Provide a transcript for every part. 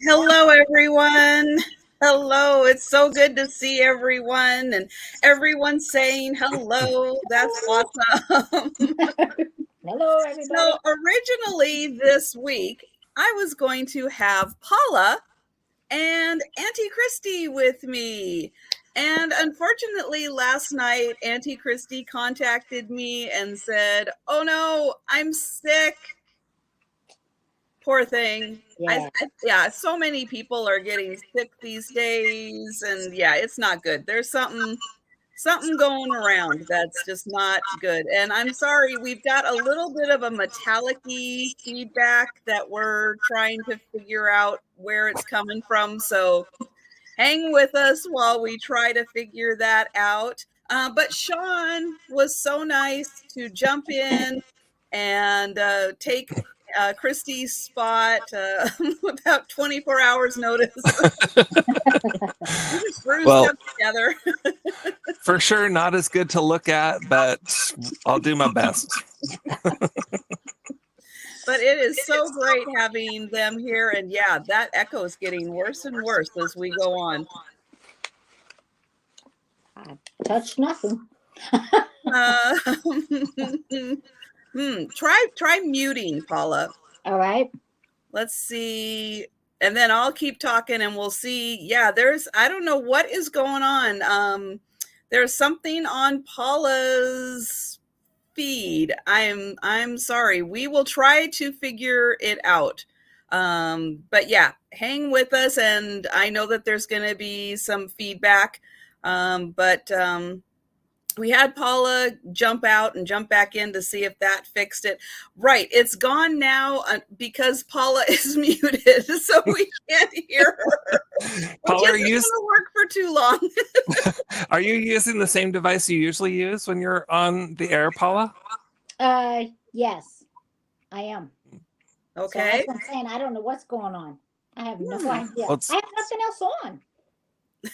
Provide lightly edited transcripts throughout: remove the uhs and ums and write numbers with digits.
Hello, everyone. Hello. It's so good to see everyone and everyone saying hello. That's awesome. Hello, everybody. So, originally this week, I was going to have Paula and Auntie Kristie with me. And unfortunately, last night, Auntie Kristie contacted me and said, "Oh no, I'm sick." Poor thing. Yeah, so many people are getting sick these days, and yeah, it's not good. There's something going around that's just not good. And I'm sorry, we've got a little bit of a metallic-y feedback that we're trying to figure out where it's coming from. So hang with us while we try to figure that out. But Sean was so nice to jump in and take Kristie's spot without 24 hours notice. We just bruised up together. For sure, not as good to look at, but I'll do my best. But it is so great having them here. And yeah, that echo is getting worse and worse as we go on. I touched nothing. Try muting, Paula. All right. Let's see. And then I'll keep talking and we'll see. Yeah, I don't know what is going on. There's something on Paula's feed. I'm sorry. We will try to figure it out. But yeah, hang with us, and I know that there's going to be some feedback. But we had Paula jump out and jump back in to see if that fixed it. Right, it's gone now because Paula is muted, so we can't hear her. Paula, are you going to work for too long? Are you using the same device you usually use when you're on the air, Paula? Yes, I am. Okay. So that's what I'm saying. I don't know what's going on. I have no idea. I have nothing else on.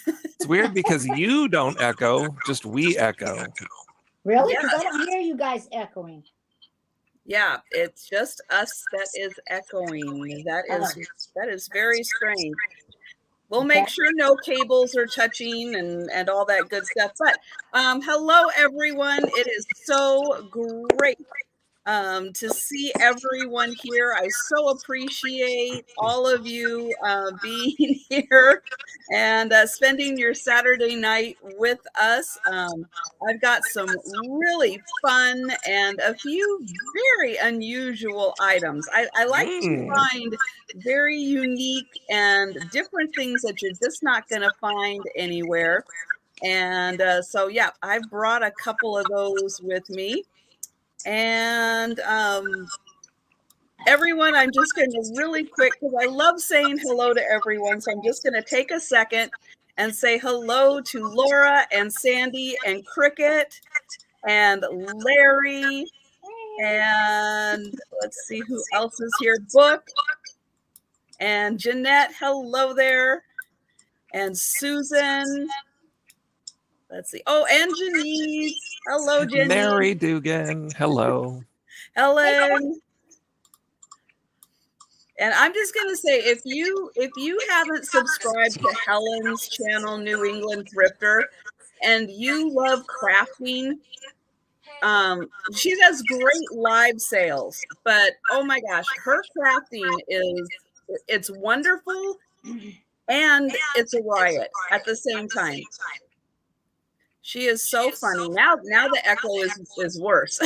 It's weird because you don't echo, just we echo. Really? Because I don't hear you guys echoing. Yeah, it's just us that is echoing. That is very strange. We'll make sure no cables are touching and all that good stuff. But hello, everyone. It is so great to see everyone here. I so appreciate all of you being here and spending your Saturday night with us. I've got some really fun and a few very unusual items. I like to find very unique and different things that you're just not going to find anywhere. And so, yeah, I've brought a couple of those with me. And everyone, I'm just going to really quick, because I love saying hello to everyone. So I'm just going to take a second and say hello to Laura and Sandy and Cricket and Larry. And let's see who else is here. Book and Jeanette. Hello there. And Susan. Let's see. Oh, and Janice. Hello, Janice. Mary Dugan. Hello. Helen. And I'm just going to say, if you haven't subscribed to Helen's channel, New England Thrifter, and you love crafting, she does great live sales. But oh my gosh, her crafting it's wonderful and it's a riot at the same time. She is so funny. Now the echo is worse.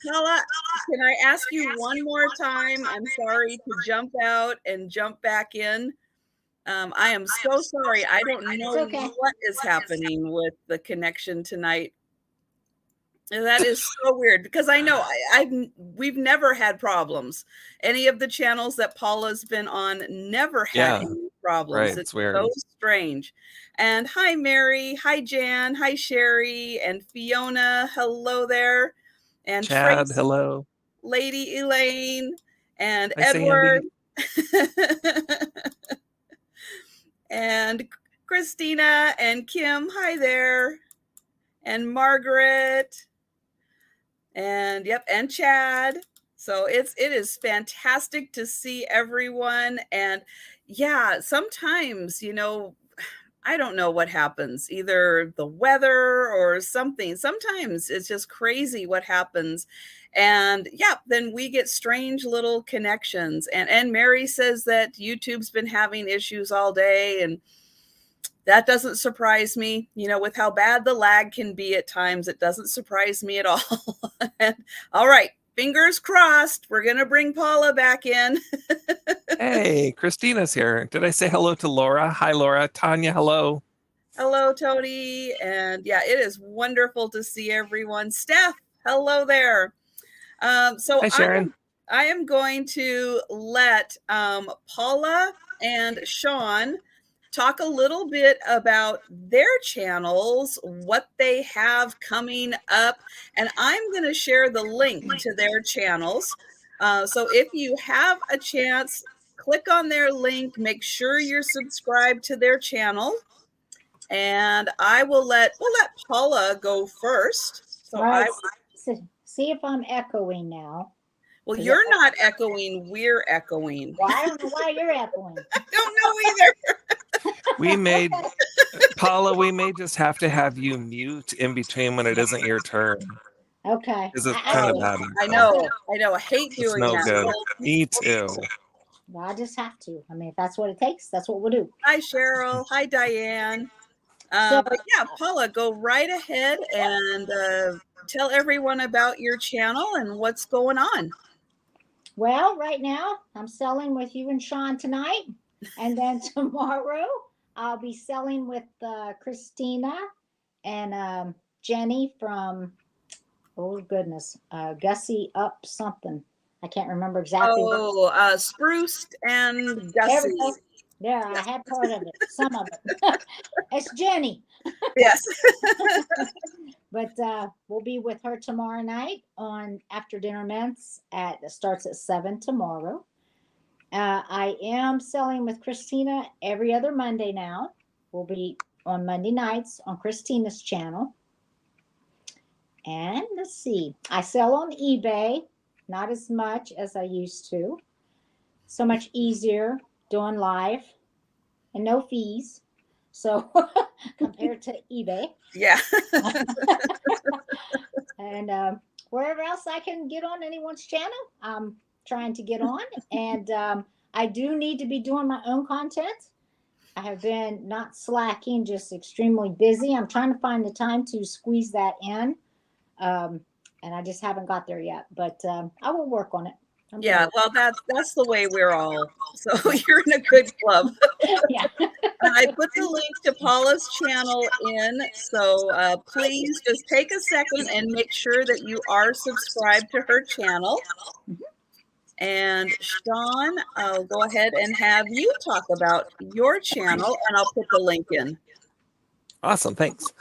Paula, can I ask you one more time? I'm sorry to jump out and jump back in. I am so sorry. I don't know what is happening with the connection tonight. And that is so weird because I know we've never had problems. Any of the channels that Paula's been on never had any problems. Right, it's weird. So strange. And hi, Mary. Hi, Jan. Hi, Sherry. And Fiona. Hello there. And Chad. Tracy, hello. Lady Elaine. And hi, Edward. And Christina and Kim. Hi there. And Margaret. And yep, and Chad. So it is fantastic to see everyone. And yeah, sometimes, I don't know what happens, either the weather or something. Sometimes it's just crazy what happens. And yeah, then we get strange little connections. And Mary says that YouTube's been having issues all day, and that doesn't surprise me. With how bad the lag can be at times, it doesn't surprise me at all. And, all right, fingers crossed, we're going to bring Paula back in. Hey, Christina's here. Did I say hello to Laura? Hi, Laura. Tanya, hello. Hello, Tony. And yeah, it is wonderful to see everyone. Steph, hello there. So Hi, Sharon. I am going to let Paula and Sean talk a little bit about their channels, what they have coming up, and I'm going to share the link to their channels. So if you have a chance, click on their link, make sure you're subscribed to their channel, and we'll let Paula go first. So see if I'm echoing now. Well, you're not echoing, we're echoing. Well, I don't know why you're echoing. I don't know either. Paula, we may just have to have you mute in between when it isn't your turn. Okay. Because it's kind of bad. I know. I hate doing that. Good. Me too. Well, I just have to. I mean, if that's what it takes, that's what we'll do. Hi, Cheryl. Hi, Diane. But yeah, Paula, go right ahead and tell everyone about your channel and what's going on. Well, right now, I'm selling with you and Sean tonight. And then tomorrow, I'll be selling with Christina and Jenny from, oh, goodness, Gussie Up something. I can't remember exactly. Oh, Spruced and Gussie. Yeah, I had part of it, some of it. It's Jenny. Yes. But we'll be with her tomorrow night on After Dinner Mints. It starts at 7 tomorrow. I am selling with Christina every other Monday now. We'll be on Monday nights on Christina's channel. And let's see. I sell on eBay, not as much as I used to. So much easier doing live and no fees. So compared to eBay. Yeah. And wherever else I can get on anyone's channel, I'm trying to get on. And I do need to be doing my own content. I have been not slacking, just extremely busy. I'm trying to find the time to squeeze that in. And I just haven't got there yet, but I will work on it. Yeah, well, that's the way we're all. So you're in a good club. Yeah. I put the link to Paula's channel in, so please just take a second and make sure that you are subscribed to her channel. And Sean, I'll go ahead and have you talk about your channel, and I'll put the link in. Awesome, thanks.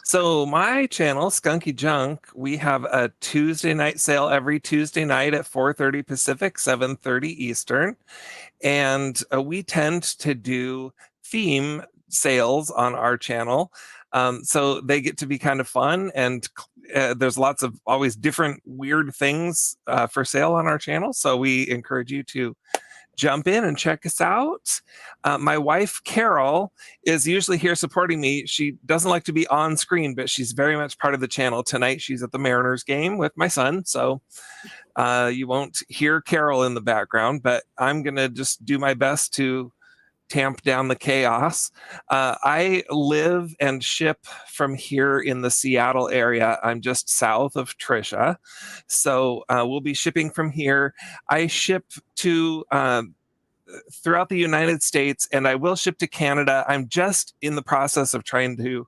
So my channel, Skunky Junk, we have a Tuesday night sale every Tuesday night at 4:30 Pacific, 7:30 Eastern. And we tend to do theme sales on our channel. So they get to be kind of fun, and there's lots of always different weird things for sale on our channel. So we encourage you to jump in and check us out. My wife, Carol, is usually here supporting me. She doesn't like to be on screen, but she's very much part of the channel. Tonight, she's at the Mariners game with my son. So you won't hear Carol in the background, but I'm going to just do my best to tamp down the chaos. I live and ship from here in the Seattle area. I'm just south of Trisha. So we'll be shipping from here. I ship to throughout the United States, and I will ship to Canada. I'm just in the process of trying to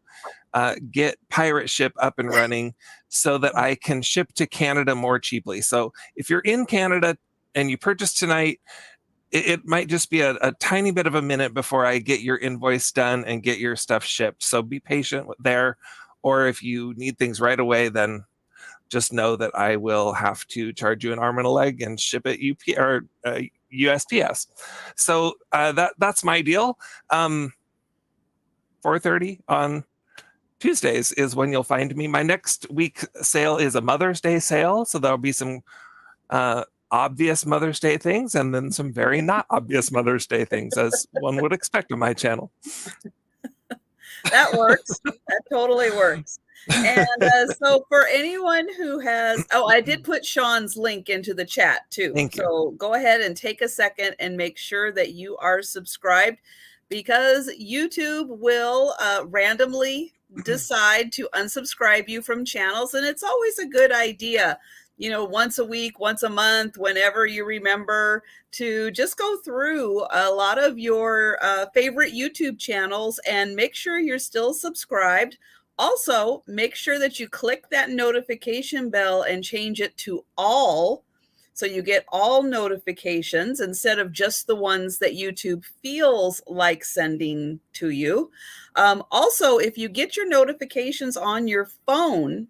get Pirate Ship up and running so that I can ship to Canada more cheaply. So if you're in Canada and you purchase tonight, it might just be a tiny bit of a minute before I get your invoice done and get your stuff shipped. So be patient there. Or if you need things right away, then just know that I will have to charge you an arm and a leg and ship it USPS. So that's my deal. 4:30 on Tuesdays is when you'll find me. My next week sale is a Mother's Day sale. So there'll be some obvious Mother's Day things and then some very not obvious Mother's Day things, as one would expect on my channel. That works. That totally works. And so for anyone who has, I did put Sean's link into the chat too. Thank you. So go ahead and take a second and make sure that you are subscribed, because YouTube will randomly decide to unsubscribe you from channels. And it's always a good idea, once a week, once a month, whenever you remember, to just go through a lot of your favorite YouTube channels and make sure you're still subscribed. Also, make sure that you click that notification bell and change it to all, so you get all notifications instead of just the ones that YouTube feels like sending to you. Also, if you get your notifications on your phone,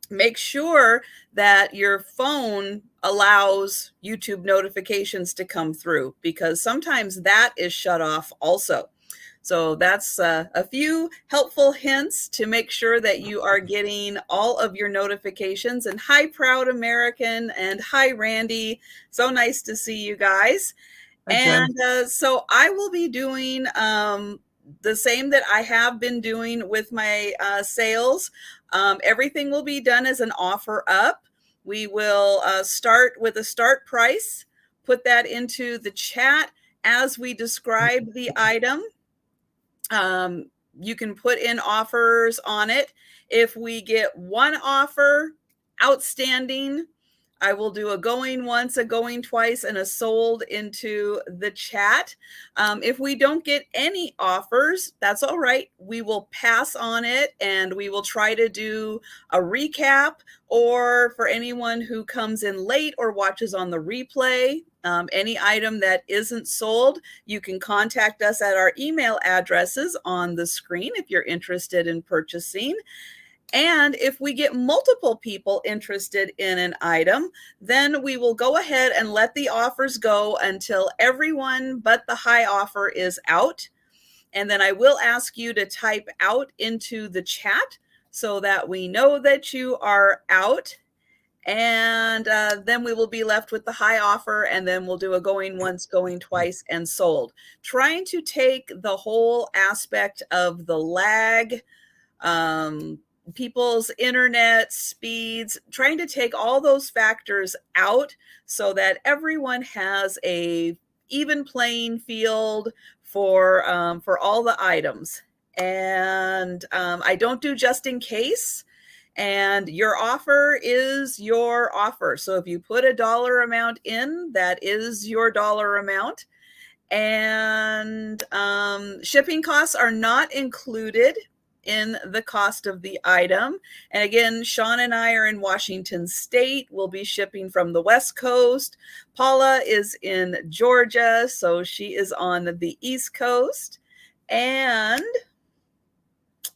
make sure that your phone allows YouTube notifications to come through, because sometimes that is shut off also. So that's a few helpful hints to make sure that you are getting all of your notifications. And hi, Proud American, and hi, Randy. So nice to see you guys. Hi, and so I will be doing the same that I have been doing with my sales. Everything will be done as an offer up. We will start with a start price, put that into the chat as we describe the item. You can put in offers on it. If we get one offer outstanding, I will do a going once, a going twice, and a sold into the chat. If we don't get any offers, that's all right. We will pass on it, and we will try to do a recap, or for anyone who comes in late or watches on the replay, any item that isn't sold, you can contact us at our email addresses on the screen if you're interested in purchasing. And if we get multiple people interested in an item, then we will go ahead and let the offers go until everyone but the high offer is out. And then I will ask you to type out into the chat so that we know that you are out. And then we will be left with the high offer, and then we'll do a going once, going twice, and sold. Trying to take the whole aspect of the lag, people's internet speeds, trying to take all those factors out so that everyone has a even playing field for all the items. And I don't do just in case. And your offer is your offer. So if you put a dollar amount in, that is your dollar amount. And shipping costs are not included in the cost of the item. And again, Sean and I are in Washington State. We'll be shipping from the West Coast. Paula is in Georgia, so she is on the East Coast. And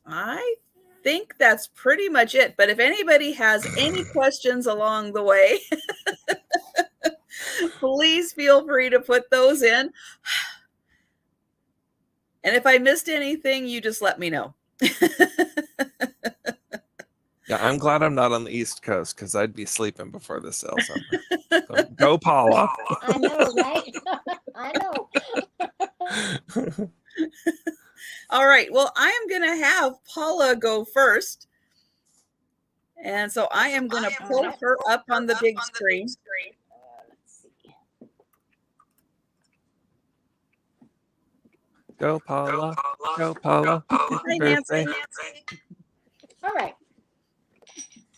I think that's pretty much it. But if anybody has any questions along the way, please feel free to put those in. And if I missed anything, you just let me know. Yeah, I'm glad I'm not on the East Coast, because I'd be sleeping before the sale's over. So, go, Paula. I know, right? I know. All right. Well, I am going to have Paula go first. And so I am going to pull her up on the big screen. Let's see. Go, Paula. Go, Paula. Hi, Nancy. All right.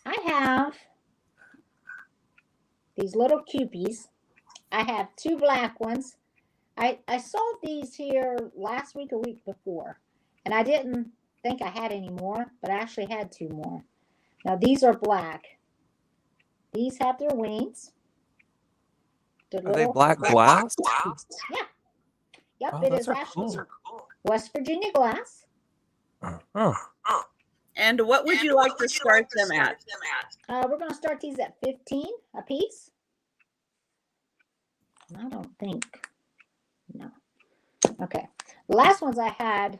I have these little cupies. I have two black ones. I sold these here last week or week before, and I didn't think I had any more, but I actually had two more. Now these are black. These have their wings. Are they black glass? Yeah. Yep, Oh, it those is are actually cool. West Virginia glass. Oh. And what would you like to start them at? We're going to start these at 15 a piece. I don't think. No. Okay. The last ones I had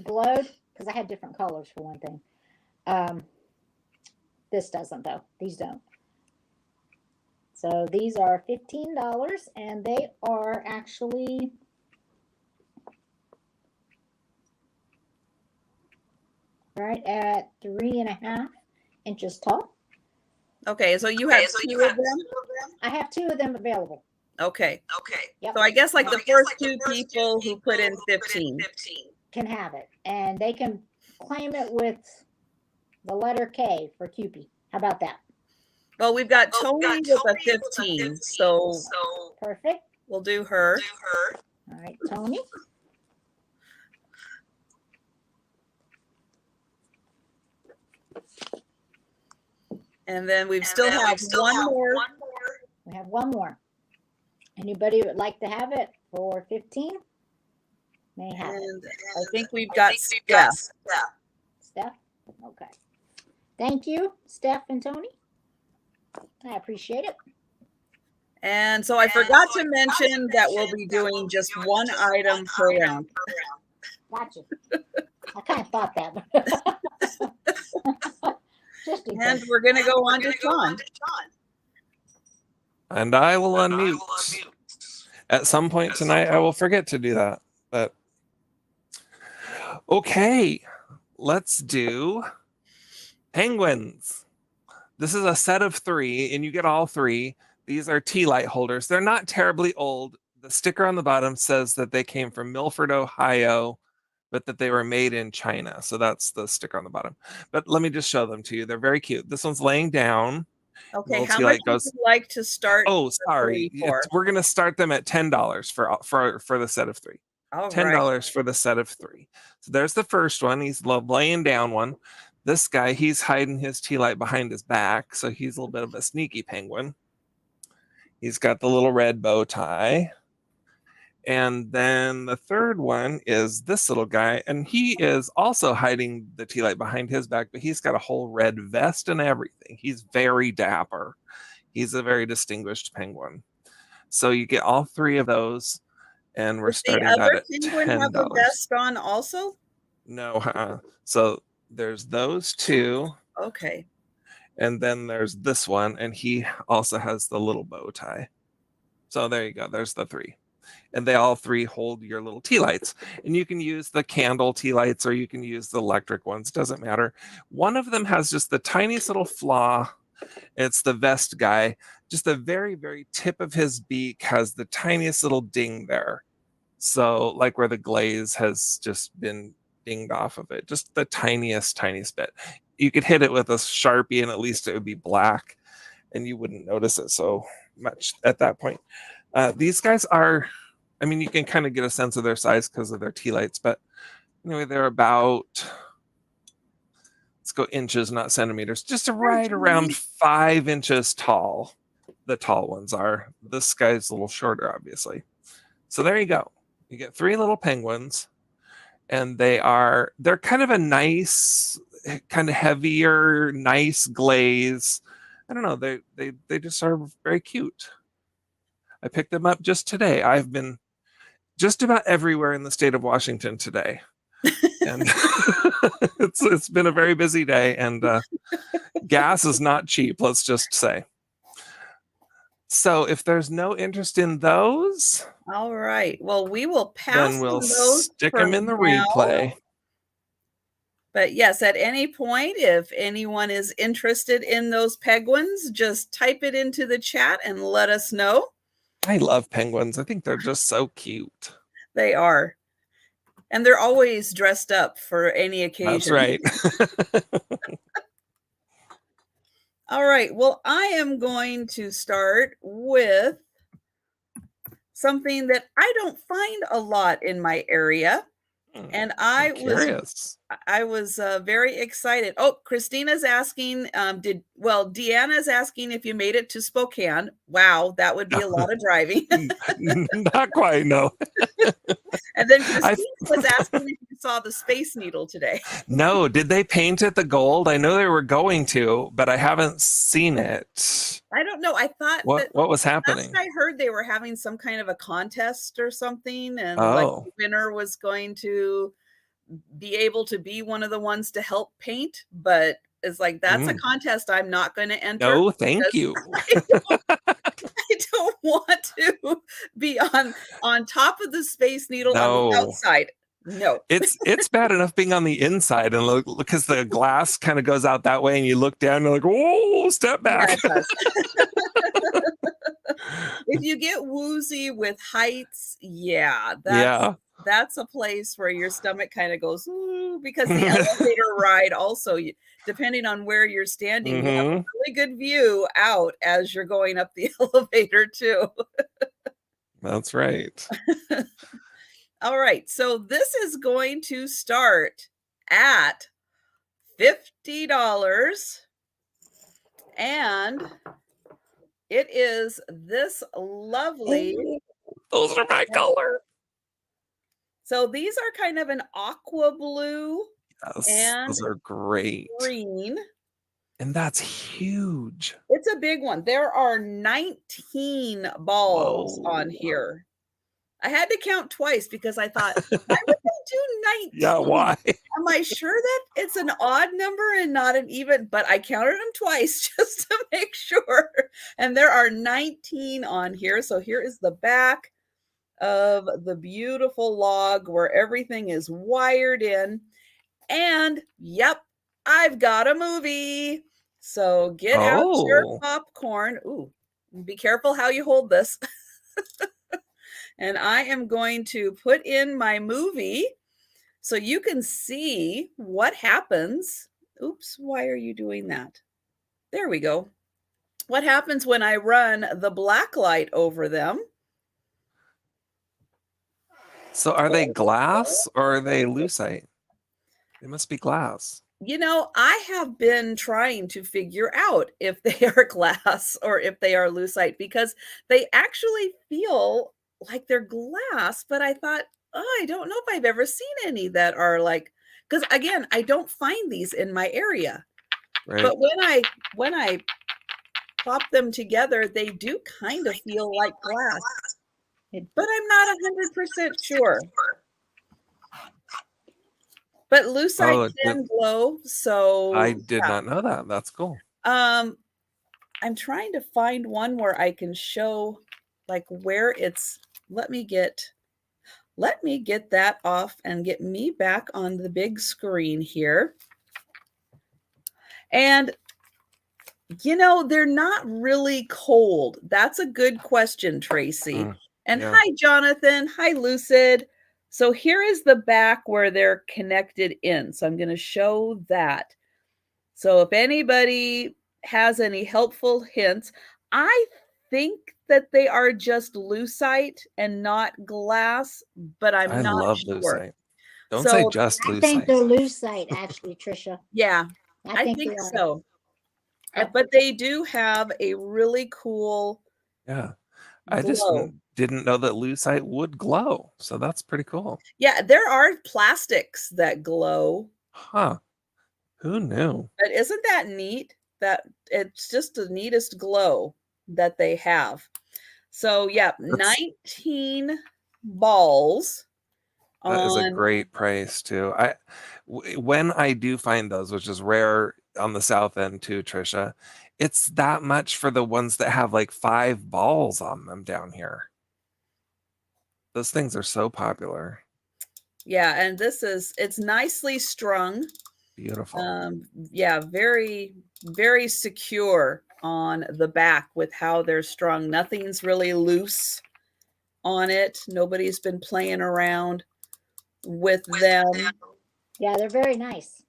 glowed because I had different colors for one thing. This doesn't though. These don't. So these are $15, and they are actually right at 3.5 inches tall. Okay, so you have two of them? I have 2 of them available. Okay. Yep. So I guess like the first 2 people who put in 15 can have it, and they can claim it with the letter K for Cupid. How about that? Well, we've got Tony with a 15, so perfect. We'll do her. All right, Tony. And then we still have one more. We have one more. Anybody would like to have it for 15? May have and it. I think we've got Steph. Steph? Okay. Thank you, Steph and Tony. I appreciate it. And so I forgot to mention that we'll be doing just one item per round. Gotcha. I kind of thought that. Just and we're going to go on to Sean. And I will unmute. At some point tonight, I will forget to do that. But okay, let's do penguins. This is a set of 3, and you get all 3. These are tea light holders. They're not terribly old. The sticker on the bottom says that they came from Milford, Ohio, but that they were made in China. So that's the sticker on the bottom. But let me just show them to you. They're very cute. This one's laying down. Okay, how much would you like to start? Oh, sorry. We're going to start them at $10 for the set of 3. All $10 right. for the set of 3. So there's the first one. He's laying down one. This guy, he's hiding his tea light behind his back. So he's a little bit of a sneaky penguin. He's got the little red bow tie. And then the third one is this little guy. And he is also hiding the tea light behind his back, but he's got a whole red vest and everything. He's very dapper. He's a very distinguished penguin. So you get all 3 of those. And we're starting that at $10. Have a vest on also? No, so there's those 2. Okay. And then there's this one, and he also has the little bow tie. So there you go. There's the 3. And they all 3 hold your little tea lights. And you can use the candle tea lights, or you can use the electric ones. Doesn't matter. One of them has just the tiniest little flaw. It's the vest guy. Just the very, very tip of his beak has the tiniest little ding there. So like where the glaze has just been dinged off of it. Just the tiniest bit. You could hit it with a Sharpie and at least it would be black and you wouldn't notice it so much at that point. These guys are, I mean, you can kind of get a sense of their size because of their tea lights, but anyway, they're about, let's go inches, not centimeters, just right around 5 inches tall. The tall ones are. This guy's a little shorter, obviously. So there you go. You get 3 little penguins, and they're kind of a nice, kind of heavier, nice glaze. I don't know. They just are very cute. I picked them up just today. I've been just about everywhere in the state of Washington today. And it's been a very busy day, and gas is not cheap, let's just say. So if there's no interest in those, all right. Well, we will pass. Then we'll stick them in the replay. But yes, at any point, if anyone is interested in those penguins, just type it into the chat and let us know. I love penguins. I think they're just so cute. They are. And they're always dressed up for any occasion. That's right. All right. Well, I am going to start with something that I don't find a lot in my area. And I was very excited. Oh, Christina's asking, Deanna's asking if you made it to Spokane. Wow, that would be a lot of driving. Not quite, no. And then Christina was asking if you saw the Space Needle today. No, did they paint it the gold? I know they were going to, but I haven't seen it. I don't know. I thought what was happening. I heard they were having some kind of a contest or something, and like the winner was going to be able to be one of the ones to help paint. But it's like that's a contest I'm not going to enter. No, thank you. don't want to be on top of the Space Needle on the No. outside. No. It's bad enough being on the inside and look because the glass kind of goes out that way and you look down and you're like, whoa, step back. Yeah, it does. If you get woozy with heights, yeah, that's a place where your stomach kind of goes, ooh, because the elevator ride also, depending on where you're standing, you have a really good view out as you're going up the elevator too. That's right. All right, so this is going to start at $50, and it is this lovely. Those are my color. So these are kind of an aqua blue. Yes, and those are great. Green. And that's huge. It's a big one. There are 19 balls on here. I had to count twice because I thought, why would they do 19? Yeah, why? Am I sure that it's an odd number and not an even? But I counted them twice just to make sure. And there are 19 on here. So here is the back of the beautiful log where everything is wired in. And yep, I've got a movie. So get out your popcorn. Ooh, be careful how you hold this. And I am going to put in my movie so you can see what happens. Oops, why are you doing that? There we go. What happens when I run the black light over them? So are they glass or are they lucite? They must be glass. You know, I have been trying to figure out if they are glass or if they are lucite because they actually feel like they're glass, but I thought, oh, I don't know if I've ever seen any that are like, because again, I don't find these in my area. Right. But when I pop them together, they do kind of feel like glass, but I'm not 100% sure. But lucite can glow, so I did not know that. That's cool. I'm trying to find one where I can show like where it's. Let me get that off and get me back on the big screen here. And you know, they're not really cold. That's a good question, Tracy. And yeah. Hi, Jonathan. Hi, Lucid. So here is the back where they're connected in. So I'm going to show that. So if anybody has any helpful hints, I think that they are just lucite and not glass, but I'm not sure. I love lucite. Don't say just lucite. I think they're lucite, actually, Trisha. Yeah, I think so. But they do have a really cool. Yeah, I just didn't know that lucite would glow. So that's pretty cool. Yeah, there are plastics that glow. Huh. Who knew? But isn't that neat? That it's just the neatest glow that they have. So yeah, 19 balls. That is a great price too. When I do find those, which is rare on the south end too, Trisha, it's that much for the ones that have like 5 balls on them down here. Those things are so popular. Yeah, and it's nicely strung. Beautiful. Yeah, very, very secure on the back with how they're strung. Nothing's really loose on it. Nobody's been playing around with them. Yeah, they're very nice.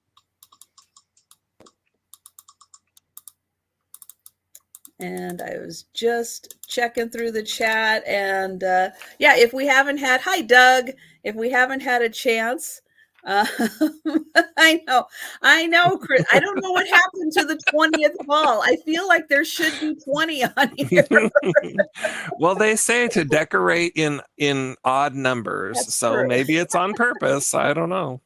And I was just checking through the chat. And yeah, if we haven't had, hi, Doug, if we haven't had a chance, I know, Chris. I don't know what happened to the 20th ball. I feel like there should be 20 on here. Well, they say to decorate in odd numbers. That's so true. Maybe it's on purpose. I don't know.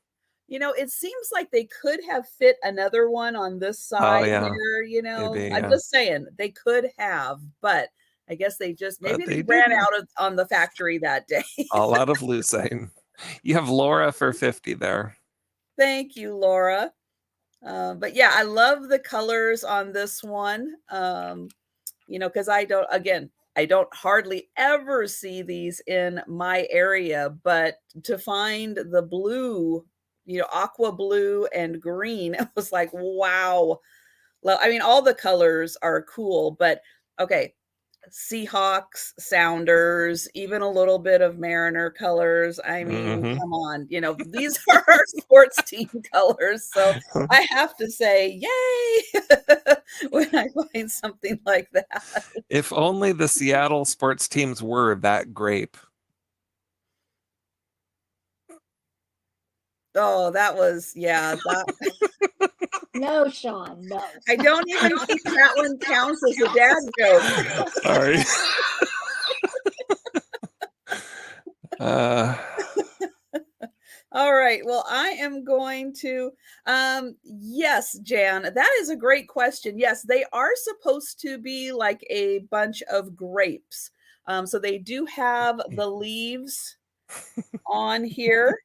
You know, it seems like they could have fit another one on this side here, you know. Maybe, I'm just saying they could have, but I guess they just maybe they ran out on the factory that day. All out of lucite. You have Laura for 50 there. Thank you, Laura. But yeah, I love the colors on this one. You know, because I I don't hardly ever see these in my area, but to find the blue, aqua blue and green, it was like, wow. Well, I mean, all the colors are cool, but okay, Seahawks, Sounders, even a little bit of Mariner colors. I mean, come on, these are our sports team colors. So I have to say, yay, when I find something like that. If only the Seattle sports teams were that grape. Oh, that was, yeah. No, Sean, no. I don't even think that one counts as a dad joke. Sorry. All right. Well, I am going to, yes, Jan, that is a great question. Yes, they are supposed to be like a bunch of grapes. So they do have the leaves on here.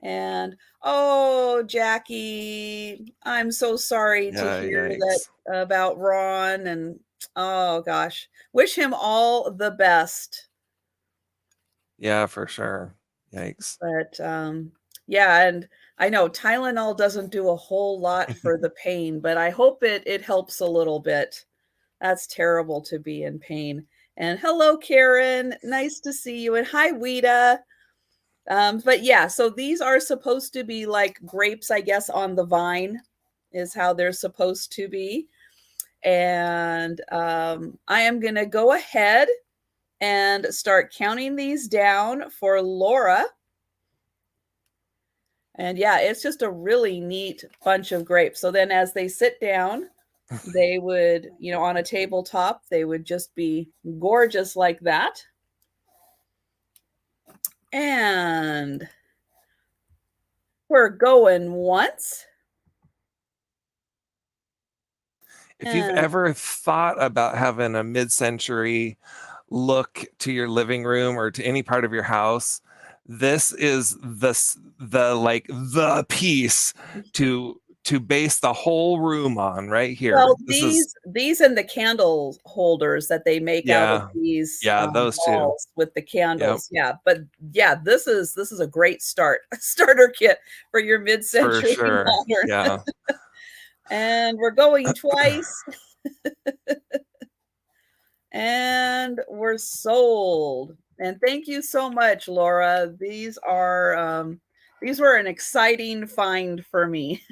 And, oh, Jackie, I'm so sorry to hear that about Ron. And, oh, gosh, wish him all the best. Yeah, for sure. Yikes. But yeah, and I know Tylenol doesn't do a whole lot for the pain, but I hope it helps a little bit. That's terrible to be in pain. And hello, Karen. Nice to see you. And hi, Weta. But yeah, so these are supposed to be like grapes, I guess, on the vine is how they're supposed to be. And I am going to go ahead and start counting these down for Laura. And yeah, it's just a really neat bunch of grapes. So then as they sit down, they would, on a tabletop, they would just be gorgeous like that. And we're going once. If you've ever thought about having a mid-century look to your living room or to any part of your house, this is the piece to base the whole room on right here. Well, these and the candle holders that they make out of these those two with the candles. Yep. Yeah, but yeah, this is a great starter kit for your mid-century for sure. modern. Yeah. And we're going twice. And we're sold. And thank you so much, Laura. These were an exciting find for me.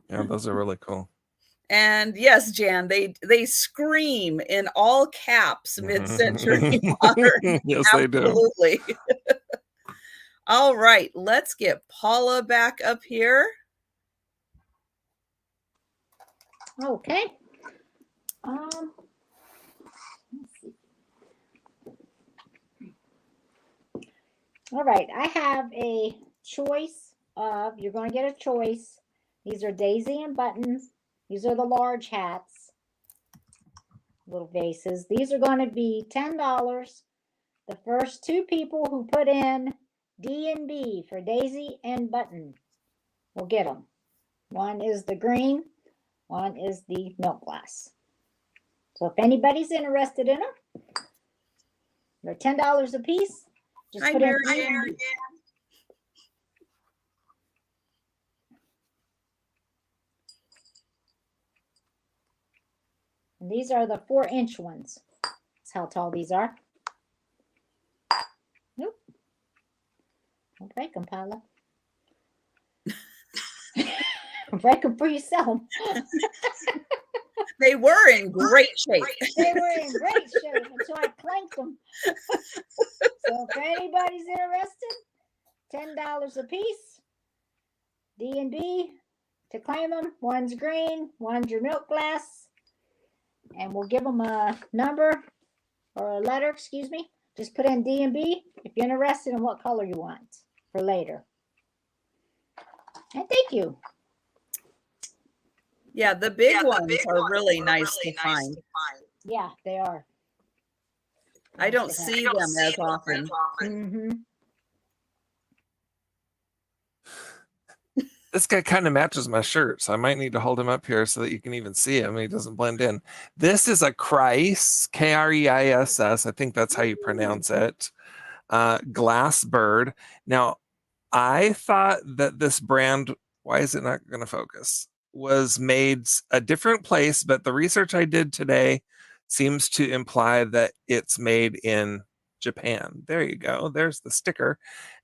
Yeah, those are really cool. And yes, Jan, they scream in all caps, mid-century modern. Yes, they do. Absolutely. All right, let's get Paula back up here. Okay. Let's see. All right, I have a choice of, you're going to get a choice. These are daisy and buttons. These are the large hats, little vases. These are going to be $10. The first two people who put in D&B for daisy and button will get them. One is the green, one is the milk glass. So if anybody's interested in them, they're $10 a piece. Just put in D&B. And these are the 4-inch ones. That's how tall these are. Nope. Don't break them, Paula. Break them for yourself. They were in great shape. They were in great shape until I clanked them. So if anybody's interested, $10 a piece. D&B to claim them. One's green, one's your milk glass. And we'll give them a number or a letter, excuse me. Just put in D&B if you're interested in what color you want for later. And thank you. Yeah, the big ones are really nice to find. Yeah, they are. I don't see them as often. Mm-hmm. This guy kind of matches my shirt, so I might need to hold him up here so that you can even see him. He doesn't blend in. This is a Kreis, Kriss. I think that's how you pronounce it. Glass bird. Now, I thought that this brand, why is it not going to focus, was made a different place, but the research I did today seems to imply that it's made in Japan. There you go. There's the sticker,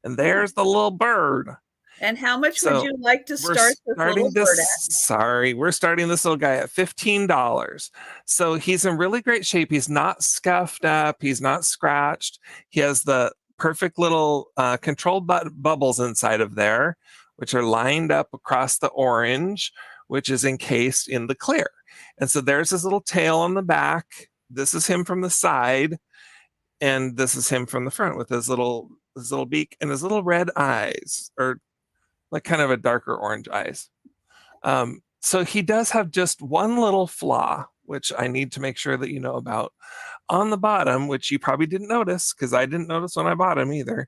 and there's the little bird. And how much would So you like to start this little bird at? Sorry, we're starting this little guy at $15. So he's in really great shape. He's not scuffed up. He's not scratched. He has the perfect little controlled bubbles inside of there, which are lined up across the orange, which is encased in the clear. And so there's his little tail on the back. This is him from the side. And this is him from the front with his little beak and his little red eyes, or like kind of a darker orange eyes. So he does have just one little flaw, which I need to make sure that you know about. On the bottom, which you probably didn't notice, because I didn't notice when I bought him either,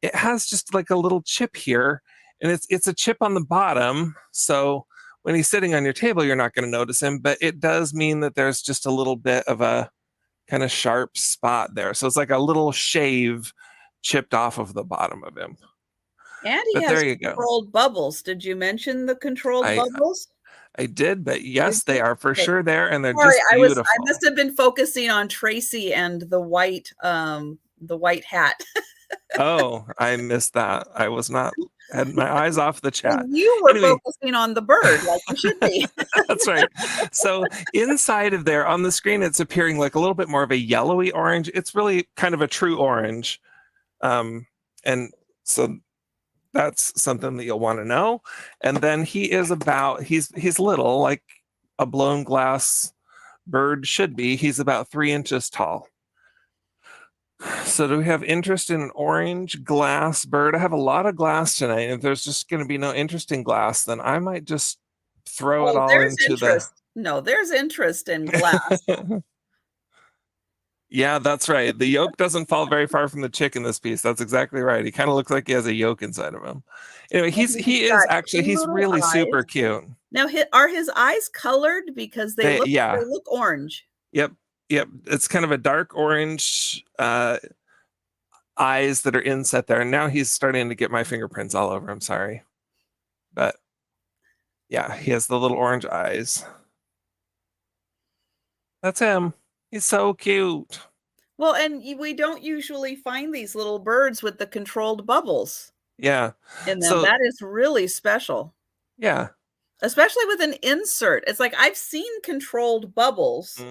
it has just like a little chip here, and it's a chip on the bottom. So when he's sitting on your table, you're not going to notice him, but it does mean that there's just a little bit of a kind of sharp spot there. So it's like a little shave chipped off of the bottom of him. And he has controlled bubbles. Did you mention the controlled bubbles? I did, but yes, they are for sure there, and they're just beautiful. I must have been focusing on Tracy and the white hat. Oh, I missed that. I was not, had my eyes off the chat. And you were focusing on the bird, like you should be. That's right. So inside of there on the screen, it's appearing like a little bit more of a yellowy orange. It's really kind of a true orange. And so that's something that you'll want to know. And then he is he's little, like a blown glass bird should be. He's about 3 inches tall. So do we have interest in an orange glass bird? I have a lot of glass tonight. If there's just going to be no interest in glass, then I might just throw it all into interest. No, there's interest in glass. Yeah, that's right. The yolk doesn't fall very far from the chick in this piece. That's exactly right. He kind of looks like he has a yolk inside of him. Anyway, he's really super cute. Now, are his eyes colored? Because they look orange. Yep. It's kind of a dark orange eyes that are inset there. And now he's starting to get my fingerprints all over him. Sorry. But yeah, he has the little orange eyes. That's him. He's so cute. Well, and we don't usually find these little birds with the controlled bubbles. Yeah. And then that is really special. Yeah. Especially with an insert. It's like I've seen controlled bubbles,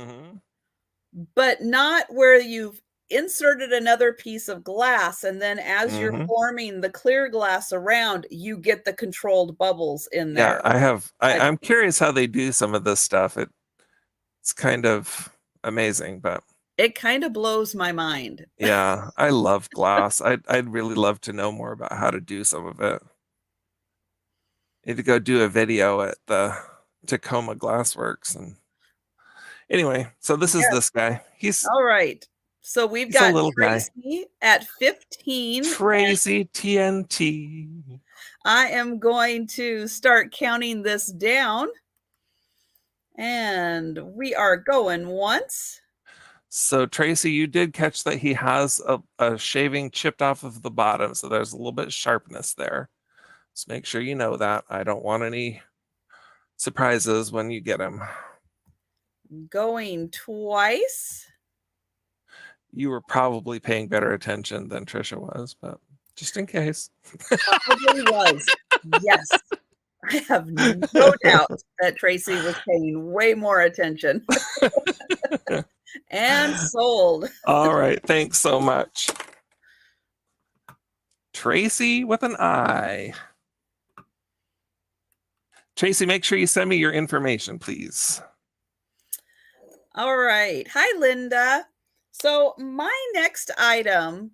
but not where you've inserted another piece of glass, and then as you're forming the clear glass around, you get the controlled bubbles in there. Yeah, I'm curious how they do some of this stuff. It's kind of amazing, but it kind of blows my mind. Yeah, I love glass. I'd really love to know more about how to do some of it. Need to go do a video at the Tacoma Glassworks. And anyway, so this is this guy. He's all right. So we've got Tracy at 15. Tracy TNT. I am going to start counting this down. And we are going once. So Tracy, you did catch that he has a shaving chipped off of the bottom. So there's a little bit of sharpness there. Just make sure you know that. I don't want any surprises when you get him. Going twice. You were probably paying better attention than Trisha was, but just in case. Probably was. Yes. I have no doubt that Tracy was paying way more attention. And sold. All right. Thanks so much. Tracy with an I. Tracy, make sure you send me your information, please. All right. Hi, Linda. So my next item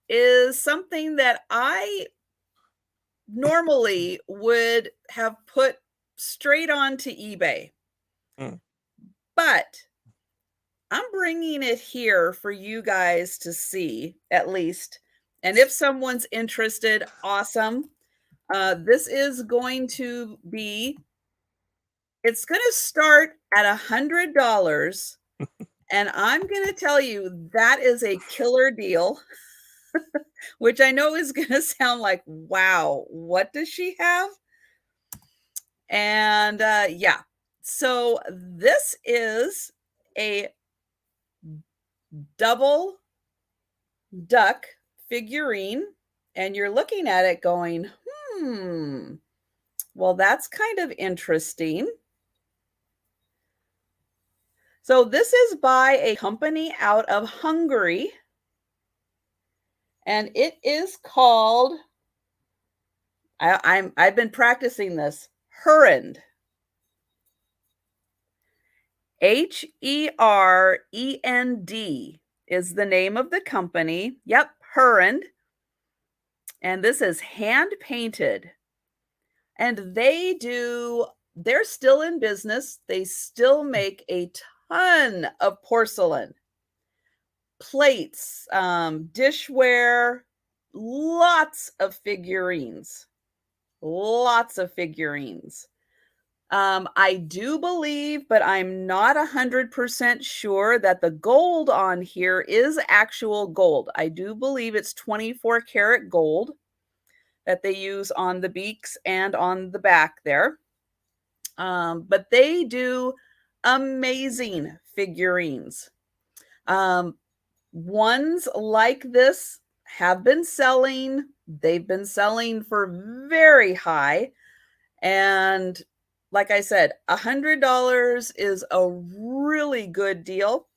is something that I normally would have put straight onto eBay. But I'm bringing it here for you guys to see, at least. And if someone's interested, awesome. This is going to be, it's going to start at $100. And I'm going to tell you that is a killer deal, which I know is going to sound like, wow, what does she have? And yeah, so this is a double duck figurine, and you're looking at it going, well, that's kind of interesting. So this is by a company out of Hungary, and it is called, I've been practicing this, Herend. Herend is the name of the company. Yep, Herend. And this is hand painted. And they're still in business. They still make a ton of porcelain, plates, dishware, lots of figurines. Lots of figurines. I do believe, but I'm not 100% sure that the gold on here is actual gold. I do believe it's 24 karat gold that they use on the beaks and on the back there. But they do amazing figurines. Ones like this have been selling. They've been selling for very high. And like I said, $100 is a really good deal.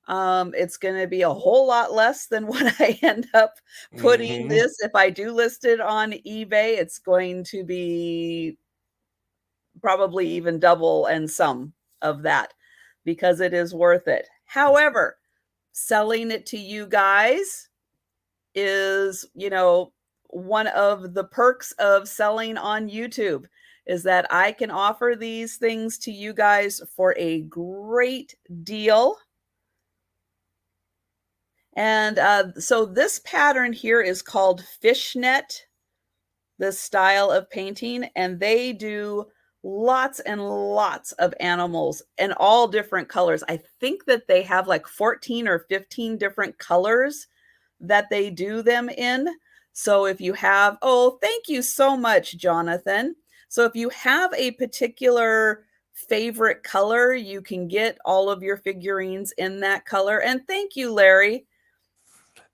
It's going to be a whole lot less than what I end up putting this. If I do list it on eBay, it's going to be probably even double and some of that because it is worth it. However, selling it to you guys is, one of the perks of selling on YouTube is that I can offer these things to you guys for a great deal. And so this pattern here is called fishnet, this style of painting, and they do lots and lots of animals in all different colors. I think that they have like 14 or 15 different colors that they do them in. So if you have, oh, thank you so much, Jonathan. So if you have a particular favorite color, you can get all of your figurines in that color. And thank you, Larry.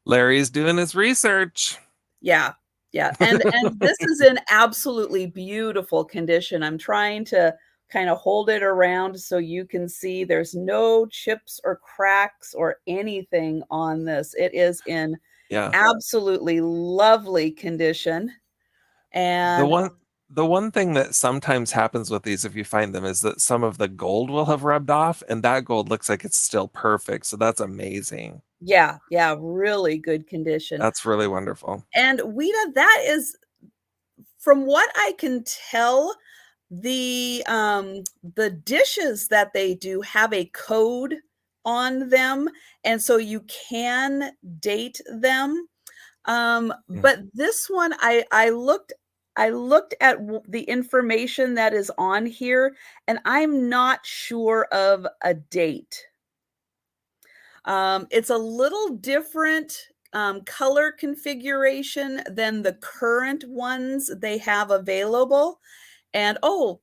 Larry's doing his research. Yeah. Yeah. And this is in absolutely beautiful condition. I'm trying to kind of hold it around so you can see there's no chips or cracks or anything on this. It is in absolutely lovely condition. And the one thing that sometimes happens with these, if you find them, is that some of the gold will have rubbed off and that gold looks like it's still perfect. So that's amazing. Yeah, really good condition. That's really wonderful. And Weta, that is, from what I can tell, the dishes that they do have a code on them, and so you can date them. But this one, I looked at the information that is on here, and I'm not sure of a date. It's a little different color configuration than the current ones they have available. And oh,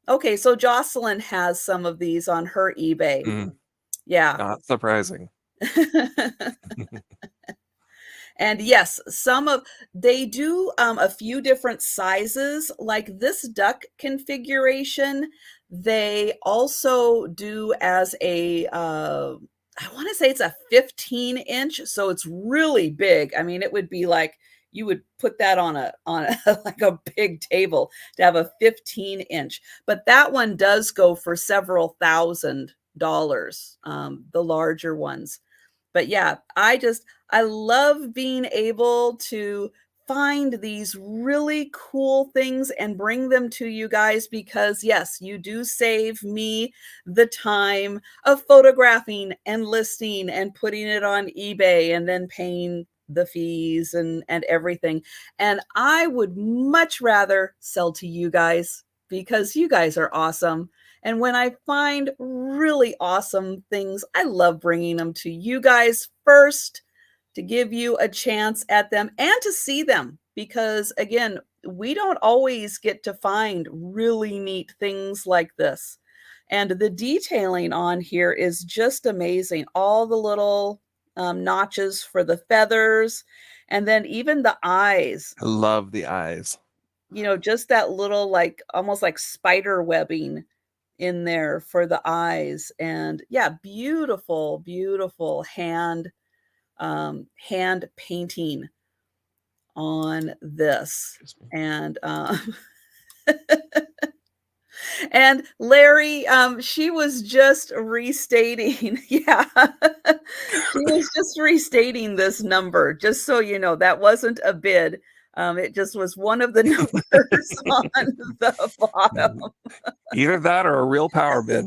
okay, so Jocelyn has some of these on her eBay. Yeah. Not surprising. And yes, they do a few different sizes, like this duck configuration. They also do as a, I want to say it's a 15-inch, so it's really big. I mean, it would be like you would put that on a like a big table to have a 15-inch. But that one does go for several $1,000s, the larger ones. But yeah, I love being able to find these really cool things and bring them to you guys because yes, you do save me the time of photographing and listing and putting it on eBay and then paying the fees and everything. And I would much rather sell to you guys because you guys are awesome. And when I find really awesome things, I love bringing them to you guys first to give you a chance at them and to see them. Because again, we don't always get to find really neat things like this. And the detailing on here is just amazing. All the little notches for the feathers, and then even the eyes. I love the eyes. You know, just that little, like, almost like spider webbing in there for the eyes. And yeah, beautiful, beautiful hand painting on this. And and Larry, she was just restating, yeah, she was just restating this number, just so you know, that wasn't a bid. It just was one of the numbers on the bottom. Either that or a real power bid.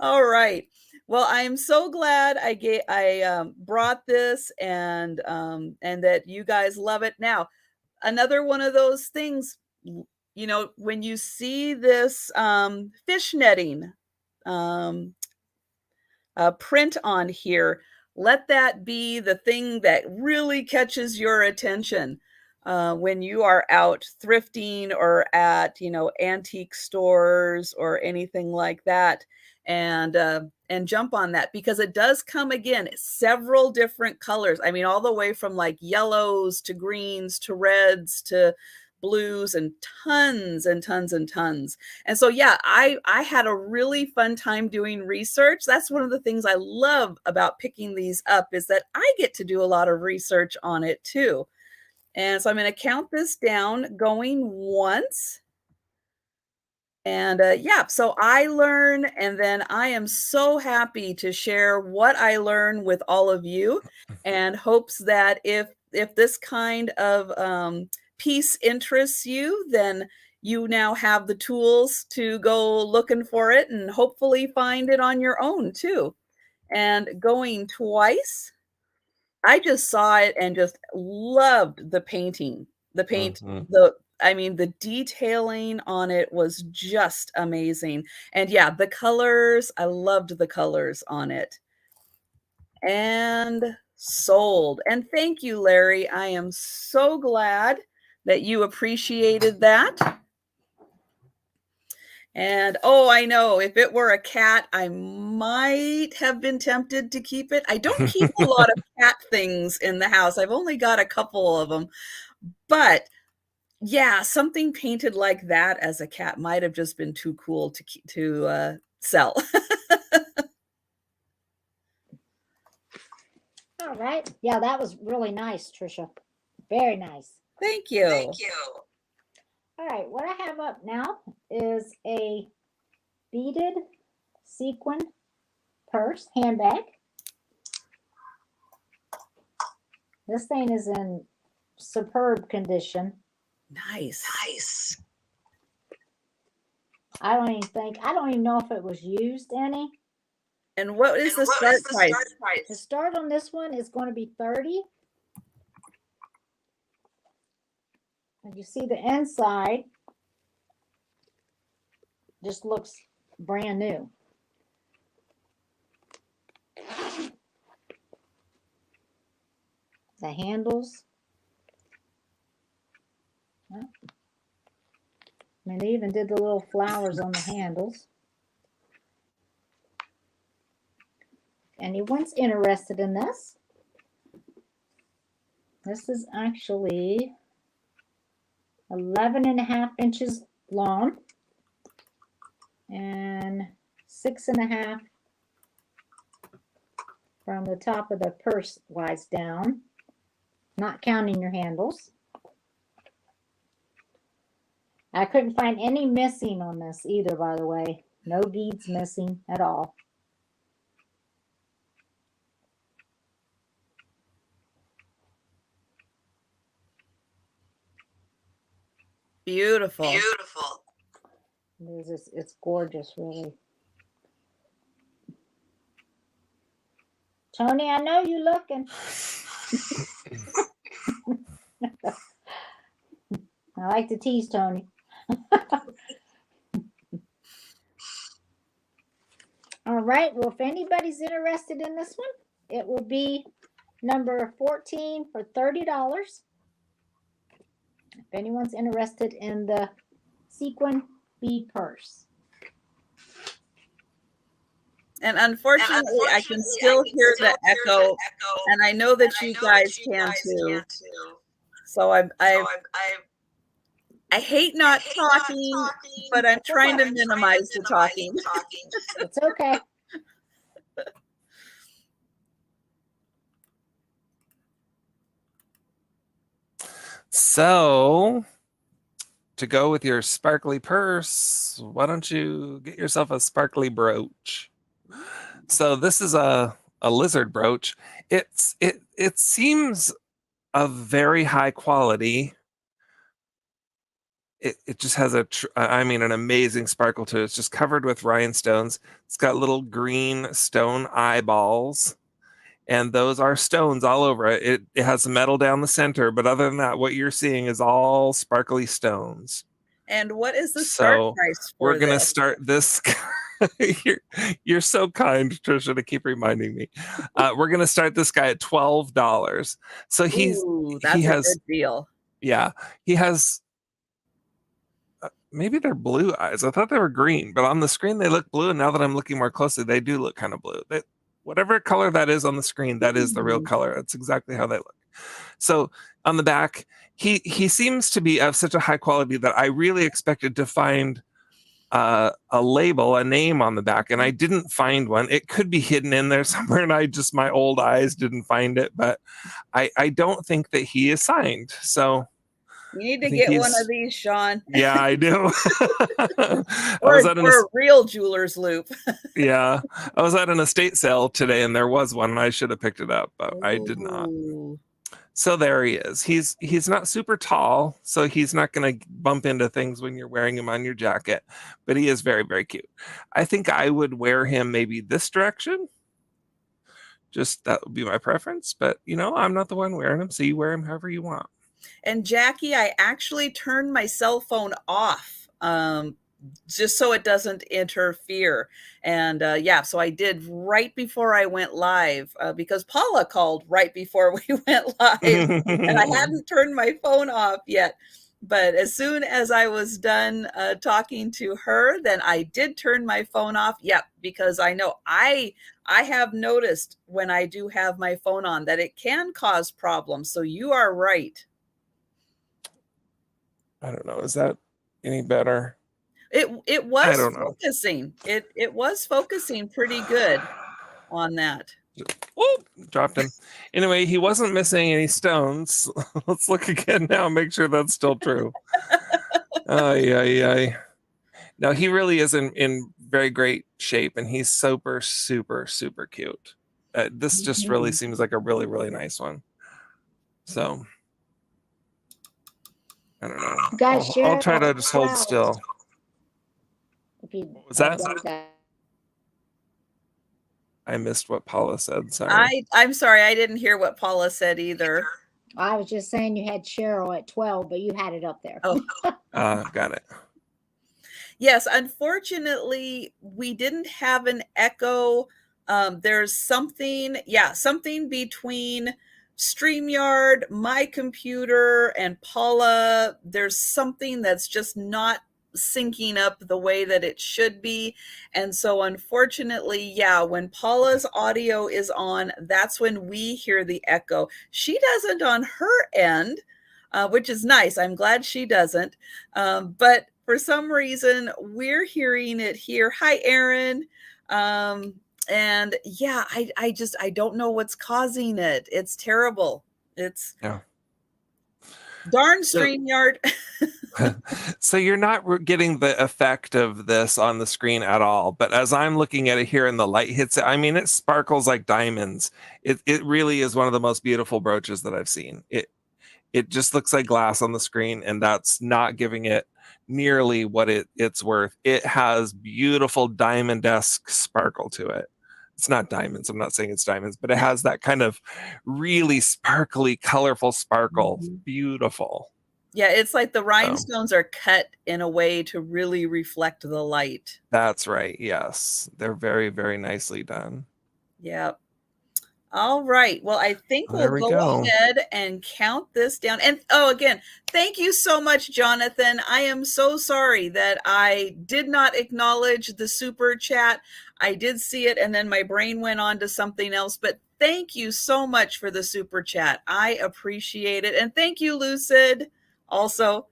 All right. Well, I'm so glad I brought this and that you guys love it. Now, another one of those things, you know, when you see this fish netting print on here, let that be the thing that really catches your attention when you are out thrifting or at, you know, antique stores or anything like that. And jump on that, because it does come, again, several different colors. I mean, all the way from like yellows to greens to reds to blues, and tons and tons and tons. And so, yeah, I had a really fun time doing research. That's one of the things I love about picking these up, is that I get to do a lot of research on it too. And so I'm going to count this down, going once. And yeah, so I learn, and then I am so happy to share what I learn with all of you, and hopes that if this kind of piece interests you, then you now have the tools to go looking for it and hopefully find it on your own too. And going twice, I just saw it and just loved the painting. The paint, I mean, the detailing on it was just amazing. And yeah, the colors, I loved the colors on it. And sold. And thank you, Larry. I am so glad that you appreciated that. And oh, I know, if it were a cat, I might have been tempted to keep it. I don't keep a lot of cat things in the house. I've only got a couple of them. But yeah, something painted like that as a cat might have just been too cool to sell. All right. Yeah, that was really nice, Trisha. Very nice. Thank you. Thank you. All right, what I have up now is a beaded sequin purse, handbag. This thing is in superb condition. Nice. Nice. I don't even know if it was used any. And what is the start price? The start on this one is going to be $30. And you see the inside just looks brand new. The handles. I mean, they even did the little flowers on the handles. Anyone's interested in this? This is actually 11.5 inches long and 6.5 from the top of the purse wise down, not counting your handles. I couldn't find any missing on this either, by the way. No beads missing at all. Beautiful. Beautiful. It's gorgeous, really. Tony, I know you looking. I like to tease Tony. All right. Well, if anybody's interested in this one, it will be number 14 for $30. If anyone's interested in the sequin bead purse. And unfortunately, I can still hear the echo, and I know that you guys can too. So I hate not talking, but I'm trying to minimize the talking. It's okay. So, to go with your sparkly purse, why don't you get yourself a sparkly brooch? So this is a lizard brooch. It seems of very high quality. It just has an amazing sparkle to it. It's just covered with rhinestones. It's got little green stone eyeballs, and those are stones all over it. It has metal down the center, but other than that, what you're seeing is all sparkly stones. And what is the start price for we're gonna start this? You're so kind, Trisha, to keep reminding me. We're gonna start this guy at $12. So he has a good deal. Yeah, he has. Maybe they're blue eyes. I thought they were green, but on the screen they look blue. And now that I'm looking more closely, they do look kind of blue. Whatever color that is on the screen, that is the real color. That's exactly how they look. So on the back, he seems to be of such a high quality that I really expected to find a label, a name on the back, and I didn't find one. It could be hidden in there somewhere, and my old eyes didn't find it. But I don't think that he is signed. So. You need to get one of these, Sean. Yeah, I do. or a real jeweler's loop. Yeah. I was at an estate sale today, and there was one, and I should have picked it up, but I did not. So there he is. He's not super tall, so he's not going to bump into things when you're wearing him on your jacket, but he is very, very cute. I think I would wear him maybe this direction. Just that would be my preference, but I'm not the one wearing him, so you wear him however you want. And Jackie, I actually turned my cell phone off just so it doesn't interfere. And so I did right before I went live because Paula called right before we went live and I hadn't turned my phone off yet. But as soon as I was done talking to her, then I did turn my phone off. Yep, because I know I have noticed when I do have my phone on that it can cause problems. So you are right. I don't know. Is that any better? It was focusing. It was focusing pretty good on that. Oh, dropped him. Anyway, he wasn't missing any stones. Let's look again now and make sure that's still true. Now he really is in very great shape, and he's super, super, super cute. This just really seems like a really, really nice one. So. I don't know. Guys, I'll try to just hold still. What's that? I missed what Paula said. Sorry. I'm sorry. I didn't hear what Paula said either. I was just saying you had Cheryl at 12, but you had it up there. Oh, got it. Yes. Unfortunately, we didn't have an echo. There's something between StreamYard, my computer, and Paula. There's something that's just not syncing up the way that it should be. And so unfortunately, when Paula's audio is on, that's when we hear the echo. She doesn't on her end, which is nice. I'm glad she doesn't. But for some reason, we're hearing it here. Hi, Aaron. And I don't know what's causing it. It's terrible. It's darn StreamYard. So you're not getting the effect of this on the screen at all. But as I'm looking at it here and the light hits it, I mean, it sparkles like diamonds. It really is one of the most beautiful brooches that I've seen. It just looks like glass on the screen, and that's not giving it nearly what it's worth. It has beautiful diamond-esque sparkle to it. it's not diamonds. I'm not saying it's diamonds, but it has that kind of really sparkly, colorful sparkle. Mm-hmm. Beautiful. Yeah, it's like the rhinestones are cut in a way to really reflect the light. That's right. Yes. They're very, very nicely done. Yeah. All right. Well, I think There we we'll go. ahead and count this down. And again, thank you so much, Jonathan. I am so sorry that I did not acknowledge the super chat. I did see it and then my brain went on to something else, but thank you so much for the super chat. I appreciate it. And thank you, Lucid, also.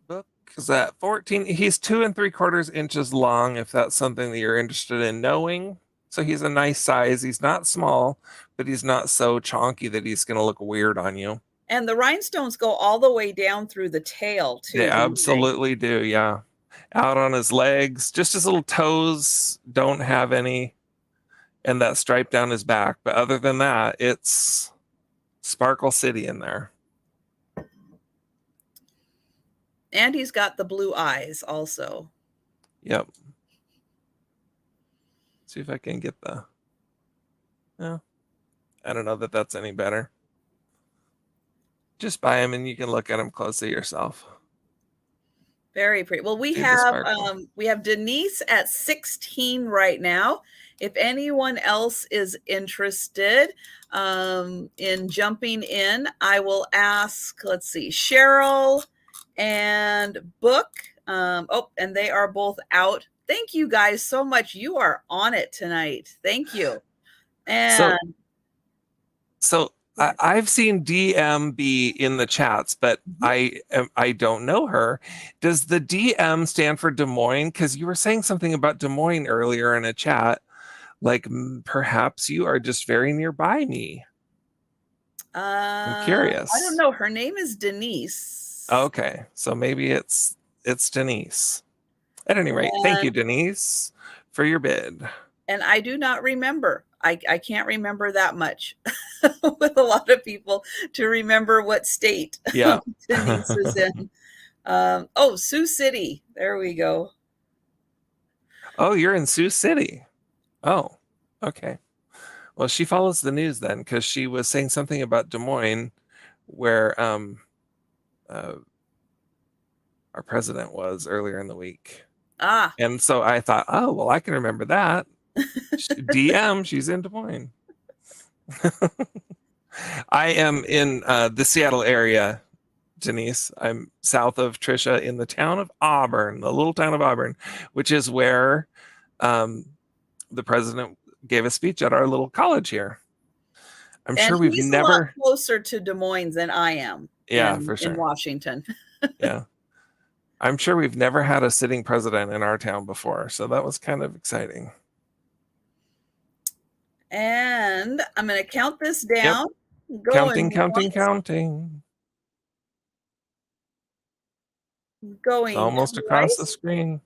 Book is at 14. He's 2 3/4 inches long, if that's something that you're interested in knowing. So he's a nice size. He's not small, but he's not so chonky that he's going to look weird on you. And the rhinestones go all the way down through the tail, too. They absolutely do, yeah. Out on his legs, just his little toes don't have any, and that stripe down his back. But other than that, it's Sparkle City in there. And he's got the blue eyes also. Yep. See if I can get the... Yeah. I don't know that that's any better. Just buy him and you can look at him closely yourself. Very pretty. Well, we have Denise at 16 right now. If anyone else is interested in jumping in, I will ask, let's see, Cheryl and Book. And they are both out. Thank you guys so much. You are on it tonight. Thank you. And so I've seen DMB in the chats, but I don't know her. Does the DM stand for Des Moines? Because you were saying something about Des Moines earlier in a chat. Like perhaps you are just very nearby me. I'm curious. I don't know. Her name is Denise. Okay, so maybe it's Denise. At any rate, thank you, Denise, for your bid. And I do not remember. I can't remember that much with a lot of people to remember what state Denise is in. Sioux City. There we go. Oh, you're in Sioux City. Oh, okay. Well, she follows the news then, because she was saying something about Des Moines, where our president was earlier in the week. And so I thought, oh, well, I can remember that. DM, she's in Des Moines. I am in the Seattle area, Denise. I'm south of Trisha in the town of Auburn, the little town of Auburn, which is where the president gave a speech at our little college here. I'm sure we've never... a lot closer to Des Moines than I am. For sure. In Washington. Yeah. I'm sure we've never had a sitting president in our town before, so that was kind of exciting. And I'm going to count this down. Yep. Counting. Going it's almost across the screen.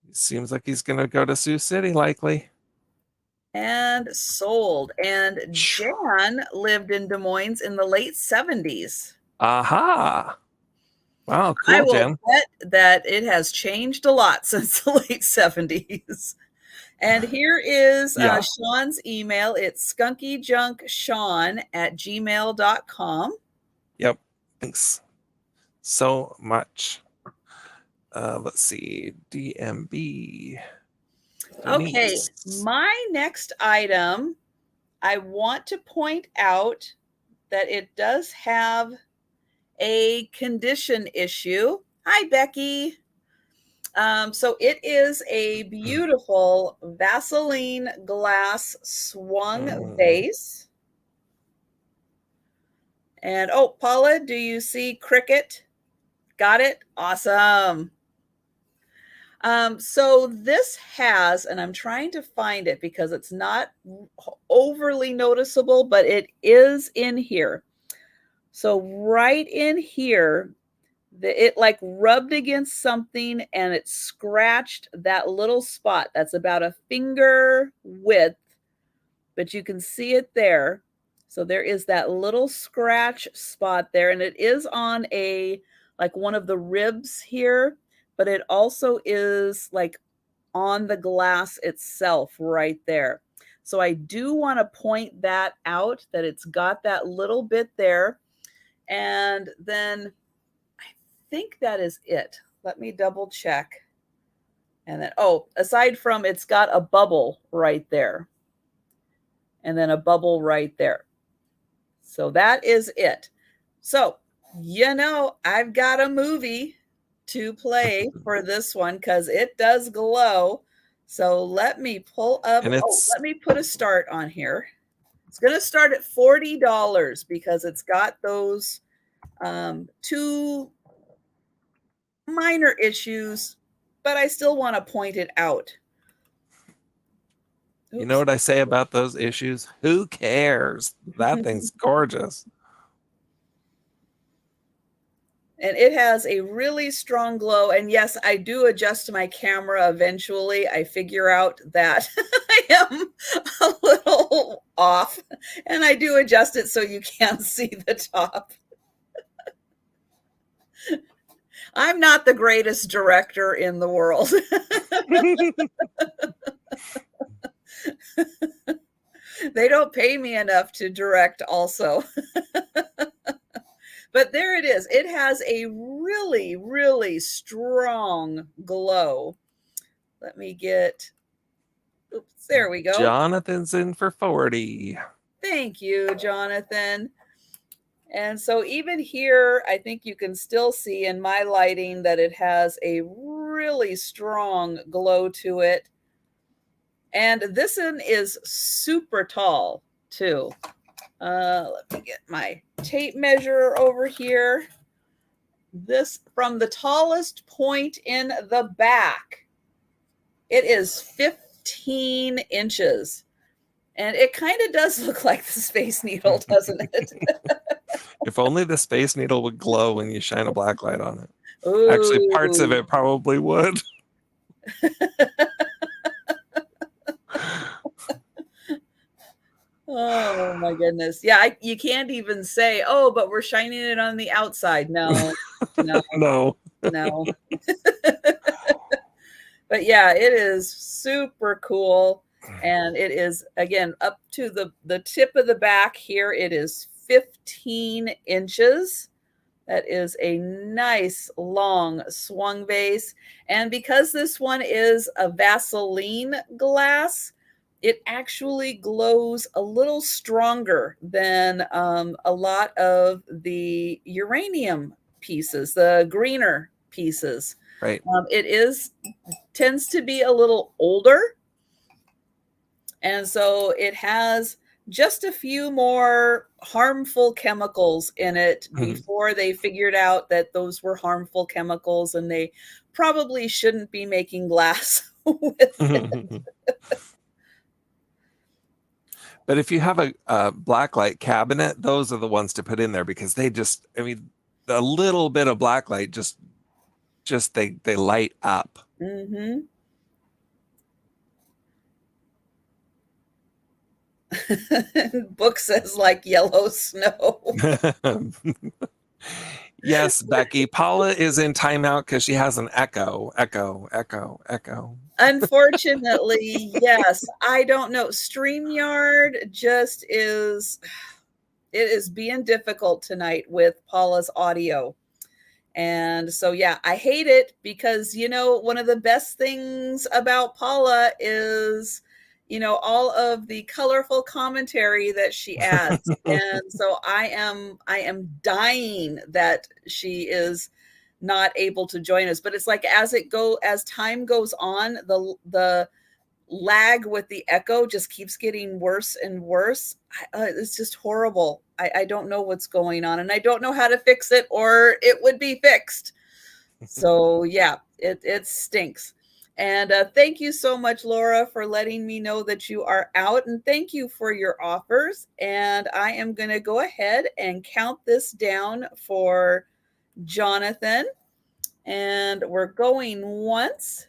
It seems like he's going to go to Sioux City, likely. And sold. And Jan lived in Des Moines in the late 70s. Aha. Wow, cool, I will Jan. bet that it has changed a lot since the late 70s. And here is Sean's email. It's skunkyjunksean@gmail.com. Yep. Thanks so much. Let's see. DMB. Okay. My next item, I want to point out that it does have a condition issue. Hi, Becky. So it is a beautiful Vaseline glass swung vase. And Paula, do you see Cricket? Got it? Awesome. So this has, and I'm trying to find it because it's not overly noticeable, but it is in here. So right in here, it like rubbed against something and it scratched that little spot that's about a finger width, but you can see it there. So there is that little scratch spot there, and it is on like one of the ribs here. but it also is like on the glass itself right there. So I do want to point that out, that it's got that little bit there. And then I think that is it. Let me double check. And then, oh, aside from it's got a bubble right there. And then a bubble right there. So that is it. So, you know, I've got a movie to play for this one because it does glow. So let me pull up. Let me put a start on here. It's going to start at $40 because it's got those two minor issues, but I still want to point it out. Oops. You know what I say about those issues? Who cares? That thing's gorgeous. And it has a really strong glow. And yes, I do adjust my camera eventually. I figure out that I am a little off, and I do adjust it so you can't see the top. I'm not the greatest director in the world. They don't pay me enough to direct also. But there it is. It has a really, really strong glow. Let me get, oops, there we go. Jonathan's in for 40. Thank you, Jonathan. And so even here, I think you can still see in my lighting that it has a really strong glow to it. And this one is super tall too. Let me get my tape measure over here. This, from the tallest point in the back, it is 15 inches. And it kind of does look like the Space Needle, doesn't it? If only the Space Needle would glow when you shine a black light on it. Ooh. Actually, parts of it probably would. Oh my goodness. Yeah, you can't even say, oh, but we're shining it on the outside. No, no, no. no. But yeah, it is super cool. And it is, again, up to the tip of the back here. It is 15 inches. That is a nice long swung vase. And because this one is a Vaseline glass, it actually glows a little stronger than a lot of the uranium pieces, the greener pieces. Right. It tends to be a little older. And so it has just a few more harmful chemicals in it before they figured out that those were harmful chemicals and they probably shouldn't be making glass with it. But if you have a blacklight cabinet, those are the ones to put in there because they just, I mean, a little bit of blacklight just they light up. Mm-hmm. Book says like yellow snow. Yes, Becky. Paula is in timeout because she has an echo. Unfortunately, yes. I don't know. StreamYard just is, it is being difficult tonight with Paula's audio. And so, yeah, I hate it because, you know, one of the best things about Paula is, you know, all of the colorful commentary that she adds. And so I am dying that she is not able to join us. But it's like as time goes on, the lag with the echo just keeps getting worse and worse. It's just horrible. I don't know what's going on, and I don't know how to fix it, or it would be fixed. So yeah, it stinks. And thank you so much, Laura, for letting me know that you are out, and thank you for your offers. And I am going to go ahead and count this down for Jonathan, and we're going once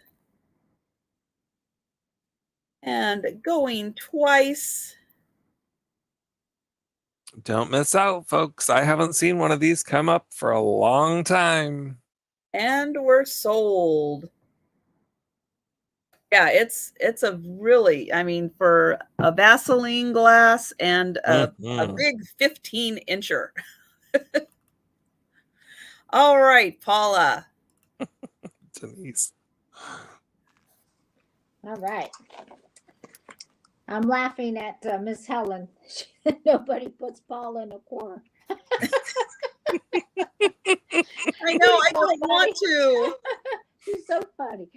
and going twice. Don't miss out, folks. I haven't seen one of these come up for a long time. And we're sold. Yeah, it's a really, I mean, for a Vaseline glass and a big 15-incher. All right, Paula. Denise. All right. I'm laughing at Miss Helen. Nobody puts Paula in a corner. I know, I don't want to. She's so funny.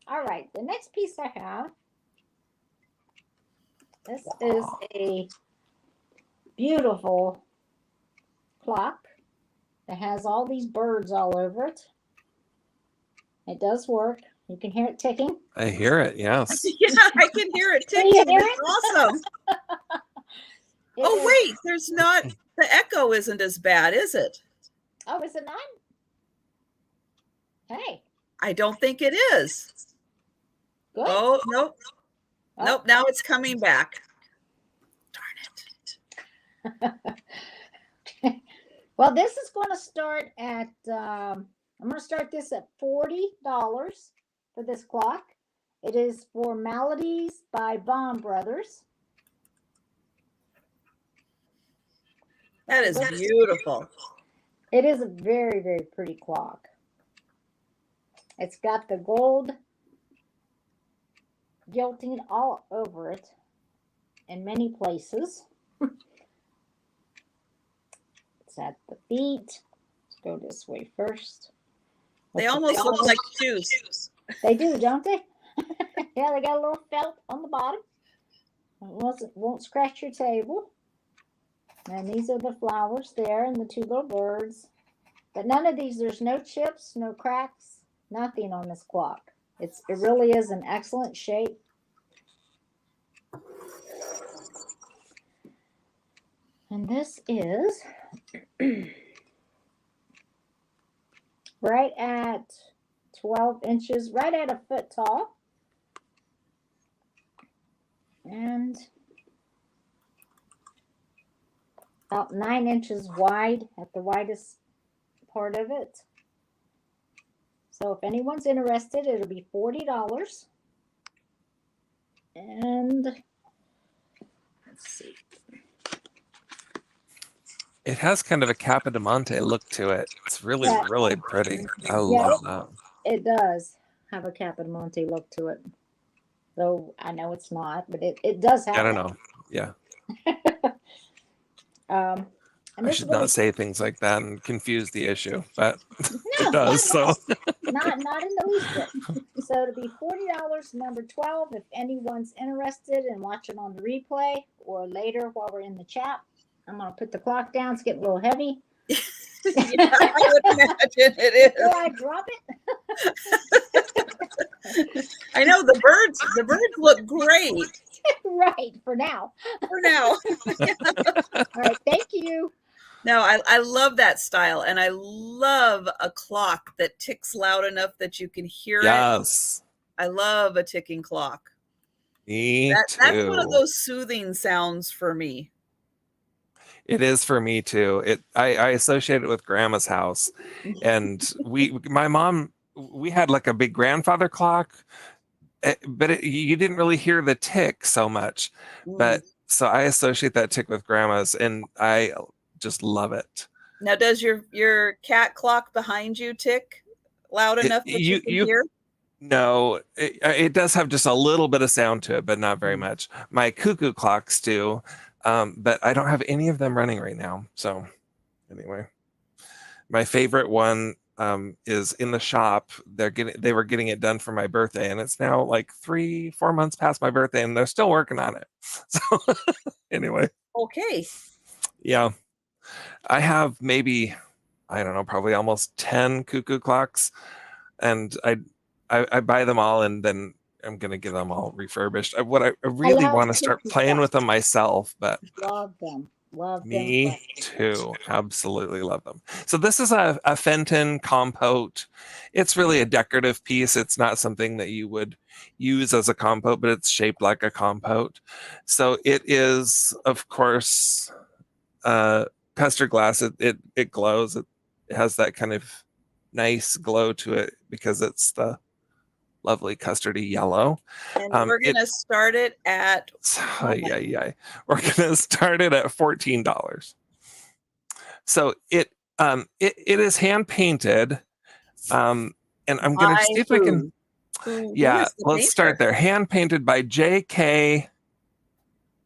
All right, the next piece I have. This is a beautiful clock that has all these birds all over it. It does work. You can hear it ticking. I hear it, yes. Yeah, I can hear it ticking. It's awesome. Oh, wait, there's not, the echo isn't as bad, is it? Oh, is it not? Hey. I don't think it is. Good. Oh, nope. Oh. Nope, now it's coming back. Darn it. Well, this is going to start at, I'm going to start this at $40 for this clock. It is for Maladies by Bond Brothers. That is beautiful. It is a very, very pretty clock. It's got the gold gilding all over it in many places. It's at the feet. Let's go this way first. They almost look like shoes. They do, don't they? Yeah, they got a little felt on the bottom. It won't scratch your table. And these are the flowers there and the two little birds. But none of these, there's no chips, no cracks, nothing on this clock. It really is an excellent shape. And this is right at 12 inches, right at a foot tall. And about 9 inches wide at the widest part of it. So if anyone's interested, it'll be $40. And let's see. It has kind of a Capodimonte look to it. It's really, really pretty. I love that. It does have a Capodimonte look to it. Though I know it's not, but it does have. I don't know. Yeah. I should not say things like that and confuse the issue, but it does. So not in the least bit. So it'll be $40, number 12. If anyone's interested in watching on the replay or later while we're in the chat, I'm gonna put the clock down. It's getting a little heavy. Yeah, I would imagine it is. Will I drop it? I know the birds look great. Right, for now. For now. All right, thank you. No, I love that style, and I love a clock that ticks loud enough that you can hear it. Yes. I love a ticking clock. Me too. That's one of those soothing sounds for me. It is for me too. I associate it with Grandma's house, and my mom, we had like a big grandfather clock, but you didn't really hear the tick so much. But so I associate that tick with Grandma's, and I just love it. Now, does your cat clock behind you tick loud enough that you can hear? No, it does have just a little bit of sound to it, but not very much. My cuckoo clocks do. But I don't have any of them running right now. So anyway, my favorite one is in the shop. They were getting it done for my birthday, and it's now like 3-4 months past my birthday, and they're still working on it. So anyway. Okay. Yeah. I have maybe, I don't know, probably almost 10 cuckoo clocks, and I buy them all, and then I'm gonna get them all refurbished. I really want to start playing with them myself, but love them. Me too. Absolutely love them. So this is a Fenton compote. It's really a decorative piece. It's not something that you would use as a compote, but it's shaped like a compote. So it is, of course, custard glass. It glows. It has that kind of nice glow to it because it's the lovely custardy yellow. And we're going to start it at we're going to start it at $14. So it is hand painted. And I'm going to see if I can. Let's start there. Hand painted by J.K.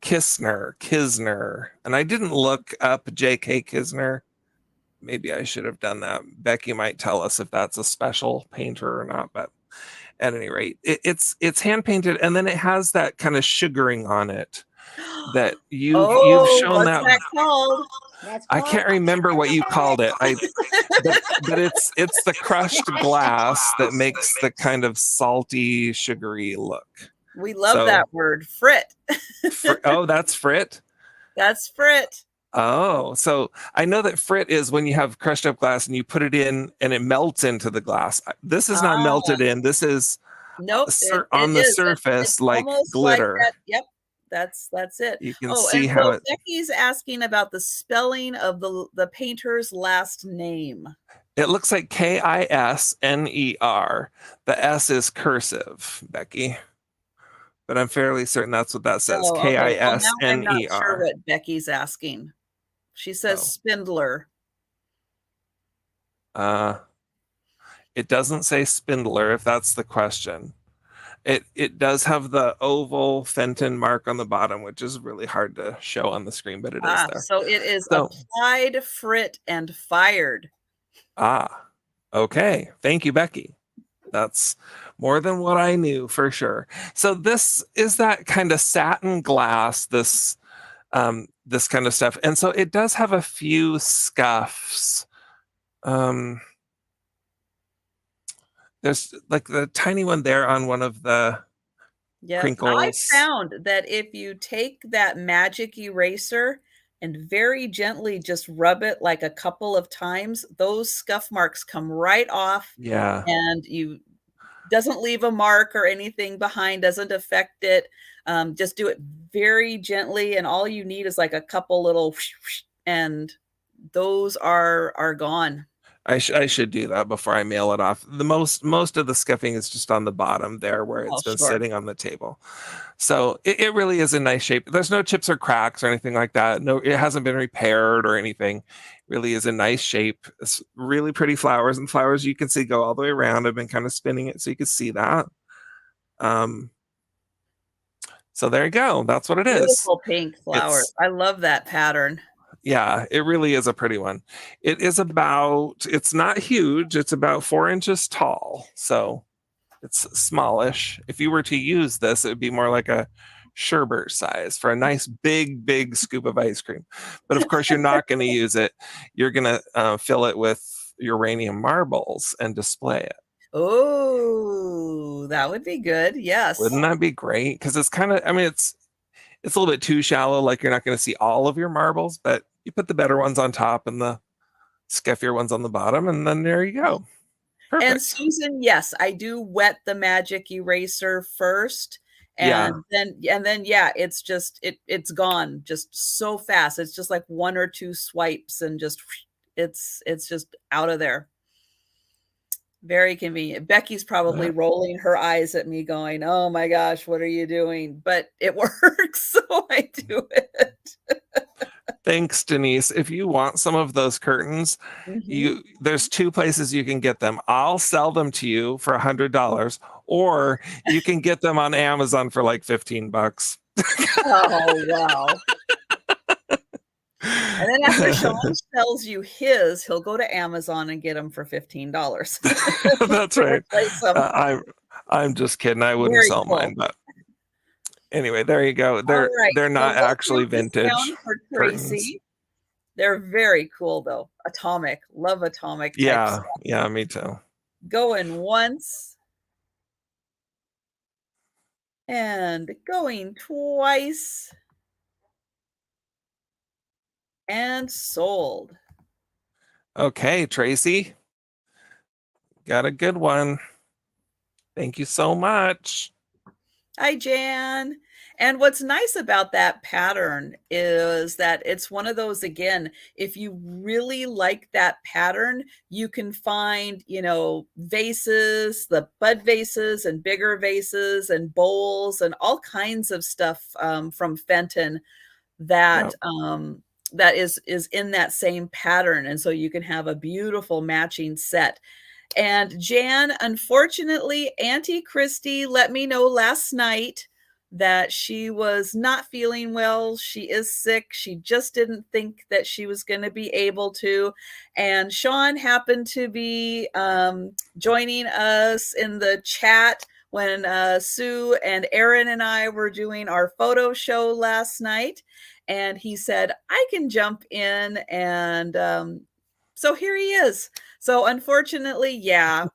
Kisner. And I didn't look up J.K. Kisner. Maybe I should have done that. Becky might tell us if that's a special painter or not, but at any rate, it's hand painted, and then it has that kind of sugaring on it that you've shown. What's that called? I can't remember what you called it. But it's the crushed glass that makes the kind of salty, sugary look. We love that word, frit. Oh, that's frit? That's frit. Oh, so I know that frit is when you have crushed up glass and you put it in and it melts into the glass. This is not melted in. This is on the surface, it's like glitter. Like that. Yep, that's it. You can see how it. Becky's asking about the spelling of the painter's last name. It looks like Kisner. The S is cursive, Becky. But I'm fairly certain that's what that says. Kisner. I'm not sure what Becky's asking. She says spindler. It doesn't say spindler, if that's the question. It does have the oval Fenton mark on the bottom, which is really hard to show on the screen, but it is there. So it is applied, frit, and fired. Okay. Thank you, Becky. That's more than what I knew for sure. So this is that kind of satin glass, this kind of stuff. And so it does have a few scuffs. There's like the tiny one there on one of the crinkles. I found that if you take that magic eraser and very gently just rub it like a couple of times, those scuff marks come right off. Yeah. And doesn't leave a mark or anything behind, doesn't affect it. Just do it very gently, and all you need is like a couple little and those are gone. I should do that before I mail it off. The most of the scuffing is just on the bottom there where it's been sitting on the table. So it really is in nice shape. There's no chips or cracks or anything like that. No, it hasn't been repaired or anything. It really is in nice shape. It's really pretty flowers, and flowers you can see go all the way around. I've been kind of spinning it so you can see that. So there you go. That's what it is. Beautiful pink flowers. I love that pattern. Yeah, it really is a pretty one. It's not huge. It's about 4 inches tall. So it's smallish. If you were to use this, it would be more like a sherbet size for a nice big scoop of ice cream. But of course, you're not going to use it. You're going to fill it with uranium marbles and display it. Oh, that would be good. Yes. Wouldn't that be great? Because it's kind of, it's a little bit too shallow. Like you're not going to see all of your marbles, but you put the better ones on top and the scuffier ones on the bottom, and then there you go. Perfect. And Susan, yes, I do wet the magic eraser first, and then it's just it's gone just so fast. It's just like 1 or 2 swipes, and just it's just out of there. Very convenient. Becky's probably rolling her eyes at me going, "Oh my gosh, what are you doing?" But it works, so I do it. Thanks, Denise. If you want some of those curtains, there's 2 places you can get them. I'll sell them to you for $100, or you can get them on Amazon for like $15. Oh, wow. And then after Sean sells you his, he'll go to Amazon and get them for $15. That's right. I'm just kidding. I wouldn't sell mine, but anyway, there you go. They're not actually vintage. For Tracy. They're very cool though. Atomic. Love atomic. Yeah, me too. Going once. And going twice. And sold. Okay, Tracy. Got a good one. Thank you so much. Hi, Jan. And what's nice about that pattern is that it's one of those, again, if you really like that pattern, you can find, vases, the bud vases and bigger vases and bowls and all kinds of stuff from Fenton that that is in that same pattern. And so you can have a beautiful matching set. And Jan, unfortunately, Auntie Kristie let me know last night that she was not feeling well. She is sick. She just didn't think that she was going to be able to. And Sean happened to be joining us in the chat when Sue and Aaron and I were doing our photo show last night. And he said, I can jump in. And so here he is. So unfortunately, yeah,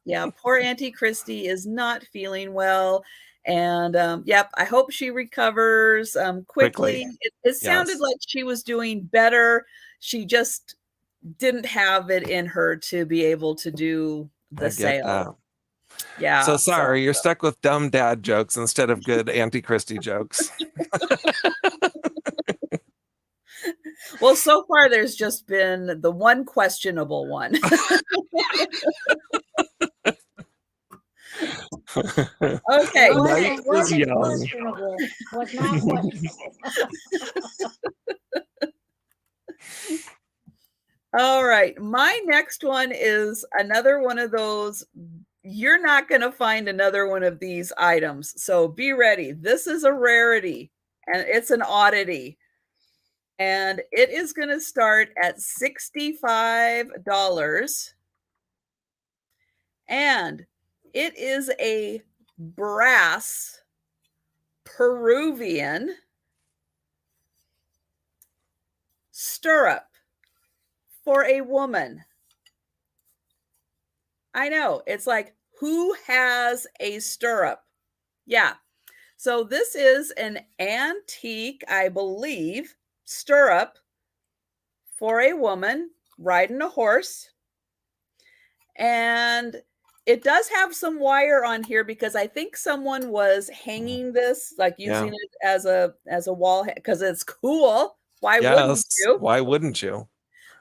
poor Auntie Kristie is not feeling well. And I hope she recovers quickly. It sounded like she was doing better. She just didn't have it in her to be able to do the sale. Yeah. So sorry, you're stuck with dumb dad jokes instead of good Auntie Kristie jokes. Well, so far there's just been the one questionable one. Okay. It wasn't questionable. Was not questionable. All right. My next one is another one of those. You're not going to find another one of these items. So be ready. This is a rarity and it's an oddity. And it is going to start at $65. And it is a brass Peruvian stirrup for a woman. I know. It's like, who has a stirrup? Yeah. So this is an antique, I believe, stirrup for a woman riding a horse. And it does have some wire on here because I think someone was hanging this, like using it as a wall, because it's cool. Why wouldn't you? Why wouldn't you?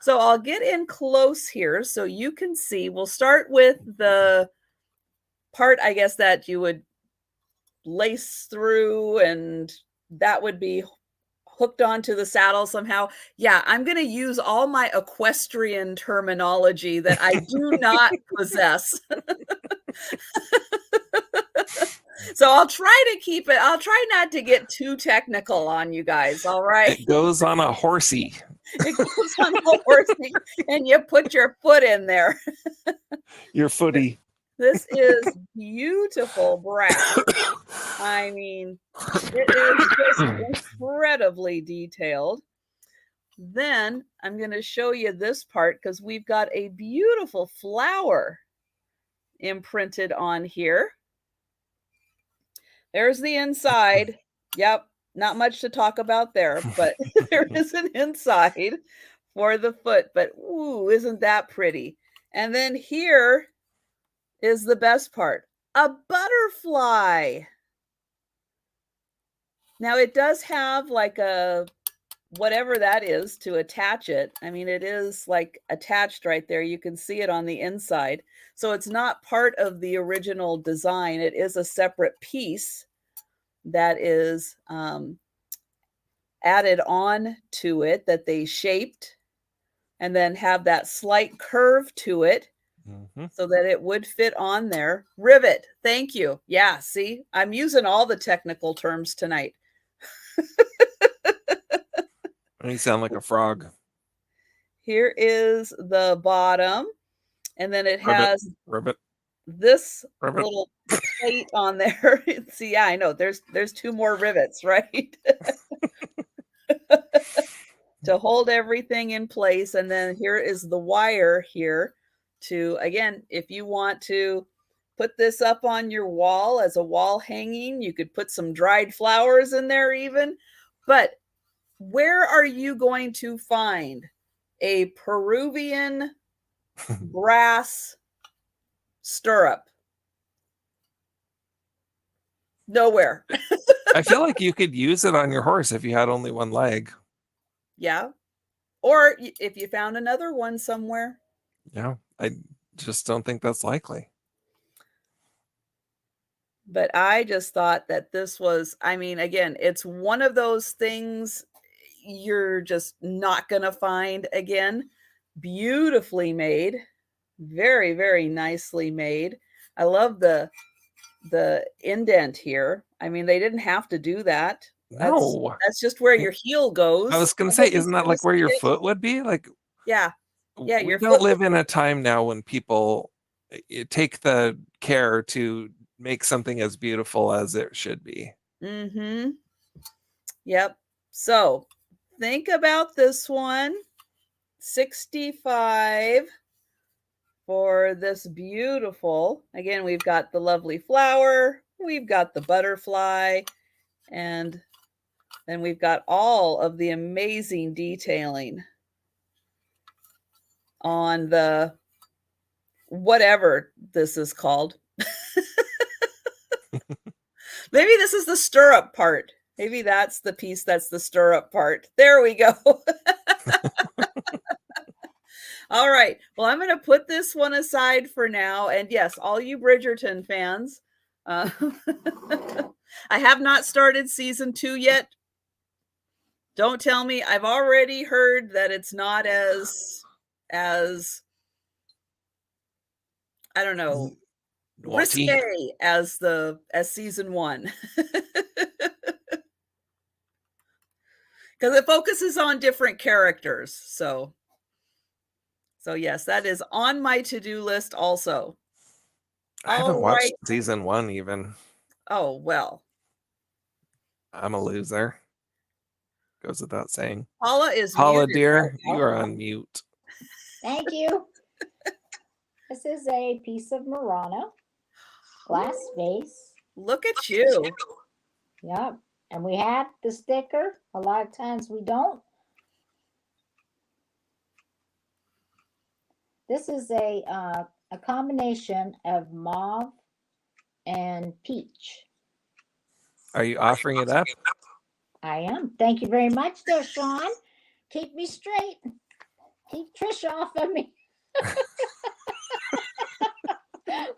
So I'll get in close here so you can see. We'll start with the part, I guess, that you would lace through, and that would be hooked onto the saddle somehow. Yeah, I'm going to use all my equestrian terminology that I do not possess. So I'll try to keep it. I'll try not to get too technical on you guys. All right. It goes on a horsey. It goes on a horsey, and you put your foot in there. Your footy. This is beautiful brass. I mean, it is just incredibly detailed. Then I'm going to show you this part because we've got a beautiful flower imprinted on here. There's the inside. Yep, not much to talk about there, but there is an inside for the foot. But ooh, isn't that pretty? And then here is the best part, a butterfly. Now it does have like a whatever that is to attach it. I mean, it is like attached right there. You can see it on the inside. So it's not part of the original design. It is a separate piece that is added on to it that they shaped and then have that slight curve to it. So that it would fit on there. Rivet. Thank you. Yeah, see, I'm using all the technical terms tonight. You sound like a frog. Here is the bottom. And then it has rivet. This little plate on there. See, yeah, I know. There's two more rivets, right? To hold everything in place. And then here is the wire here. To, again, if you want to put this up on your wall as a wall hanging, you could put some dried flowers in there even. But where are you going to find a Peruvian brass stirrup? Nowhere. I feel like you could use it on your horse if you had only one leg. Yeah. Or if you found another one somewhere. Yeah, I just don't think that's likely. But I just thought that this was, I mean, again, it's one of those things you're just not going to find again. Beautifully made. Very, very nicely made. I love the indent here. I mean, they didn't have to do that. No. That's just where your heel goes. I was going to say, isn't that like where your foot would be? Like, yeah. Yeah, we don't live in a time now when people take the care to make something as beautiful as it should be. Mm-hmm. Yep. So think about this one. $65 for this beautiful. Again, we've got the lovely flower, we've got the butterfly, and then we've got all of the amazing detailing on the whatever this is called. Maybe this is the stirrup part. Maybe that's the piece that's the stirrup part. There we go. All right. Well, I'm going to put this one aside for now. And yes, all you Bridgerton fans, I have not started season 2 yet. Don't tell me. I've already heard that it's not as I don't know, risque as season 1. Because it focuses on different characters. So yes, that is on my to-do list also. I haven't watched season 1 even. Oh, well. I'm a loser. Goes without saying. Paula is Paula, muted. dear, you are on mute. Thank you. This is a piece of Murano glass vase. Look at you. Yep. And we have the sticker. A lot of times we don't. This is a combination of mauve and peach. Are you offering it up? I am. Thank you very much there, Sean. Keep me straight. Keep Trisha off of me.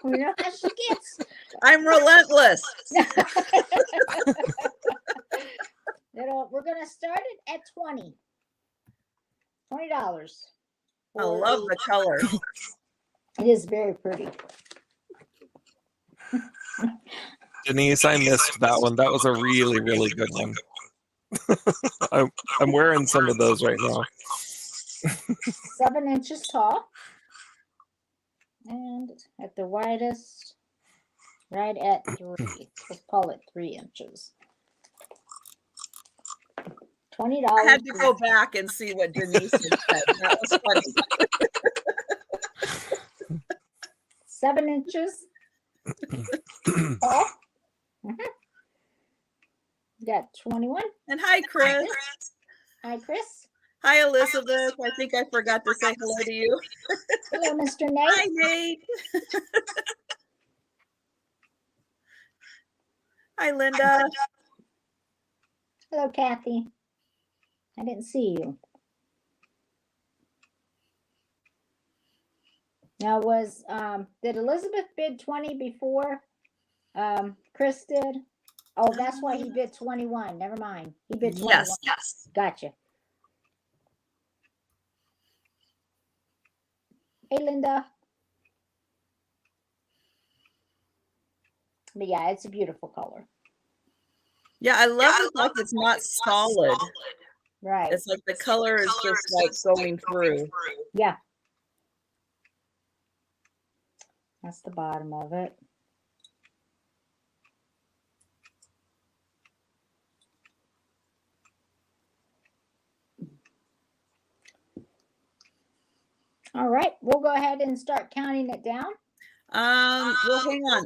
We know how she gets. I'm relentless. We're going to start it at $20. I love the color. It is very pretty. Denise, I missed that one. That was a really, really good one. I'm wearing some of those right now. 7 inches tall. And at the widest, right at 3. Let's call it 3 inches. $20. I had to go back and see what Denise had said. That was funny. 7 inches tall. Got 21. And hi, Chris. Hi, Chris. Hi, Elizabeth. I think I forgot to say hello to you. Hello, Mr. Nate. Hi, Nate. Hi, Linda. Hello, Kathy. I didn't see you. Now, did Elizabeth bid 20 before Chris did? Oh, that's why he bid 21. Never mind. He bid 21. Yes. Gotcha. Hey, Linda. But yeah, it's a beautiful color. Yeah, I love it like it's not solid. Right. It's like the color is just like going through. Yeah. That's the bottom of it. All right, we'll go ahead and start counting it down. Well, hang on.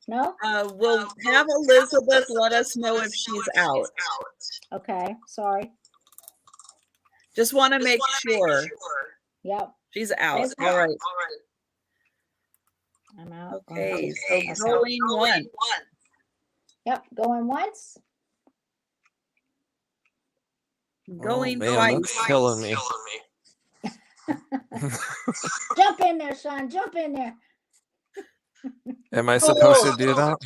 No? We'll have Elizabeth let us know if she's out. Okay, sorry. Just want to make sure. Yep. She's out. All right. I'm out. Okay, so going once. Yep, going once. Going man, twice. that's killing me. Jump in there, Sean. Jump in there. Am I supposed to do that?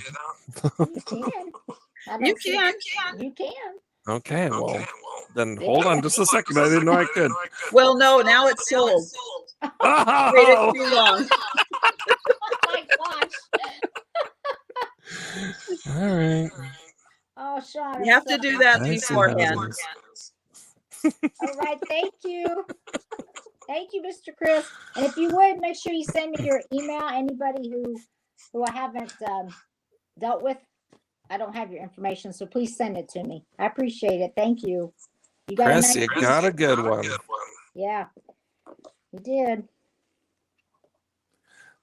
You can. You can. You can. Okay, well, then hold on just a second. I didn't know I could. Well, no, now it's sold. Waited Oh, too long. Oh my gosh. all right. Oh, Sean. You have to do that I see how it beforehand. is. All right. Thank you. Thank you, Mr. Chris. And if you would, make sure you send me your email. Anybody who I haven't dealt with, I don't have your information, so please send it to me. I appreciate it. Thank you. You got Chris, a nice you got a good one. Yeah, you did.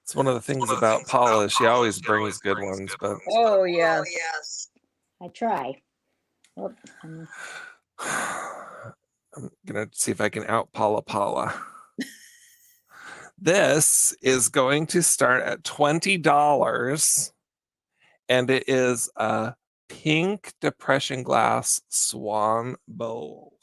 It's one of the things about Paula. She always brings good ones, but Oh, yes. I try. Oh, I'm gonna see if I can out Paula. This is going to start at $20, and it is a pink depression glass swan bowl.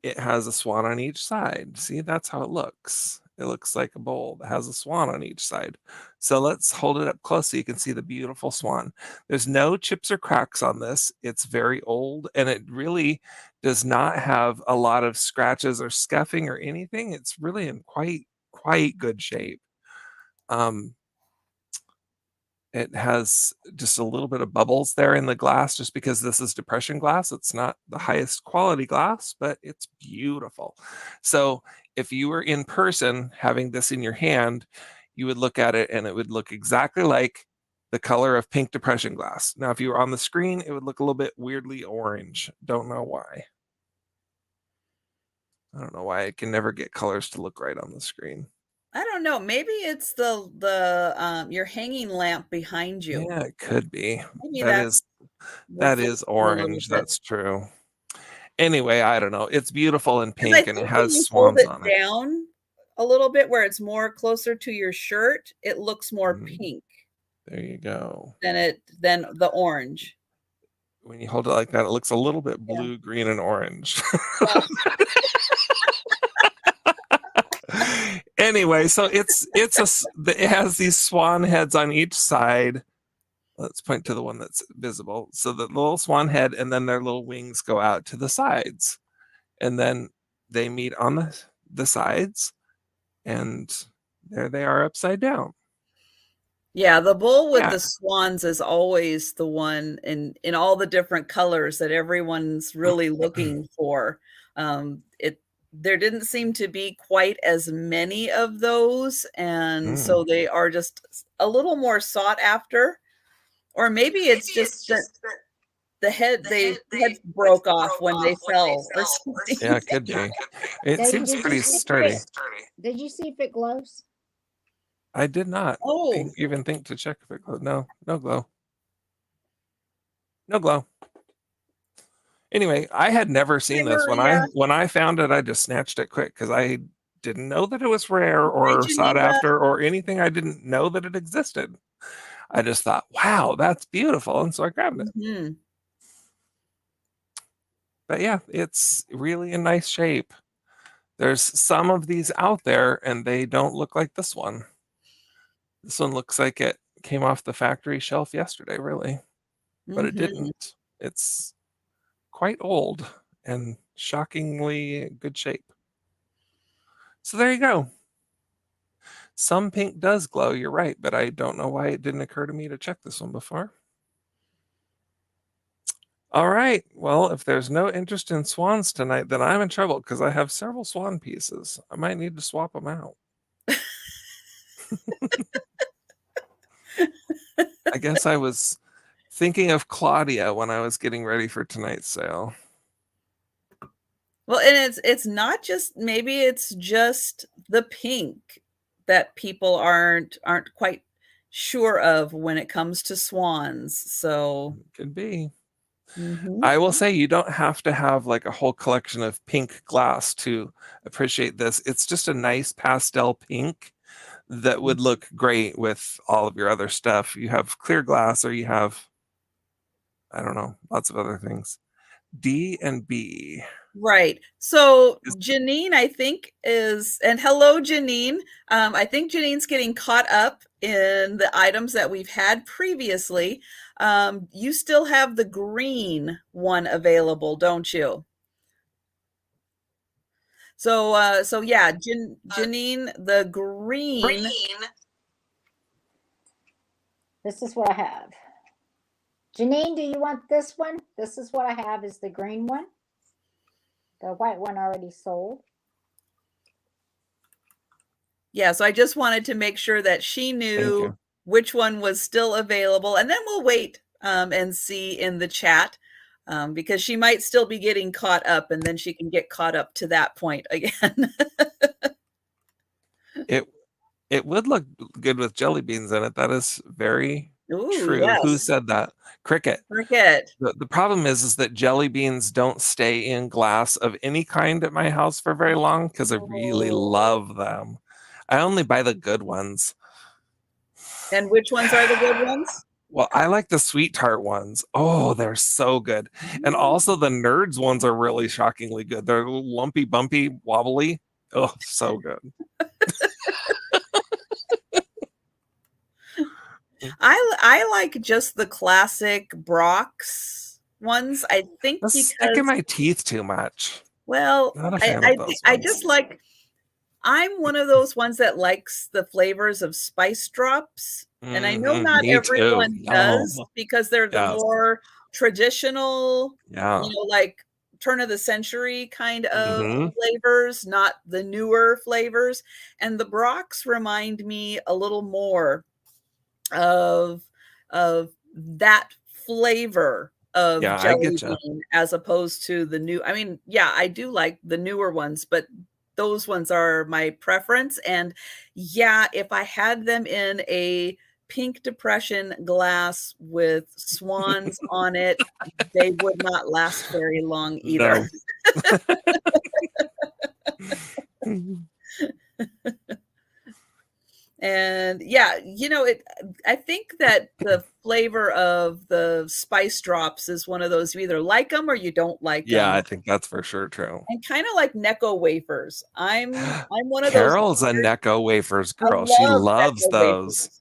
It has a swan on each side. See, that's how it looks. It looks like a bowl that has a swan on each side. So let's hold it up close so you can see the beautiful swan. There's no chips or cracks on this. It's very old, and it really does not have a lot of scratches or scuffing or anything. It's really in quite good shape. It has just a little bit of bubbles there in the glass just because this is depression glass. It's not the highest quality glass, but it's beautiful. So if you were in person having this in your hand, you would look at it and it would look exactly like the color of pink depression glass. Now, if you were on the screen, it would look a little bit weirdly orange. Don't know why. I don't know why I can never get colors to look right on the screen. I don't know. Maybe it's the your hanging lamp behind you. Yeah, it could be. Maybe That is orange. That's true. Anyway, I don't know. It's beautiful and pink, and it has swans on it. Down a little bit where it's more closer to your shirt, it looks more pink. There you go. Than the orange. When you hold it like that, it looks a little bit blue, green, and orange. Anyway, so it has these swan heads on each side. Let's point to the one that's visible. So the little swan head, and then their little wings go out to the sides, and then they meet on the sides, and there they are upside down. Yeah, the bowl with the swans is always the one in all the different colors that everyone's really looking for. There didn't seem to be quite as many of those, and so they are just a little more sought after. Or maybe it's just that the head broke off when they fell or something. Yeah, it could be. It seems pretty sturdy. Did you see if it glows? I did not even think to check if it glows. No glow. No glow. Anyway, I had never seen this. When I found it, I just snatched it quick because I didn't know that it was rare or sought after or anything. I didn't know that it existed. I just thought, wow, that's beautiful. And so I grabbed it. Mm-hmm. But yeah, it's really in nice shape. There's some of these out there and they don't look like this one. This one looks like it came off the factory shelf yesterday, really. But it didn't. It's quite old and shockingly good shape. So there you go. Some pink does glow, you're right, but I don't know why it didn't occur to me to check this one before. All right, well, if there's no interest in swans tonight, then I'm in trouble because I have several swan pieces. I might need to swap them out. I guess I was thinking of Claudia when I was getting ready for tonight's sale. Well, and it's not just, maybe it's just the pink that people aren't quite sure of when it comes to swans. So could be. I will say you don't have to have like a whole collection of pink glass to appreciate this. It's just a nice pastel pink that would look great with all of your other stuff. You have clear glass or you have, I don't know, lots of other things. D and B. Right. So Janine, I think and hello, Janine. I think Janine's getting caught up in the items that we've had previously. You still have the green one available, don't you? So, yeah, Janine, the green. This is what I have. Janine, do you want this one? This is what I have is the green one. The white one already sold. Yeah, so I just wanted to make sure that she knew which one was still available, and then we'll wait and see in the chat because she might still be getting caught up, and then she can get caught up to that point again. It would look good with jelly beans in it. That is very true. Yes. Who said that? Cricket. The problem is that jelly beans don't stay in glass of any kind at my house for very long because I really love them. I only buy the good ones. And which ones are the good ones? Well, I like the sweet tart ones. Oh, they're so good. And also the nerds ones are really shockingly good. They're lumpy, bumpy, wobbly. Oh, so good. I like just the classic Brock's ones. I think that's sticking my teeth too much. Well, I just like, I'm one of those ones that likes the flavors of spice drops. And I know not everyone does because they're the more traditional, like turn of the century kind of flavors, not the newer flavors. And the Brock's remind me a little more of that flavor of jelly bean as opposed to the new. I mean, yeah, I do like the newer ones, but those ones are my preference. And yeah, if I had them in a pink depression glass with swans on it, they would not last very long either. No. And yeah, I think that the flavor of the spice drops is one of those, you either like them or you don't like them. Yeah, I think that's for sure true. And kind of like Necco wafers. I'm one of Carol's a Necco wafers girl. She loves those.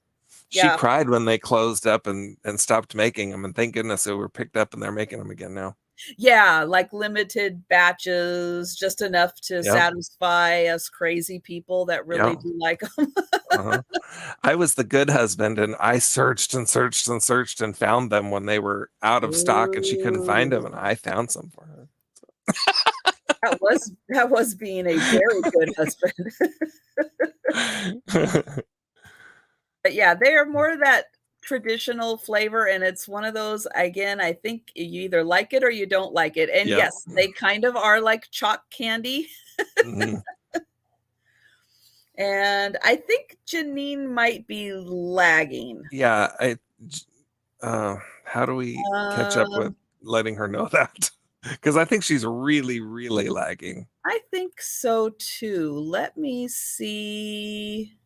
She cried when they closed up and stopped making them. And thank goodness they were picked up and they're making them again now. Yeah, like limited batches, just enough to satisfy us crazy people that really do like them. I was the good husband and I searched and searched and searched and found them when they were out of stock and she couldn't find them and I found some for her. That was being a very good husband. But yeah, they are more that traditional flavor, and it's one of those, again, I think you either like it or you don't like it. And yes, they kind of are like chalk candy. And I think Janine might be lagging. Yeah, how do we catch up with letting her know that? Because I think she's really, really lagging. I think so too. Let me see.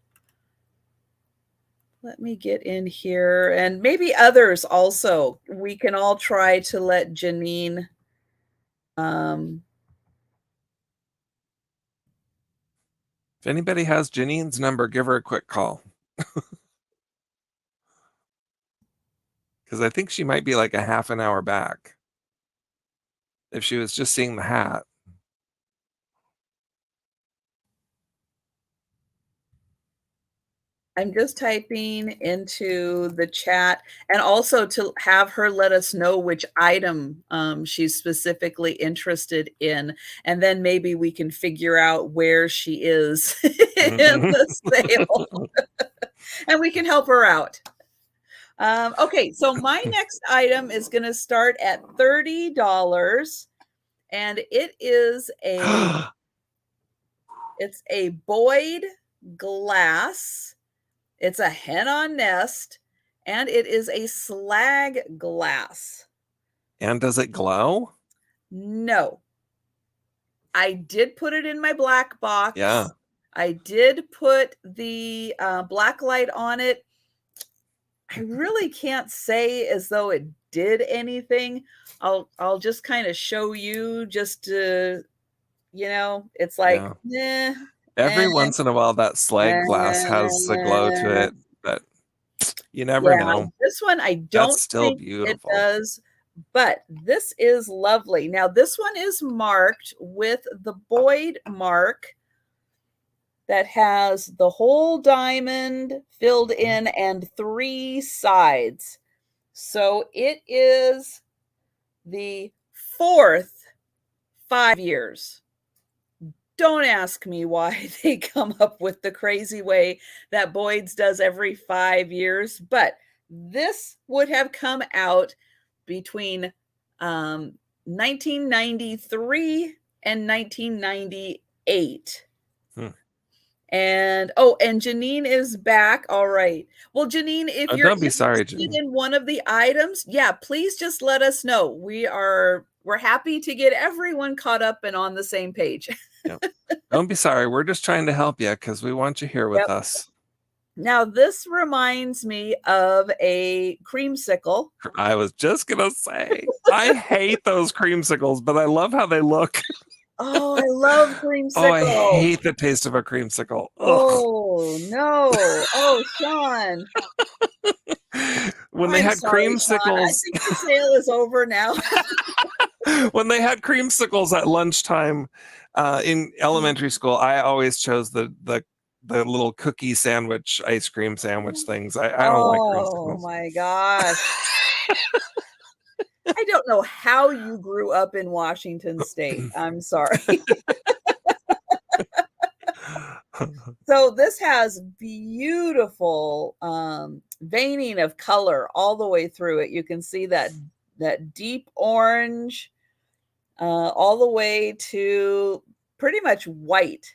Let me get in here, and maybe others also. We can all try to let Janine if anybody has Janine's number, give her a quick call. Because I think she might be like a half an hour back if she was just seeing the hat. I'm just typing into the chat, and also to have her let us know which item she's specifically interested in, and then maybe we can figure out where she is in the sale, and we can help her out. Okay, so my next item is going to start at $30, and it is it's a Boyd glass. It's a hen on nest, and it is a slag glass. And does it glow? No. I did put it in my black box. Yeah. I did put the black light on it. I really can't say as though it did anything. I'll just kind of show you just to, it's like, Yeah. eh, Every eh, once in a while, that slag glass has a glow to eh. it, but you never Yeah, know. this one I That's don't still think it beautiful. does, but this is lovely. Now, this one is marked with the Boyd mark that has the whole diamond filled in and 3 sides. So it is the 4th 5 years. Don't ask me why they come up with the crazy way that Boyd's does every 5 years, but this would have come out between 1993 and 1998. Hmm. And and Janine is back. All right. Well, Janine, if you're Don't be sorry, interested Janine. in one of the items, yeah, please just let us know. We're happy to get everyone caught up and on the same page. Yep. Don't be sorry. We're just trying to help you because we want you here with Yep. us. Now, this reminds me of a creamsicle. I was just gonna say, I hate those creamsicles, but I love how they look. Oh, I love Oh, I creamsicle. hate the taste of a creamsicle. Ugh. Oh, no. Oh, Sean. When they I'm had sorry, Sean. I creamsicles, think the sale is over now. when they had creamsicles at lunchtime in elementary school, I always chose the little cookie sandwich, ice cream sandwich things. I don't like Oh creamsicles. my gosh. I don't know how you grew up in Washington State. I'm sorry. So this has beautiful veining of color all the way through it. You can see that deep orange all the way to pretty much white.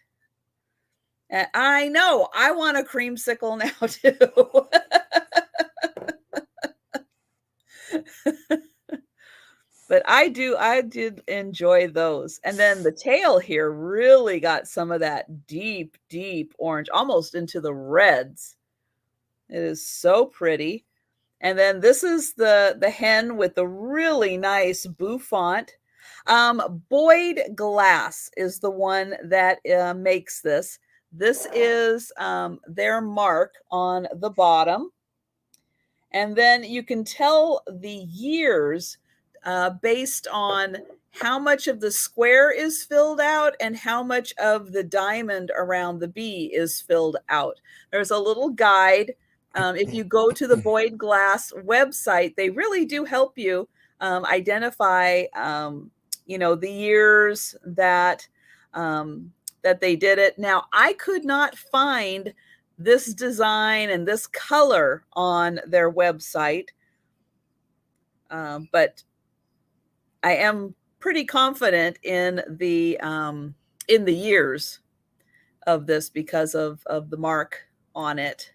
And I know I want a creamsicle now too. But I did enjoy those. And then the tail here really got some of that deep, deep orange, almost into the reds. It is so pretty. And then this is the hen with the really nice bouffant. Boyd Glass is the one that makes this. This is their mark on the bottom. And then you can tell the years based on how much of the square is filled out and how much of the diamond around the B is filled out. There's a little guide. If you go to the Boyd Glass website, they really do help you identify, the years that that they did it. Now, I could not find this design and this color on their website, but I am pretty confident in the years of this because of the mark on it.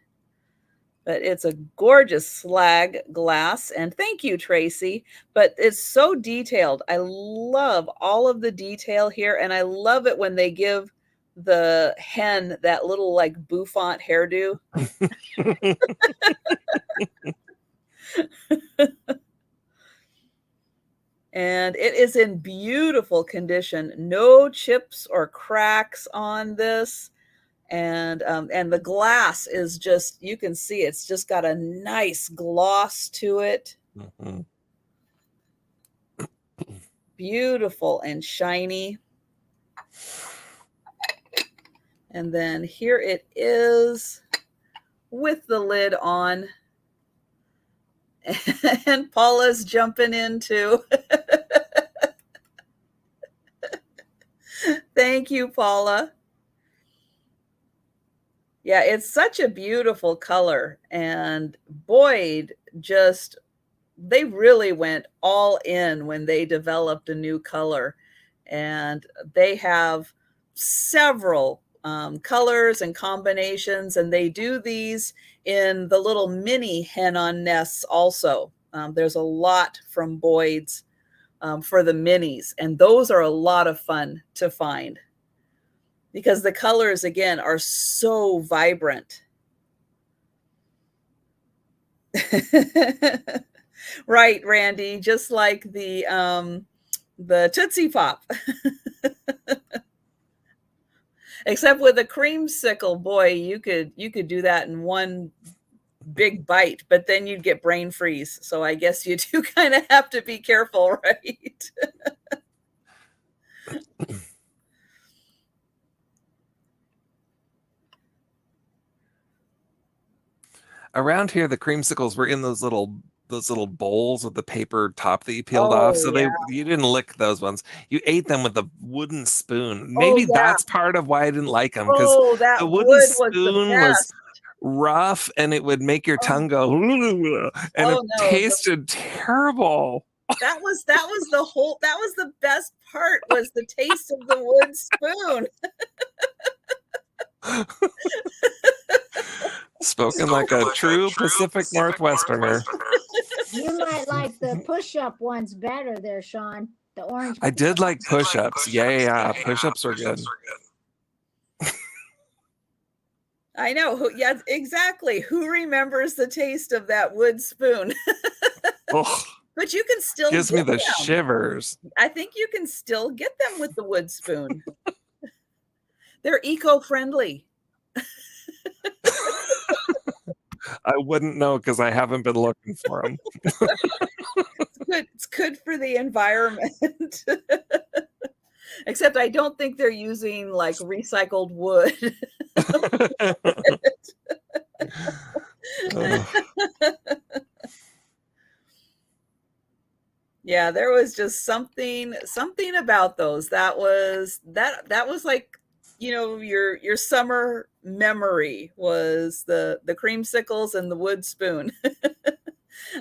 But it's a gorgeous slag glass, and thank you, Tracy. But it's so detailed. I love all of the detail here, and I love it when they give the hen that little like bouffant hairdo. And it is in beautiful condition. No chips or cracks on this. And the glass is just, you can see it's just got a nice gloss to it. Mhm. Beautiful and shiny. And then here it is with the lid on. And Paula's jumping in too. Thank you, Paula. Yeah, it's such a beautiful color. And Boyd just, they really went all in when they developed a new color. And they have several colors and combinations, and they do these in the little mini hen-on nests also. There's a lot from Boyd's for the minis, and those are a lot of fun to find because the colors, again, are so vibrant. Right, Randy, just like the Tootsie Pop. Except with a creamsicle, boy, you could do that in one big bite, but then you'd get brain freeze. So I guess you do kind of have to be careful, right? Around here, the creamsicles were in those little bowls with the paper top that you peeled off. Oh, So yeah. you didn't lick those ones. You ate them with a wooden spoon. Oh, Maybe yeah. that's part of why I didn't like them, because Oh, that the wood wooden was the spoon was best. rough and it would make your tongue go and it Oh no, tasted terrible. that was the best part, was the taste of the wood spoon. Spoken like a true Pacific Northwesterner. You might like the push-up ones better there, Sean. The orange. I did like push-ups. Yeah. Push-ups were good. I know. Yeah, exactly. Who remembers the taste of that wood spoon? Ugh, But you can still gives me get the them. shivers. I think you can still get them with the wood spoon. They're eco-friendly. I wouldn't know because I haven't been looking for them. It's good for the environment. Except I don't think they're using like recycled wood. Yeah, there was just something about those that was like, your summer memory was the creamsicles and the wood spoon.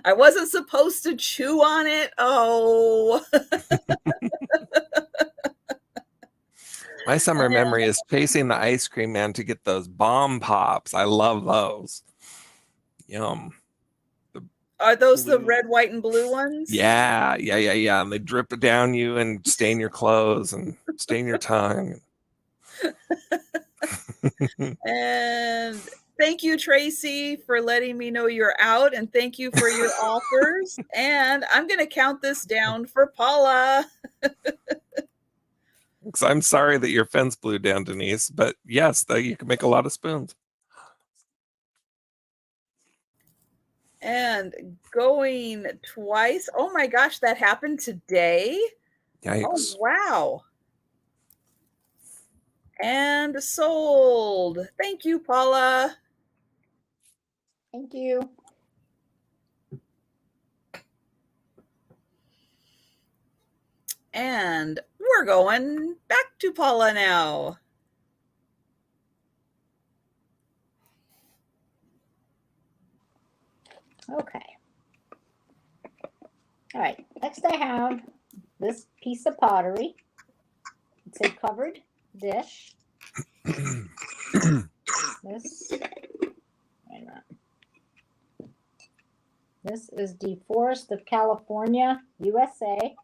I wasn't supposed to chew on it. Oh. My summer memory is chasing the ice cream man to get those bomb pops. I love those. Yum. Are those the red, white, and blue ones? Yeah. And they drip down you and stain your clothes and stain your tongue. And thank you, Tracy, for letting me know you're out, and thank you for your offers. And I'm going to count this down for Paula. I'm sorry that your fence blew down, Denise, but yes, you can make a lot of spoons. And going twice. Oh my gosh, that happened today? Yikes. Oh, wow. And sold. Thank you, Paula. Thank you. And we're going back to Paula now. Okay. All right. Next I have this piece of pottery. It's a covered dish. This is the Forest of California, USA.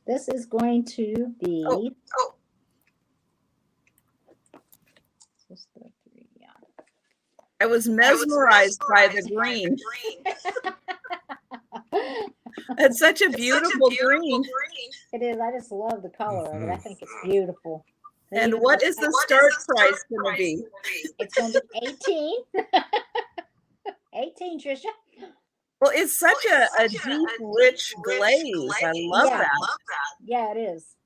This is going to be I was mesmerized by the green. It's such a beautiful green. It is. I just love the color of it. I think it's beautiful. And what is the start price going to be? It's going to be 18. 18, Trisha. Well, it's such a deep, rich glaze. I love that. Yeah, it is.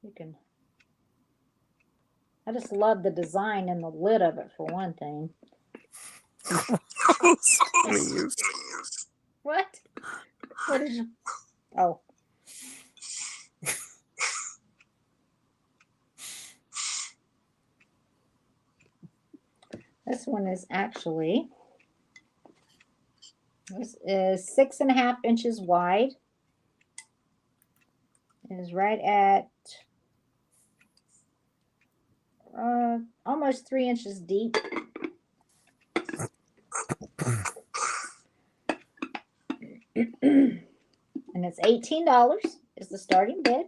You can. I just love the design and the lid of it for one thing. What? What is you? Oh. This one is actually, this is 6.5 inches wide. It is right at almost 3 inches deep. And It's $18 is the starting bid.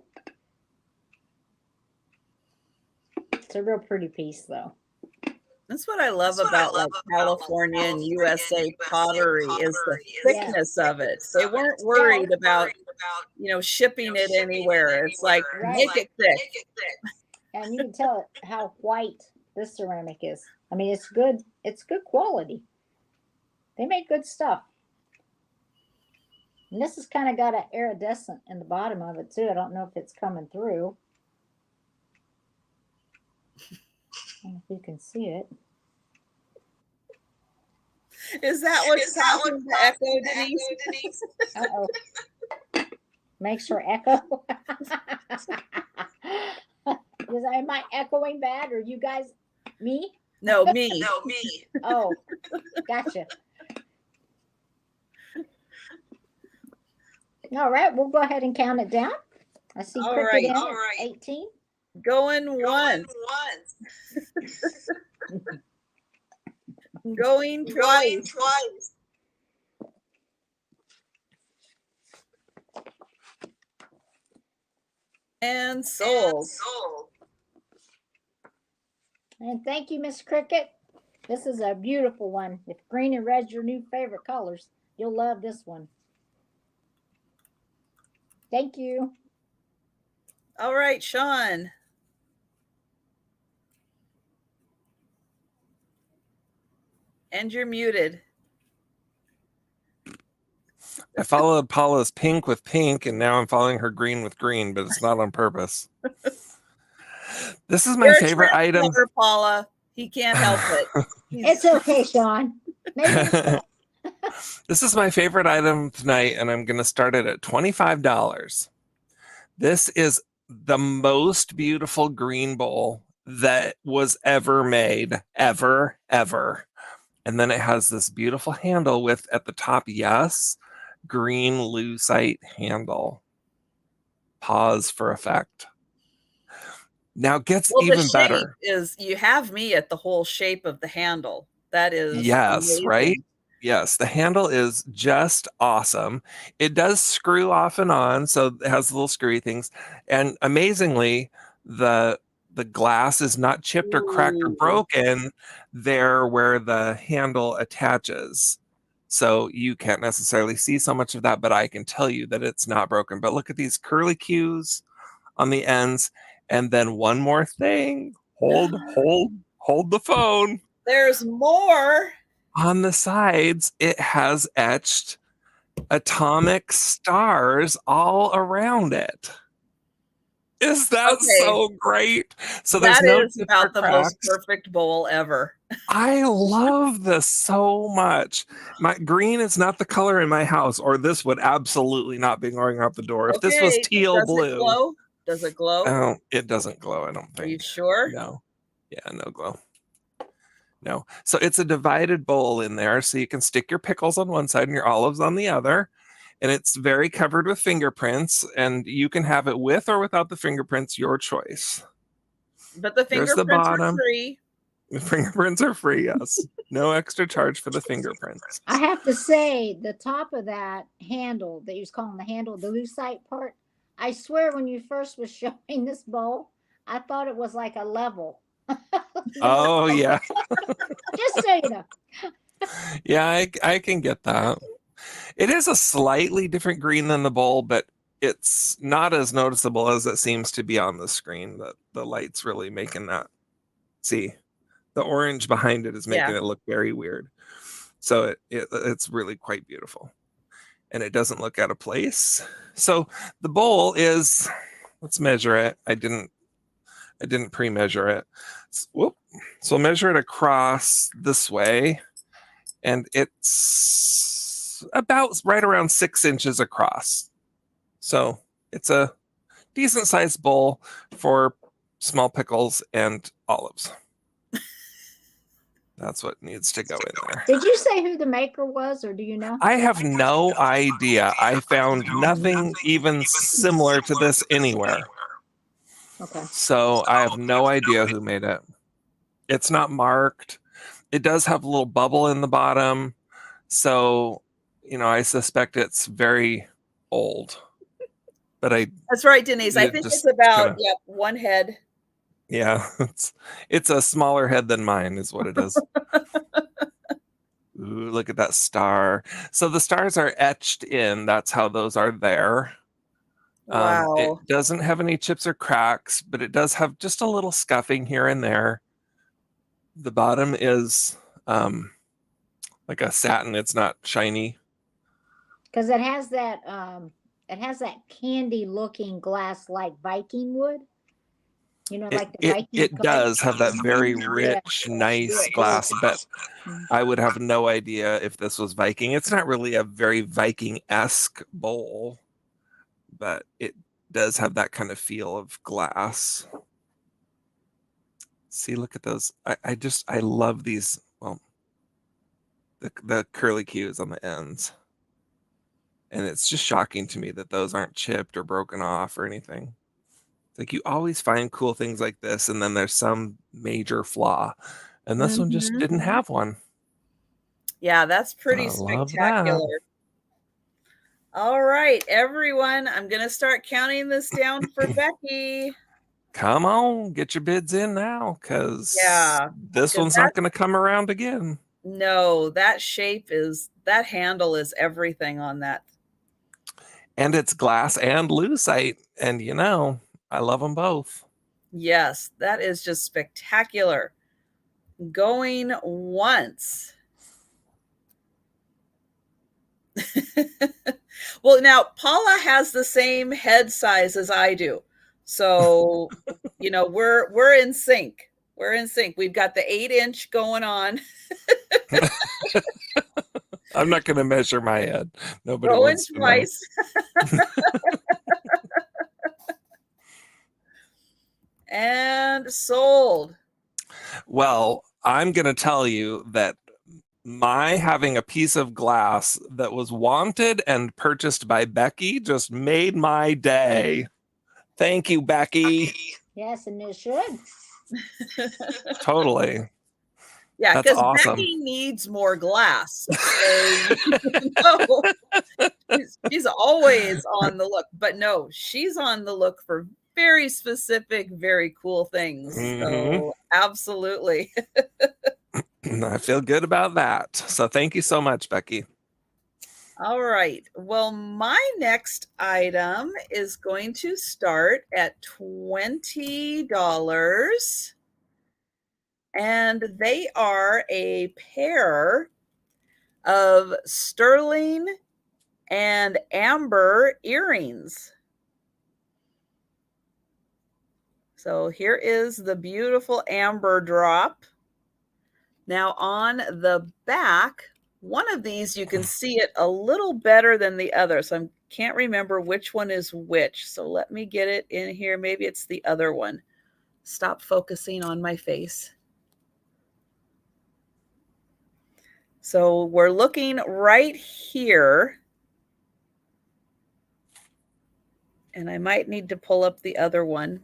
It's a real pretty piece, though. That's what I love about like California and USA pottery is the thickness of it. They weren't worried about, shipping it anywhere. It's like, make it thick. And you can tell how white this ceramic is. I mean, it's good. It's good quality. They make good stuff. And this has kind of got an iridescent in the bottom of it, too. I don't know if it's coming through. I don't know if you can see it. Is that what's causing the echo, Denise? Uh-oh. Makes her echo. Am I echoing bad, or you guys, me? No, me. Oh, gotcha. All right, we'll go ahead and count it down. I see Cricket in at 18. Going once. Going twice. And sold. And thank you, Miss Cricket. This is a beautiful one. If green and red's your new favorite colors, you'll love this one. Thank you. All right, Sean. And you're muted. I followed Paula's pink with pink, and now I'm following her green with green, but it's not on purpose. This is my favorite item. Paula. He can't help it. It's okay, Sean. This is my favorite item tonight, and I'm going to start it at $25. This is the most beautiful green bowl that was ever made, ever. And then it has this beautiful handle with, at the top, yes, green lucite handle. Pause for effect. Now it gets even better. Is you have me at the whole shape of the handle. That is amazing. Right? Yes, the handle is just awesome. It does screw off and on, so it has little screwy things. And amazingly, the glass is not chipped or cracked or broken there where the handle attaches. So you can't necessarily see so much of that, but I can tell you that it's not broken. But look at these curly cues on the ends. And then one more thing. Hold the phone. There's more. On the sides, it has etched atomic stars all around it. Is that so great? So there's no is about the most perfect bowl ever. I love this so much. My green is not the color in my house, or this would absolutely not be going out the door. If this was teal blue. Does it glow? Oh, it doesn't glow, I don't think. Are you sure? No. Yeah, no glow. No. So it's a divided bowl in there, so you can stick your pickles on one side and your olives on the other. And it's very covered with fingerprints, and you can have it with or without the fingerprints, your choice. But the fingerprints are free. The fingerprints are free, yes. No extra charge for the fingerprints. I have to say, the top of that handle that you was calling the handle, the lucite part, I swear when you first was showing this bowl, I thought it was like a level. Oh, yeah. Just so you know. Yeah, I can get that. It is a slightly different green than the bowl, but it's not as noticeable as it seems to be on the screen. The light's really making that. See, the orange behind it is making it look very weird. So it's really quite beautiful. And it doesn't look out of place. So the bowl is, let's measure it. I didn't pre-measure it. So we'll measure it across this way. And it's about right around 6 inches across. So it's a decent sized bowl for small pickles and olives. That's what needs to go in there. Did you say who the maker was, or do you know? I have no idea. I found nothing even similar to this anywhere. Okay. So I have no idea who made it. It's not marked. It does have a little bubble in the bottom. So, I suspect it's very old. but That's right, Denise. I think just it's about, kinda, yep, one head. yeah, it's a smaller head than mine is what it is. Ooh, look at that star. So the stars are etched in. That's how those are there. It Wow. doesn't have any chips or cracks, but it does have just a little scuffing here and there. The bottom is like a satin. It's not shiny. Because it has that candy looking glass like Viking wood. You know, It like the it Viking it color. does have that very Yeah, rich, it's nice real glass, but good. I would have no idea if this was Viking. It's not really a very Viking-esque bowl, but it does have that kind of feel of glass. See, look at those. I love these. Well, the curly cues on the ends. And it's just shocking to me that those aren't chipped or broken off or anything. It's like you always find cool things like this, and then there's some major flaw. And this one just Mhm. didn't have one. Yeah, that's pretty I love that. spectacular. All right, everyone, I'm going to start counting this down for Becky. Come on, get your bids in now, because Yeah, this because one's not going to come around again. no, that shape is, that handle is everything on that. And it's glass and lucite. And I love them both. Yes, that is just spectacular. Going once. Well, now Paula has the same head size as I do. So, we're in sync. We're in sync. We've got the 8-inch going on, I'm not going to measure my head. Nobody going wants to know. twice. And sold. Well, I'm going to tell you that my having a piece of glass that was wanted and purchased by Becky just made my day. Thank you, Becky. Yes, and it should. Totally. Yeah, That's because awesome. Becky needs more glass. So, no, she's always on the look. But no, she's on the look for very specific, very cool things. So, absolutely. I feel good about that. So thank you so much, Becky. All right. Well, my next item is going to start at $20. And they are a pair of sterling and amber earrings. So here is the beautiful amber drop. Now on the back, one of these you can see it a little better than the other. So I can't remember which one is which. So let me get it in here. Maybe it's the other one. Stop focusing on my face. So we're looking right here. And I might need to pull up the other one.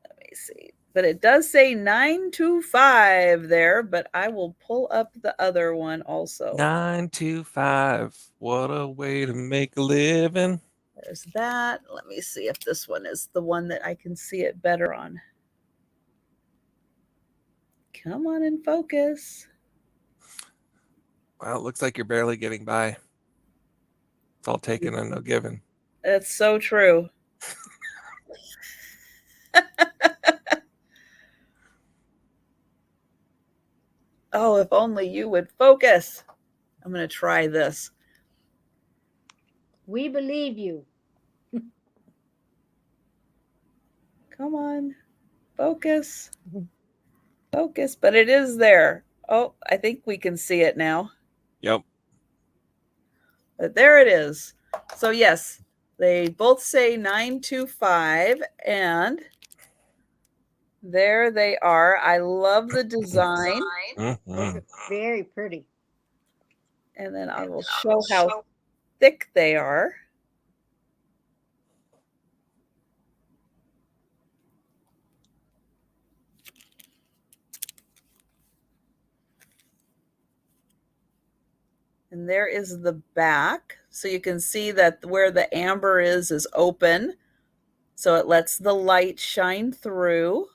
Let me see. But it does say 925 there, but I will pull up the other one also. 925. What a way to make a living. There's that. Let me see if this one is the one that I can see it better on. Come on and focus. Well, it looks like you're barely getting by. It's all taken and no given. That's so true. Oh, if only you would focus. I'm going to try this. We believe you. Come on. Focus. Focus. But it is there. Oh, I think we can see it now. Yep. But there it is. So yes, they both say 925, and there they are. I love the design. Very pretty. And then I will show how thick they are. And there is the back. So you can see that where the amber is open. So it lets the light shine through.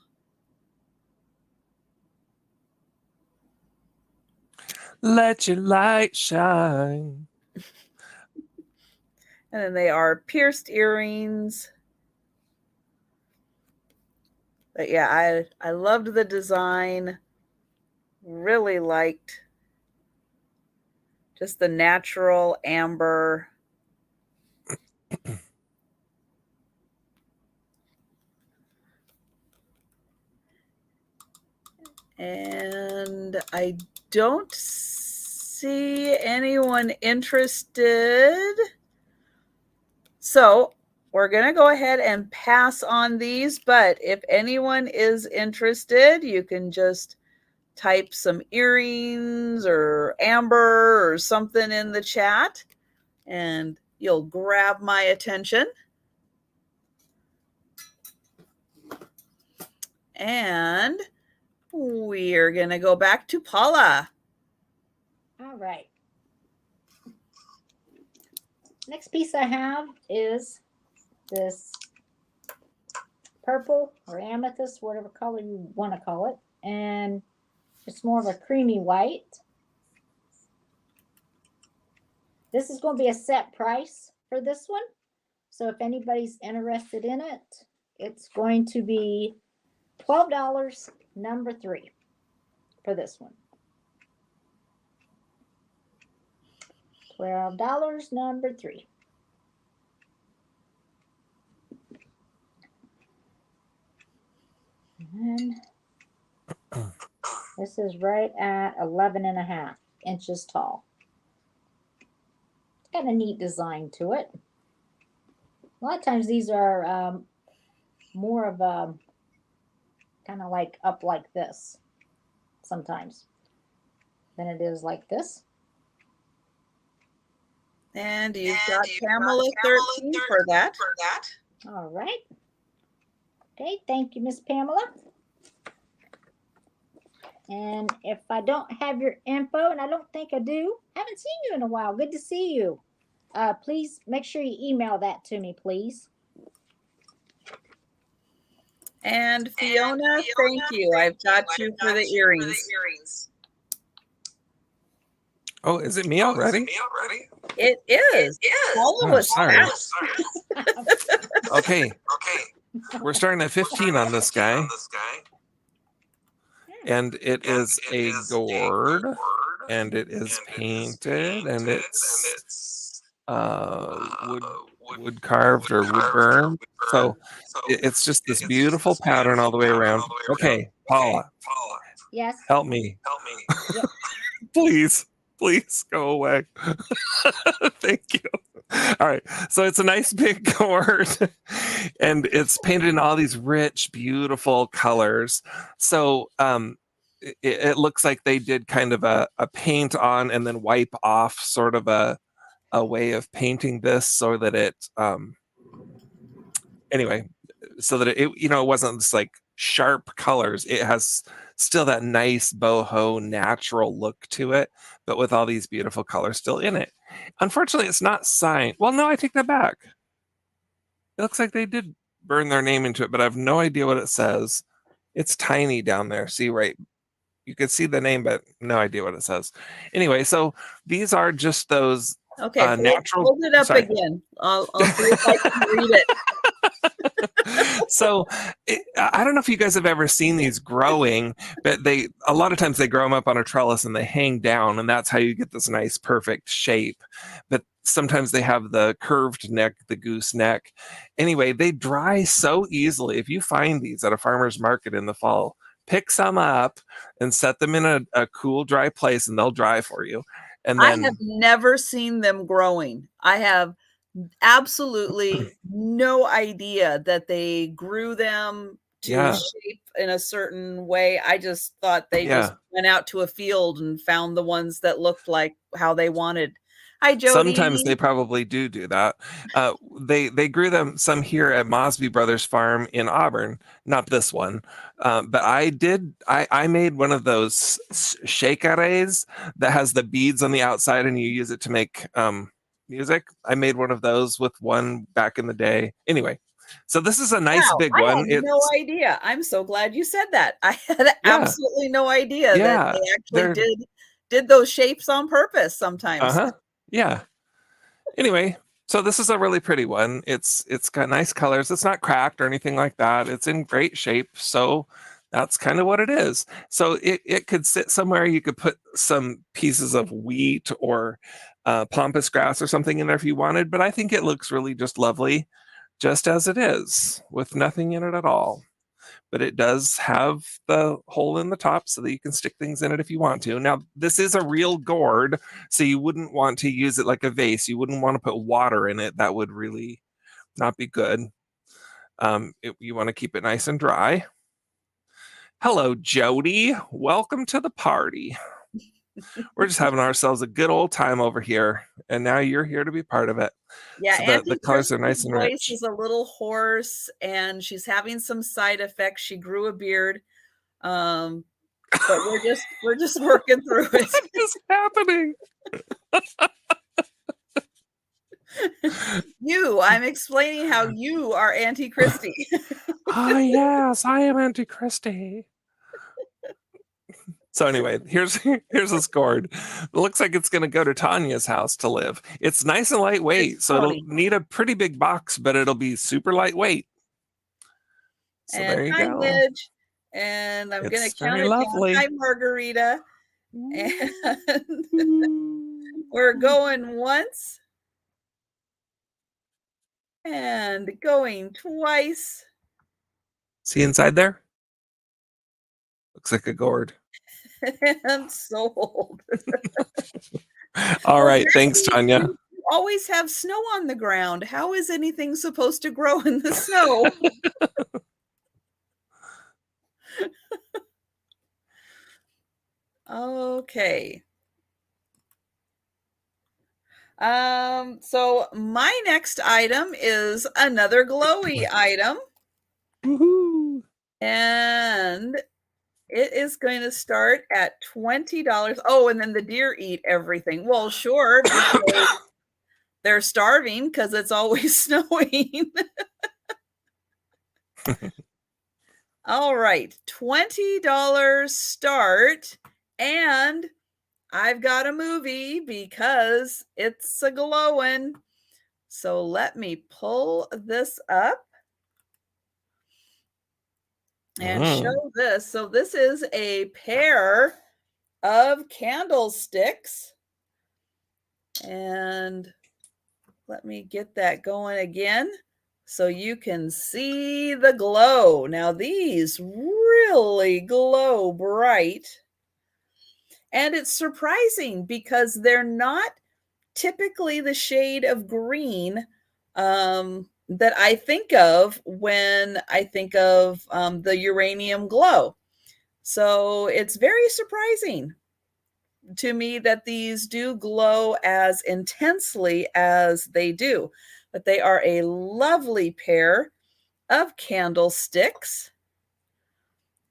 Let your light shine. And then they are pierced earrings. But yeah, I loved the design. Really liked just the natural amber. And I don't see anyone interested. So we're going to go ahead and pass on these. But if anyone is interested, you can just type some earrings or amber or something in the chat, and you'll grab my attention. And we're going to go back to Paula. All right. Next piece I have is this purple or amethyst, whatever color you want to call it. And it's more of a creamy white. This is going to be a set price for this one. So if anybody's interested in it, it's going to be $12, number 3 for this one. $12, number 3. And this is right at 11.5 inches tall. It's got a neat design to it. A lot of times these are more of a kind of like up like this sometimes than it is like this. And you've got Pamela 13 for that. All right. Okay, thank you, Miss Pamela. And if I don't have your info, and I don't think I do, haven't seen you in a while. Good to see you. Please make sure you email that to me, please. And Fiona, thank you. I've got you for the earrings. Oh, is it me already? It is. Paula was fast. Okay. We're starting at 15 on this guy. And it is a gourd. And it is painted. And it's wood carved or wood burned. So it's just this beautiful pattern all the way around. Okay, Paula. Yes. Help me. Yep. Please go away. Thank you. All right. So it's a nice big gourd and it's painted in all these rich, beautiful colors. So it looks like they did kind of a paint on and then wipe off sort of a way of painting this so that it anyway, so that it it wasn't just like sharp colors. It has still that nice boho natural look to it, but with all these beautiful colors still in it. Unfortunately, it's not signed. Well, no, I take that back. It looks like they did burn their name into it, but I have no idea what it says. It's tiny down there. See, right? You can see the name, but no idea what it says. Anyway, so these are just those natural. Hold it up again. I'll see if I can read it. So I don't know if you guys have ever seen these growing, but a lot of times they grow them up on a trellis and they hang down, and that's how you get this nice perfect shape. But sometimes they have the curved neck, the goose neck. Anyway, they dry so easily. If you find these at a farmer's market in the fall, pick some up and set them in a cool, dry place, and they'll dry for you. And then, I have never seen them growing. I have absolutely no idea that they grew them to shape in a certain way. I just thought they just went out to a field and found the ones that looked like how they wanted. Hi, Sometimes Jody. they probably do that. They grew them some here at Mosby Brothers Farm in Auburn. Not this one, but I made one of those shakeres that has the beads on the outside, and you use it to make music. I made one of those with one back in the day. Anyway, so this is a nice Wow, big I one. had no It's idea. I'm so glad you said that. I had yeah, absolutely no idea that yeah. they actually They're did those shapes on purpose sometimes. uh-huh. Yeah. Anyway, so this is a really pretty one. It's got nice colors. It's not cracked or anything like that. It's in great shape. So that's kind of what it is. So it could sit somewhere. You could put some pieces of wheat or pampas grass or something in there if you wanted. But I think it looks really just lovely, just as it is, with nothing in it at all. But it does have the hole in the top so that you can stick things in it if you want to. Now, this is a real gourd, so you wouldn't want to use it like a vase. You wouldn't want to put water in it. That would really not be good. You want to keep it nice and dry. Hello, Jody. Welcome to the party. We're just having ourselves a good old time over here, and now you're here to be part of it. Yeah, So the Auntie colors are Kristie's nice and voice rich. is a little hoarse and she's having some side effects. She grew a beard. Um, but we're just working through it. What is happening? I'm explaining how you are Auntie Kristie. Ah, yes, I am Auntie Kristie. So anyway, here's a scored. It looks like it's going to go to Tanya's house to live. It's nice and lightweight, It's so it'll funny. need a pretty big box, but it'll be super lightweit. So And there you hi, go. Midge. And I'm going It's to count very it down. Hi, lovely. Margarita. And we're going once and going twice. See inside there? Looks like a gourd. And sold. All Well, right, thanks, Jackie, Tanya. you always have snow on the ground. How is anything supposed to grow in the snow? Okay. So my next item is another glowy item. Woohoo! And it is going to start at $20. Oh, and then the deer eat everything. Well, sure, because they're starving because it's always snowing. All right, $20 start. And I've got a movie because it's a glowing. So let me pull this up and show this. So this is a pair of candlesticks. And let me get that going again so you can see the glow. Now these really glow bright. And it's surprising because they're not typically the shade of green that I think of when I think of the uranium glow. So it's very surprising to me that these do glow as intensely as they do. But they are a lovely pair of candlesticks.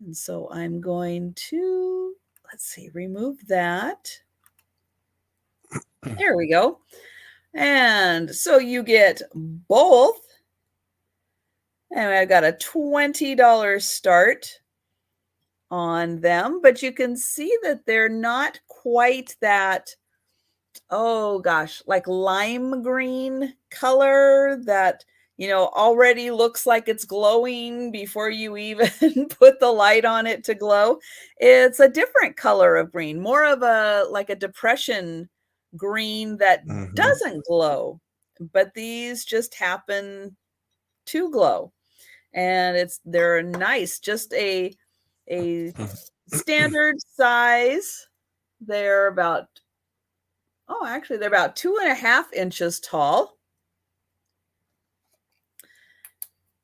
And so I'm going to, let's see, remove that. There we go. And so you get both. And I've got a $20 start on them, but you can see that they're not quite that, oh gosh, like lime green color that, already looks like it's glowing before you even put the light on it to glow. It's a different color of green, more of like a depression green that doesn't glow, but these just happen to glow. And they're nice, just a standard size. They're about, actually they're about 2.5 inches tall.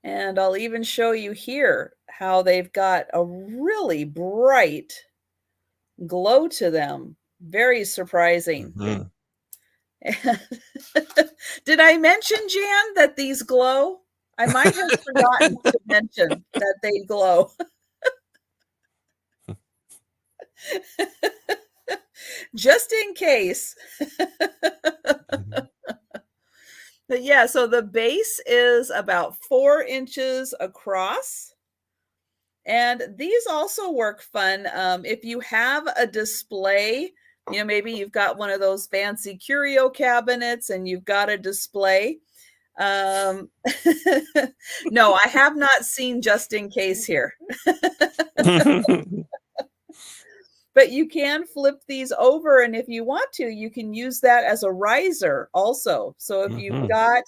And I'll even show you here how they've got a really bright glow to them. Very surprising. Did I mention, Jan, that these glow? I might have forgotten to mention that they glow. Just in case. But yeah, so the base is about 4 inches across. And these also work fun. If you have a display, maybe you've got one of those fancy curio cabinets and you've got a display. No, I have not seen just in case here. But you can flip these over, and if you want to, you can use that as a riser also. So if you've got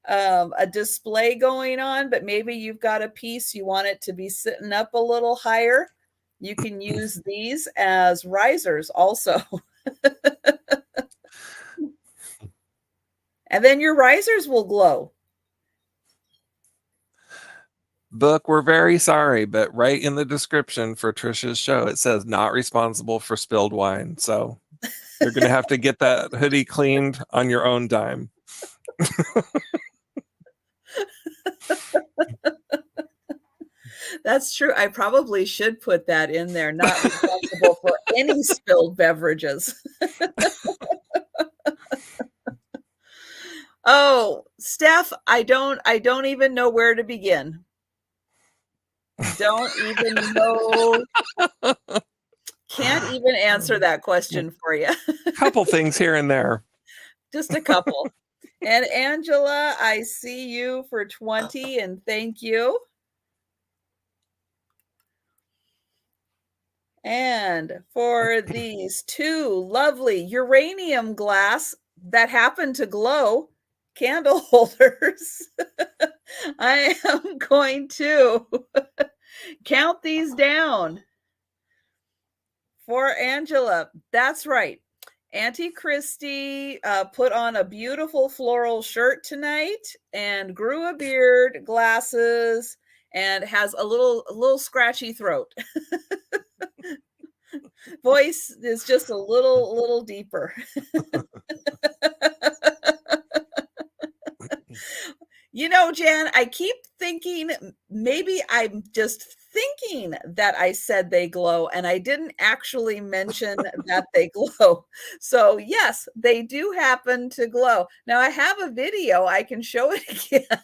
a display going on, but maybe you've got a piece you want it to be sitting up a little higher, you can use these as risers also. And then your risers will glow. Book, we're very sorry, but right in the description for Trisha's show, it says not responsible for spilled wine. So you're going to have to get that hoodie cleaned on your own dime. That's true. I probably should put that in there. Not responsible for any spilled beverages. Oh, Steph, I don't even know where to begin. Don't even know. Can't even answer that question for you. Couple things here and there. Just a couple. And Angela, I see you for 20, and thank you. And for these 2 lovely uranium glass that happen to glow candle holders, I am going to count these down for Angela. That's right. Auntie Kristie put on a beautiful floral shirt tonight and grew a beard, glasses, and has a little scratchy throat. Voice is just a little deeper. Jan, I keep thinking maybe I'm just thinking that I said they glow, and I didn't actually mention that they glow. So yes, they do happen to glow. Now I have a video, I can show it again.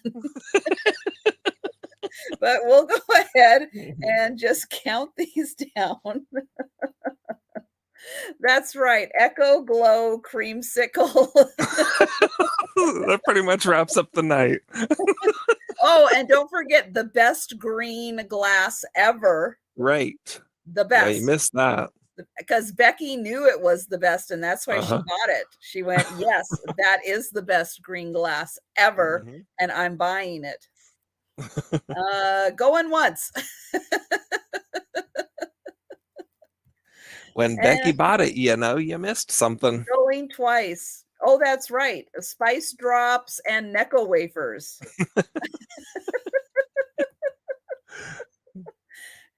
But we'll go ahead and just count these down. That's right. Echo Glow Creamsicle. That pretty much wraps up the night. Oh, and don't forget the best green glass ever. Right. The best. Yeah, you missed that. Because Becky knew it was the best, and that's why she bought it. She went, yes, that is the best green glass ever, and I'm buying it. Going once. When Becky bought it, you missed something. Going twice. Oh, that's right. Spice drops and Necco wafers.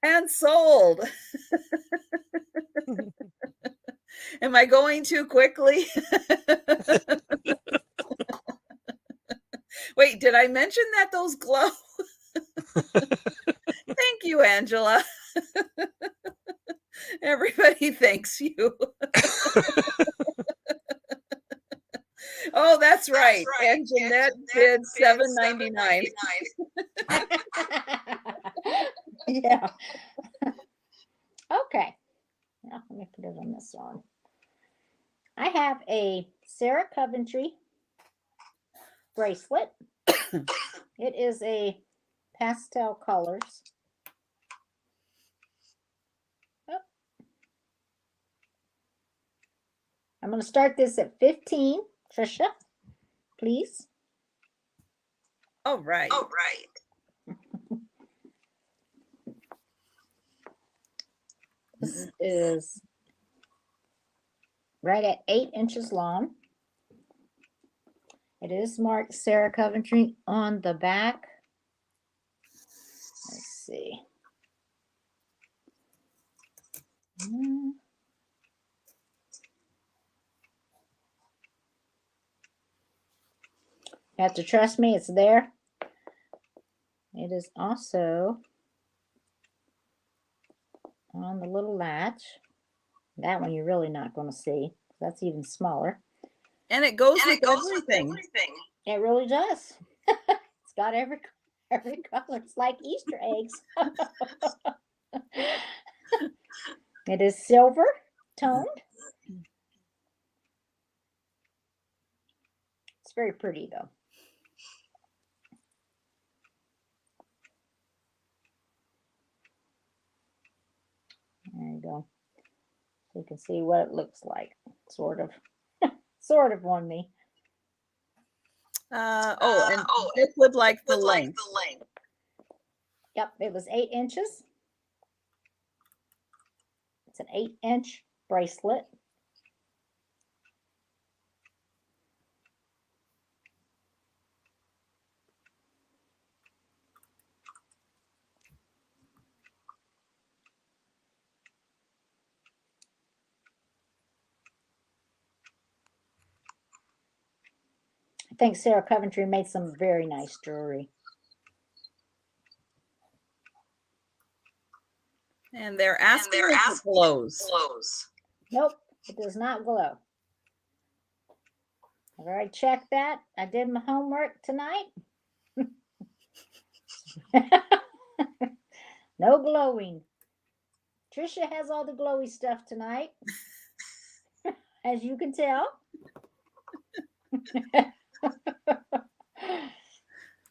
And sold. Am I going too quickly? Wait, did I mention that those glow? Thank you, Angela. Everybody thanks you. Oh, that's right. And Jeanette did $7.99. Yeah. Okay. Now let me put it on this one. I have a Sarah Coventry bracelet. It is a pastel colors. Oh. I'm going to start this at 15. Trisha, please. All right. All right. This is right at 8 inches long. It is marked Sarah Coventry on the back. Let's see. You have to trust me, it's there. It is also on the little latch. That one you're really not going to see. That's even smaller. And it goes with everything. It really does. It's got every color. It's like Easter eggs. It is silver toned. It's very pretty though. There you go. So you can see what it looks like. Sort of. Sort of on me. And this would like the length. Yep, it was 8 inches. It's an 8-inch bracelet. I think Sarah Coventry made some very nice jewelry. And they're asking if it glows. Nope, it does not glow. I've already checked that. I did my homework tonight. No glowing. Trisha has all the glowy stuff tonight, as you can tell.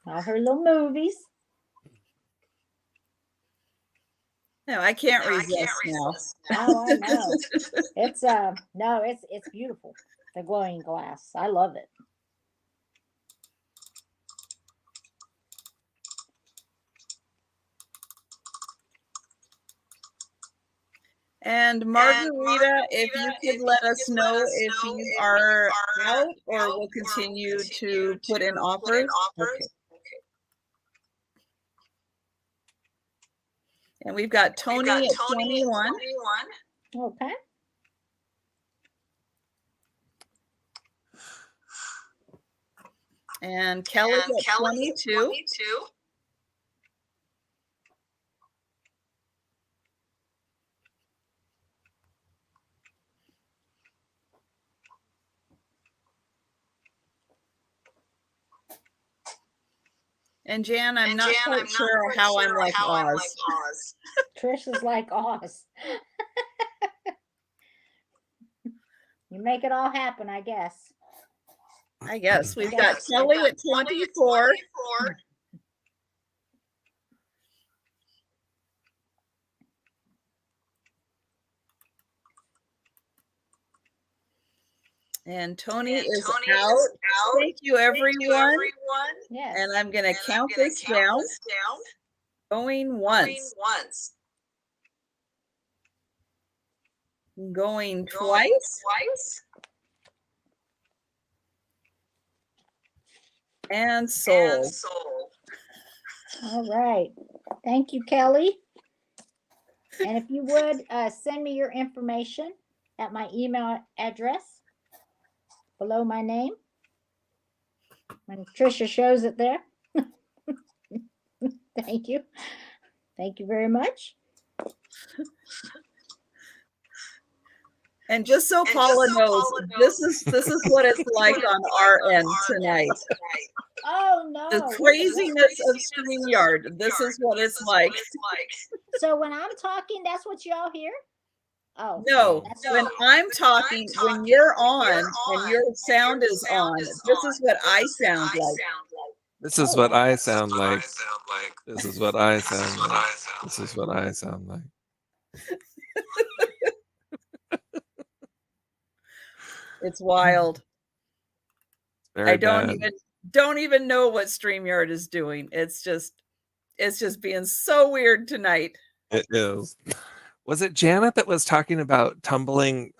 All her little movies. No, I can't resist now. Oh, I know. It's no, it's beautiful. The glowing glass. I love it. And Margarita, if you could let us know if you are out or will continue to put in offers. Okay. And we've got Tony at 21. Okay. And Kelly at 22. And Jan, I'm not quite sure how I'm like Oz. Trish is like Oz. You make it all happen, I guess. I guess we've got Kelly at 24. And Tony is out. Thank you, everyone. Yes. And I'm going to count this down. Going once. Going twice. And sold. All right. Thank you, Kelly. And if you would send me your information at my email address below my name. And Trisha shows it there. Thank you. Thank you very much. And just so Paula knows, this is what it's like on our end tonight. Oh no. The craziness of StreamYard. This is what it's like. So when I'm talking, that's what y'all hear? Oh. No, when I'm talking, when you're on and your sound is on, this is what I sound like. This is what I sound like. This is what I sound like. This is what I sound like. It's wild. Very I don't bad. even know what StreamYard is doing. It's just being so weird tonight. It is. Was it Janet that was talking about tumbling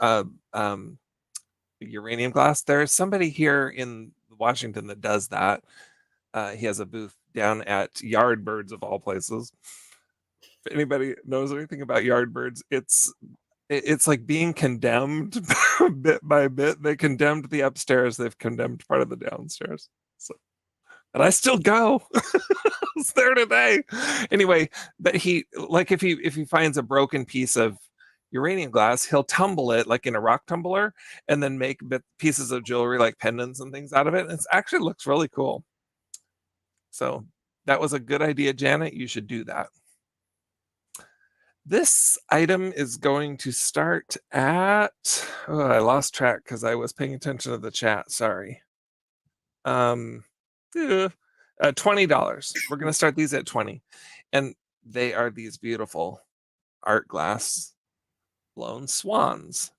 uranium glass? There's somebody here in Washington that does that. He has a booth down at Yardbirds of all places. If anybody knows anything about Yardbirds, it's like being condemned bit by bit. They condemned the upstairs. They've condemned part of the downstairs. So and I still go. I was there today. Anyway, but he, like, if he finds a broken piece of uranium glass, he'll tumble it like in a rock tumbler and then make pieces of jewelry like pendants and things out of it. It actually looks really cool. So that was a good idea, Janet. You should do that. This item is going to start at, oh, I lost track because I was paying attention to the chat. Sorry. $20. We're going to start these at 20. And they are these beautiful art glass blown swans.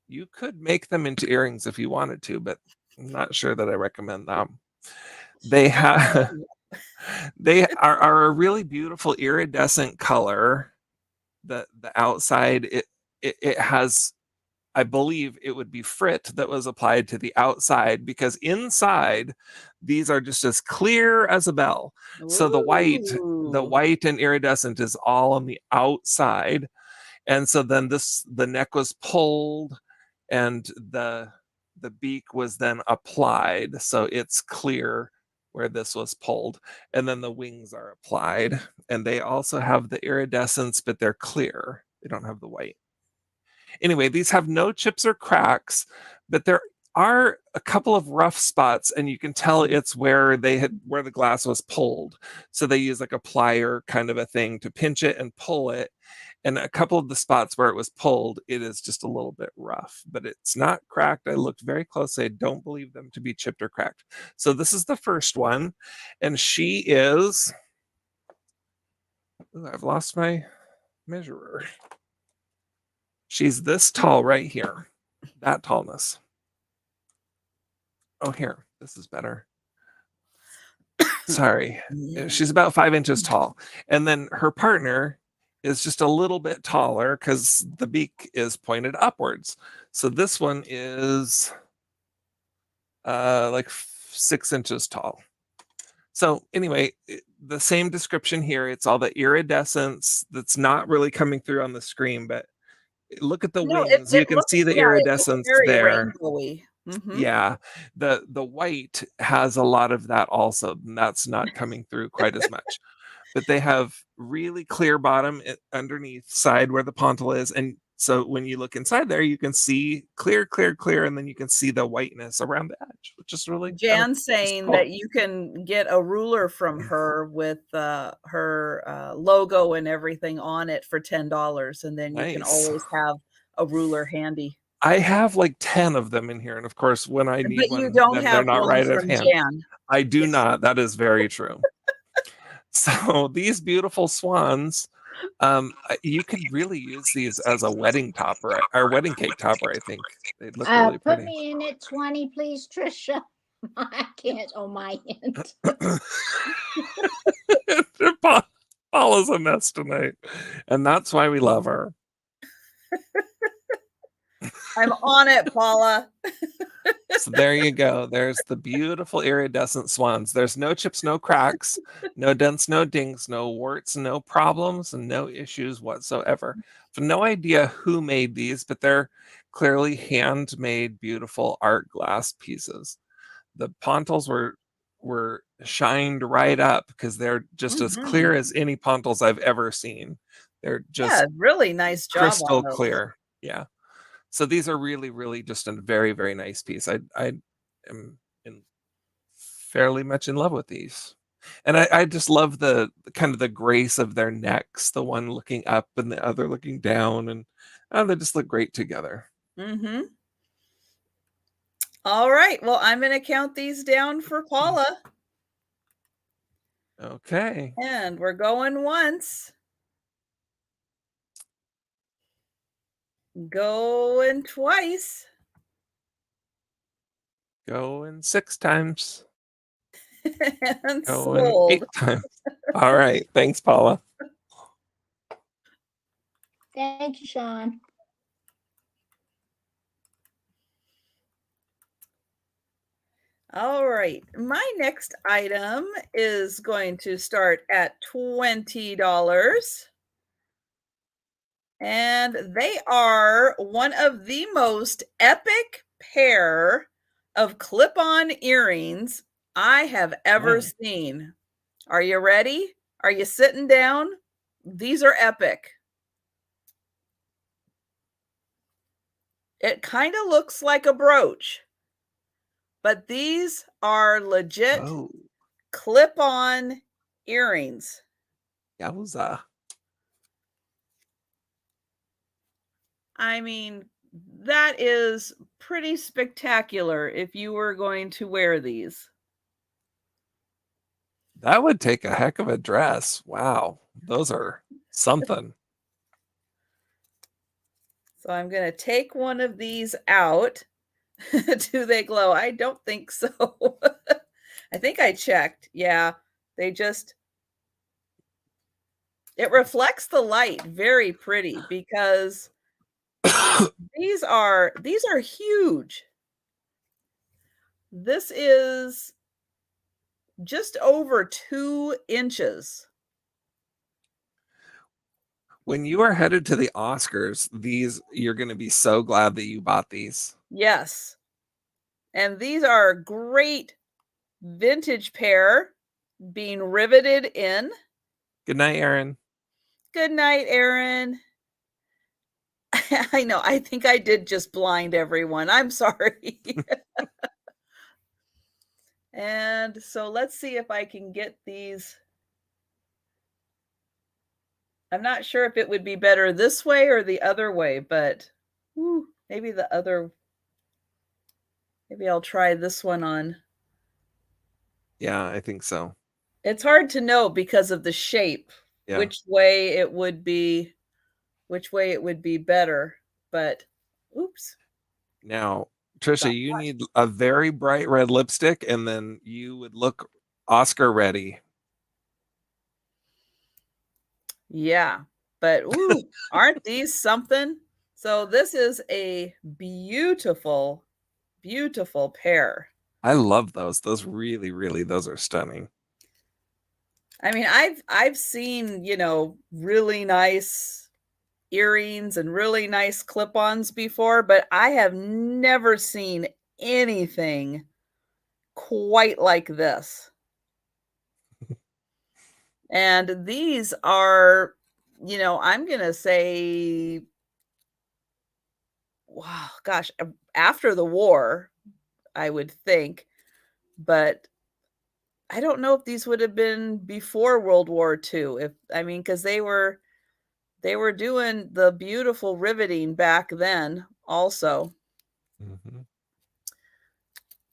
You could make them into earrings if you wanted to, but I'm not sure that I recommend them. They have they are a really beautiful iridescent color. The outside, it has, I believe it would be frit that was applied to the outside, because inside these are just as clear as a bell. So the white and iridescent is all on the outside. And so then the neck was pulled and the beak was then applied. So it's clear where this was pulled. And then the wings are applied. And they also have the iridescence, but they're clear. They don't have the white. Anyway, these have no chips or cracks, but there are a couple of rough spots, and you can tell it's where the glass was pulled. So they use like a plier kind of a thing to pinch it and pull it. And a couple of the spots where it was pulled, it is just a little bit rough, but it's not cracked. I looked very closely. I don't believe them to be chipped or cracked. So this is the first one, and she is, ooh, I've lost my measurer. She's this tall right here, that tallness. Oh, here, this is better. Sorry. She's about 5 inches tall. And then her partner is just a little bit taller because the beak is pointed upwards. So this one is like 6 inches tall. So anyway, the same description here. It's all the iridescence that's not really coming through on the screen, but look at the wings. You can see the iridescence there. Rainbowy. Mm-hmm. Yeah, the white has a lot of that also, and that's not coming through quite as much. But they have really clear bottom underneath side where the pontil is, and so when you look inside there, you can see clear, and then you can see the whiteness around the edge, which is really Jan's saying cool. That you can get a ruler from her with her logo and everything on it for $10, and then you can always have a ruler handy. I have like 10 of them in here, and of course, when I need one, they're not right at hand. Jan. I do not. That is very true. So these beautiful swans, you could really use these as a wedding topper or wedding cake topper. I think they'd look really pretty. Put me in at 20, please, Trisha. I can't on my end. Paula's a mess tonight, and that's why we love her. I'm on it, Paula. So there you go. There's the beautiful iridescent swans. There's no chips, no cracks, no dents, no dings, no warts, no problems, and no issues whatsoever. I have no idea who made these, but they're clearly handmade, beautiful art glass pieces. The pontils were shined right up because they're just as clear as any pontils I've ever seen. They're just really nice job. Crystal clear. Yeah. So these are really, really just a very, very nice piece. I am fairly much in love with these. And I just love the kind of the grace of their necks, the one looking up and the other looking down. And they just look great together. Mm-hmm. All right. Well, I'm going to count these down for Paula. Okay. And we're going once. Going twice. Going 6 times. And going sold. 8 times. All right. Thanks, Paula. Thank you, Sean. All right. My next item is going to start at $20. And they are one of the most epic pair of clip-on earrings I have ever seen. Are you ready? Are you sitting down? These are epic. It kind of looks like a brooch, but these are legit clip-on earrings. Yowza. I mean, that is pretty spectacular if you were going to wear these. That would take a heck of a dress. Wow. Those are something. So I'm going to take one of these out. Do they glow? I don't think so. I think I checked. Yeah, they just, it reflects the light very pretty because these are huge. This is just over 2 inches. When you are headed to the Oscars, you're going to be so glad that you bought these. Yes. And these are a great vintage pair being riveted in. Good night, Aaron. Good night, Aaron. I know. I think I did just blind everyone. I'm sorry. And so let's see if I can get these. I'm not sure if it would be better this way or the other way, but maybe the other. Maybe I'll try this one on. Yeah, I think so. It's hard to know because of the shape, which way it would be better. But oops. Now, Trisha, you need a very bright red lipstick, and then you would look Oscar ready. Yeah, but aren't these something? So this is a beautiful, beautiful pair. I love those. Those really, really, those are stunning. I mean, I've seen, really nice earrings and really nice clip-ons before, but I have never seen anything quite like this. And these are, I'm going to say, wow, gosh, after the war, I would think, but I don't know if these would have been before World War II. Because they were doing the beautiful riveting back then also. Mm-hmm.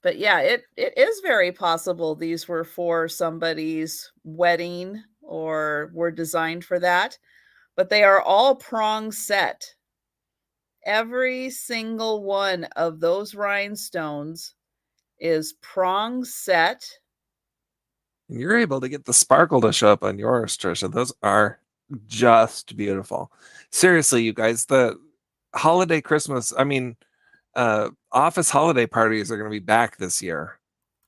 But yeah, it is very possible these were for somebody's wedding or were designed for that. But they are all prong set. Every single one of those rhinestones is prong set. And you're able to get the sparkle to show up on yours, Trisha. Those are just beautiful. Seriously, you guys, the holiday Christmas, office holiday parties are going to be back this year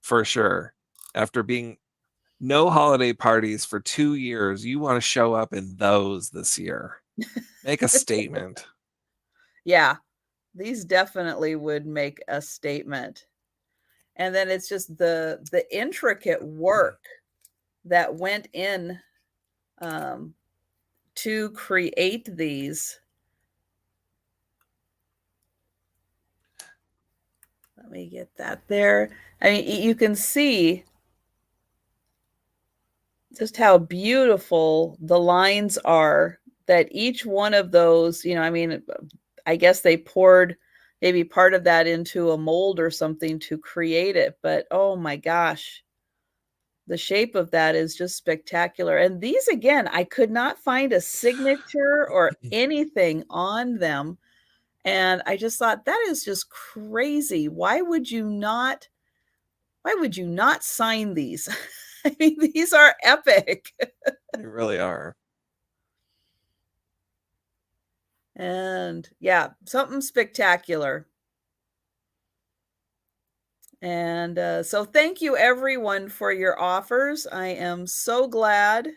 for sure. After being no holiday parties for 2 years, you want to show up in those this year. Make a statement. Yeah, these definitely would make a statement. And then it's just the intricate work that went in to create these. Let me get that there. I mean, you can see just how beautiful the lines are that each one of those, I guess they poured maybe part of that into a mold or something to create it, but oh my gosh, the shape of that is just spectacular. And these, again, I could not find a signature or anything on them. And I just thought that is just crazy. Why would you not sign these? I mean, these are epic. They really are. And yeah, something spectacular. And so thank you everyone for your offers. I am so glad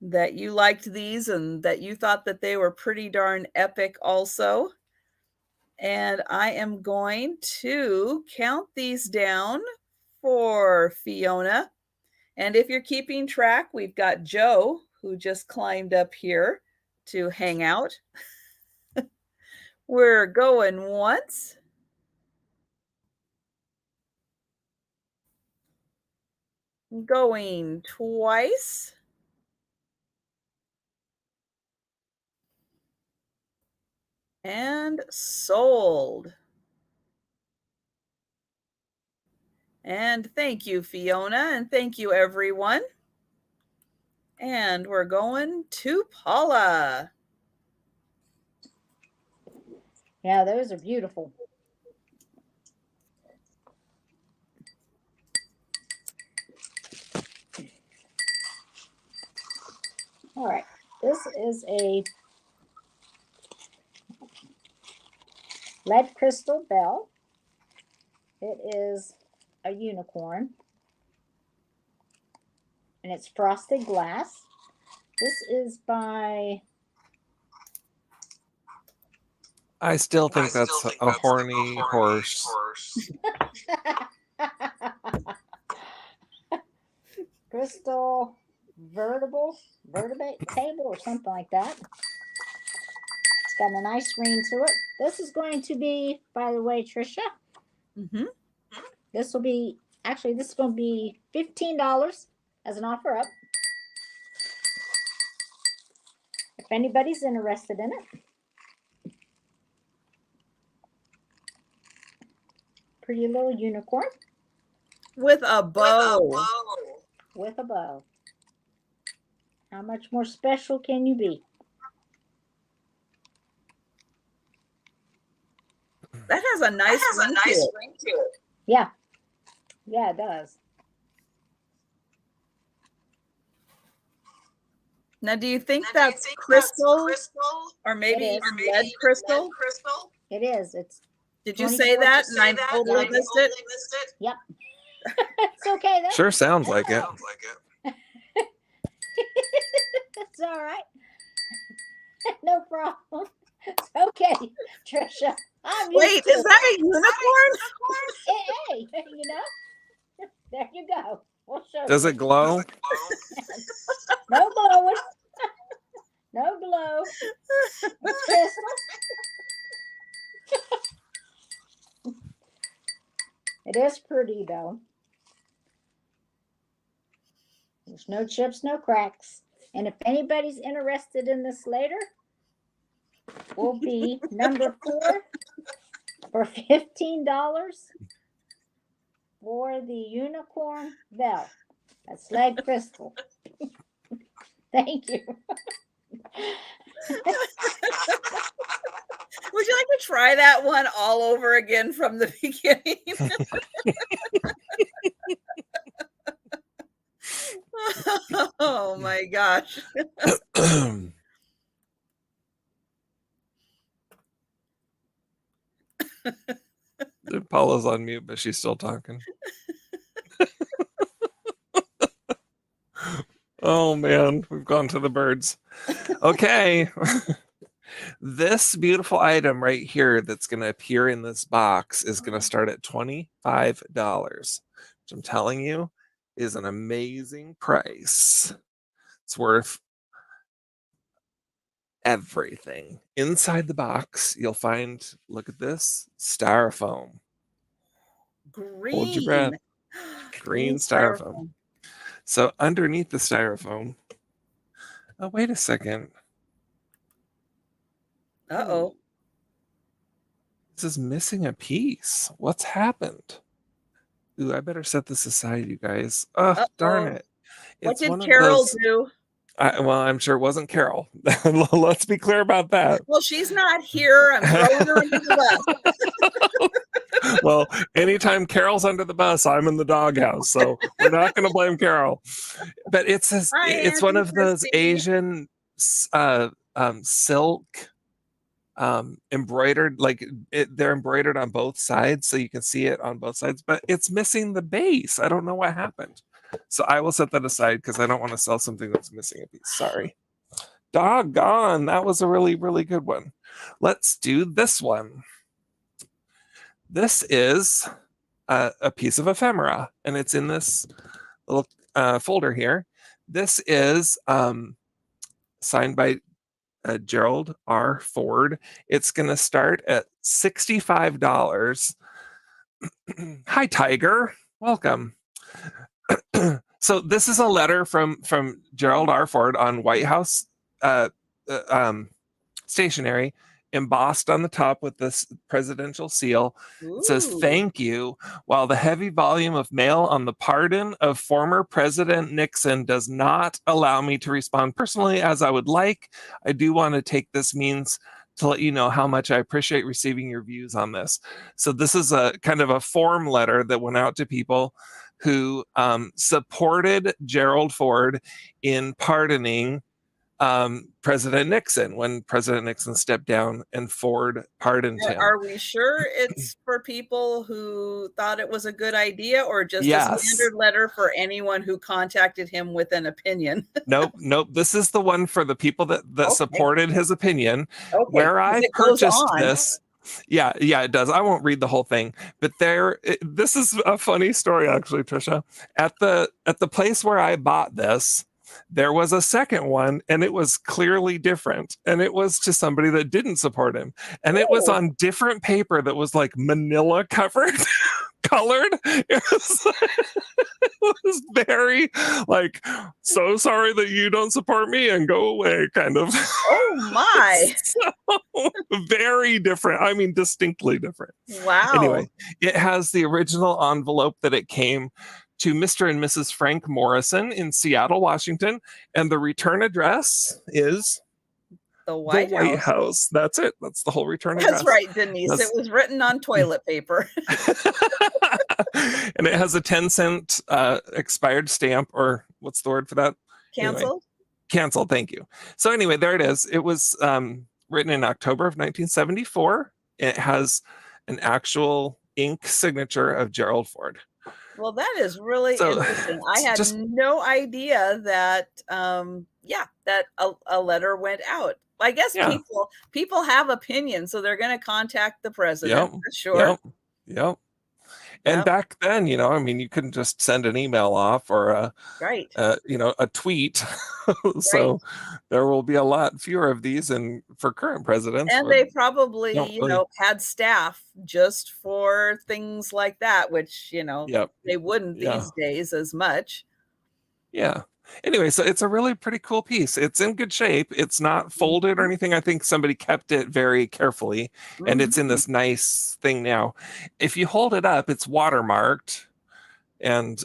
that you liked these and that you thought that they were pretty darn epic also. And I am going to count these down for Fiona. And if you're keeping track, we've got Joe, who just climbed up here to hang out. We're going once. Going twice. And sold. And thank you, Fiona, and thank you, everyone. And we're going to Paula. Yeah, those are beautiful. All right, this is a lead crystal bell. It is a unicorn, and it's frosted glass. This is by... I still think that's a horny horse. Crystal vertebrate table or something like that. It's got a nice ring to it. This is going to be, by the way, Trisha. This will be, actually, this is going to be $15 as an offer up. If anybody's interested in it. Pretty little unicorn. With a bow. With a bow. How much more special can you be? That has a nice ring to it. Yeah. Yeah, it does. Now, do you think that's crystal? Or maybe lead crystal? It is. It's... Did you say that? And I totally missed it? Yep. It's okay, though. Sure sounds like it. That's all right. No problem. It's okay, Trisha. Wait, is that a unicorn? Hey, you know? There you go. We'll show Does you. it glow? No blowing. No blow. It's crystal. It is pretty, though. There's no chips, no cracks. And if anybody's interested in this later, will be number 4 for $15 for the unicorn bell. That's lead crystal. Thank you. Would you like to try that one all over again from the beginning? Oh my gosh. Paula's on mute, but she's still talking. Oh man, we've gone to the birds. Okay. This beautiful item right here that's going to appear in this box is going to start at $25, which I'm telling you is an amazing price. It's worth everything. Inside the box, you'll find, look at this, styrofoam. Green. Hold your breath. Green styrofoam. So underneath the styrofoam, oh, wait a second. Uh-oh. This is missing a piece. What's happened? Ooh, I better set this aside, you guys. Oh, darn it. What did Carol do? Well, I'm sure it wasn't Carol. Let's be clear about that. Well, she's not here. I'm throwing her under the bus. Well, anytime Carol's under the bus, I'm in the doghouse. So we're not going to blame Carol. But it's one of those Asian silk embroidered, like they're embroidered on both sides, so you can see it on both sides, but it's missing the base. I don't know what happened. So I will set that aside because I don't want to sell something that's missing a piece. Sorry. Doggone. That was a really, really good one. Let's do this one. This is a piece of ephemera, and it's in this little folder here. This is signed by Gerald R. Ford. It's going to start at $65. Hi, Tiger. Welcome. So this is a letter from Gerald R. Ford on White House stationery, embossed on the top with this presidential seal. It says, "Thank you. While the heavy volume of mail on the pardon of former President Nixon does not allow me to respond personally as I would like, I do want to take this means to let you know how much I appreciate receiving your views on this." So this is a kind of a form letter that went out to people who supported Gerald Ford in pardoning President Nixon when President Nixon stepped down and Ford pardoned him. Are we sure it's for people who thought it was a good idea, or just a standard letter for anyone who contacted him with an opinion? Nope. This is the one for the people that supported his opinion. Where I purchased this. Yeah, it does. I won't read the whole thing, but this is a funny story, actually, Trisha. At the place where I bought this, there was a second one, and it was clearly different, and it was to somebody that didn't support him, and it was on different paper that was like manila covered. Colored. It was very like, "So sorry that you don't support me and go away," kind of. Oh my. So, very different. I mean, distinctly different. Wow. Anyway, it has the original envelope that it came to Mr. and Mrs. Frank Morrison in Seattle, Washington, and the return address is the White House. That's it. That's the whole return address. That's right, Denise. It was written on toilet paper. And it has a 10-cent expired stamp, or what's the word for that? Canceled? Anyway, canceled, thank you. So anyway, there it is. It was written in October of 1974. It has an actual ink signature of Gerald Ford. Well, that is really interesting. I had no idea that, that a letter went out. I guess people have opinions, so they're going to contact the president for sure. Yep. And back then, I mean, you couldn't just send an email off or a tweet. So there will be a lot fewer of these, and for current presidents. And they probably, had staff just for things like that, which, they wouldn't these days as much. Yeah. Anyway, so it's a really pretty cool piece. It's in good shape. It's not folded or anything. I think somebody kept it very carefully, and it's in this nice thing now. If you hold it up, it's watermarked. And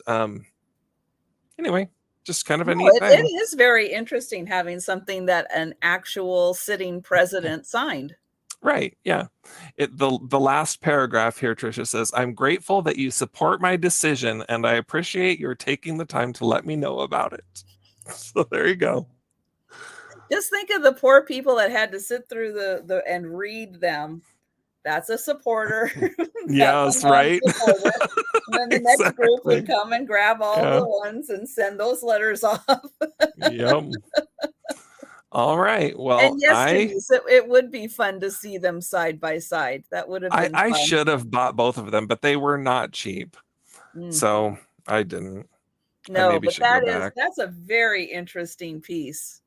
anyway, just kind of a neat thing. It is very interesting having something that an actual sitting president signed. Right. Yeah. The last paragraph here, Trisha, says, "I'm grateful that you support my decision, and I appreciate your taking the time to let me know about it." So there you go. Just think of the poor people that had to sit through the and read them. That's a supporter. Yes, right. Supporter. And then the next group would come and grab all the ones and send those letters off. Yep. All right. Well, and yes, Denise, it would be fun to see them side by side. That would have been fun. I should have bought both of them, but they were not cheap. So I didn't. No, but that's a very interesting piece.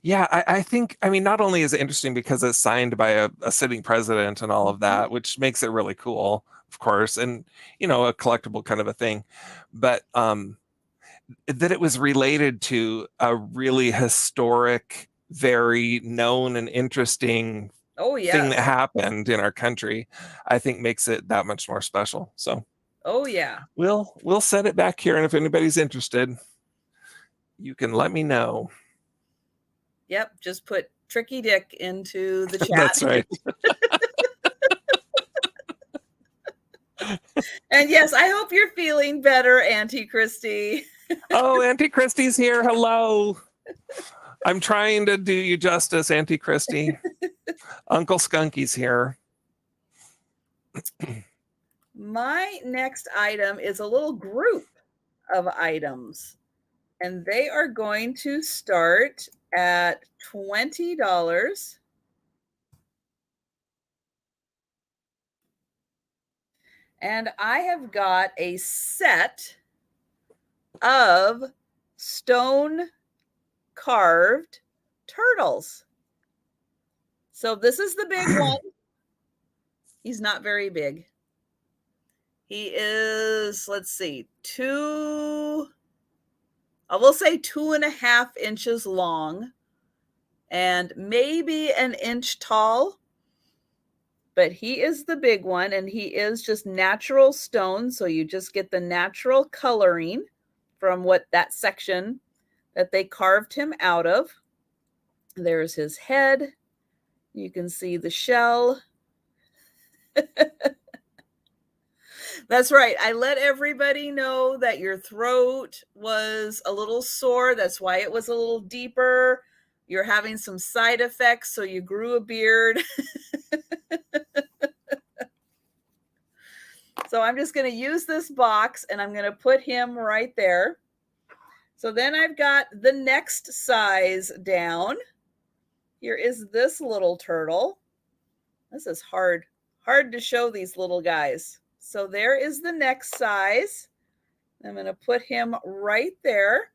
Yeah, I think, not only is it interesting because it's signed by a sitting president and all of that, which makes it really cool, of course, and, a collectible kind of a thing, but that it was related to a really historic, very known and interesting thing that happened in our country, I think makes it that much more special. So, we'll set it back here, and if anybody's interested, you can let me know. Yep, just put Tricky Dick into the chat. That's right. And yes, I hope you're feeling better, Auntie Kristie. Oh, Auntie Kristie's here. Hello. I'm trying to do you justice, Auntie Kristie. Uncle Skunky's here. My next item is a little group of items, and they are going to start at $20. And I have got a set of stone carved turtles. So this is the big one. He's not very big. He is, let's see, I will say 2.5 inches long and maybe an inch tall. But he is the big one, and he is just natural stone. So you just get the natural coloring from what that section that they carved him out of. There's his head. You can see the shell. That's right. I let everybody know that your throat was a little sore. That's why it was a little deeper. You're having some side effects, so you grew a beard. So I'm just going to use this box and I'm going to put him right there. So then I've got the next size down. Here is this little turtle. This is hard to show these little guys. So there is the next size. I'm going to put him right there.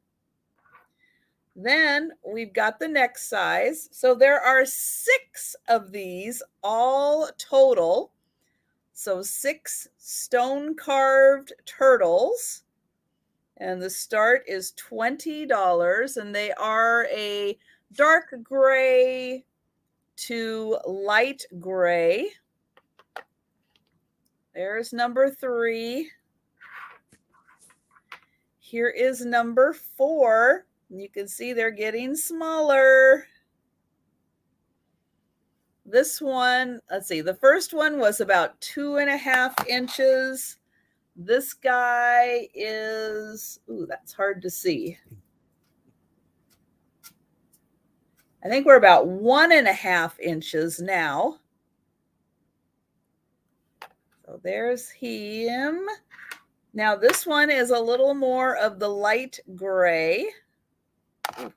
Then we've got the next size. So there are 6 of these all total. So 6 stone carved turtles. And the start is $20. And they are a dark gray to light gray. There's number 3. Here is number 4. And you can see they're getting smaller. This one, let's see, the first one was about 2.5 inches. This guy is, ooh, that's hard to see. I think we're about 1.5 inches now. So there's him. Now this one is a little more of the light gray. Ooh.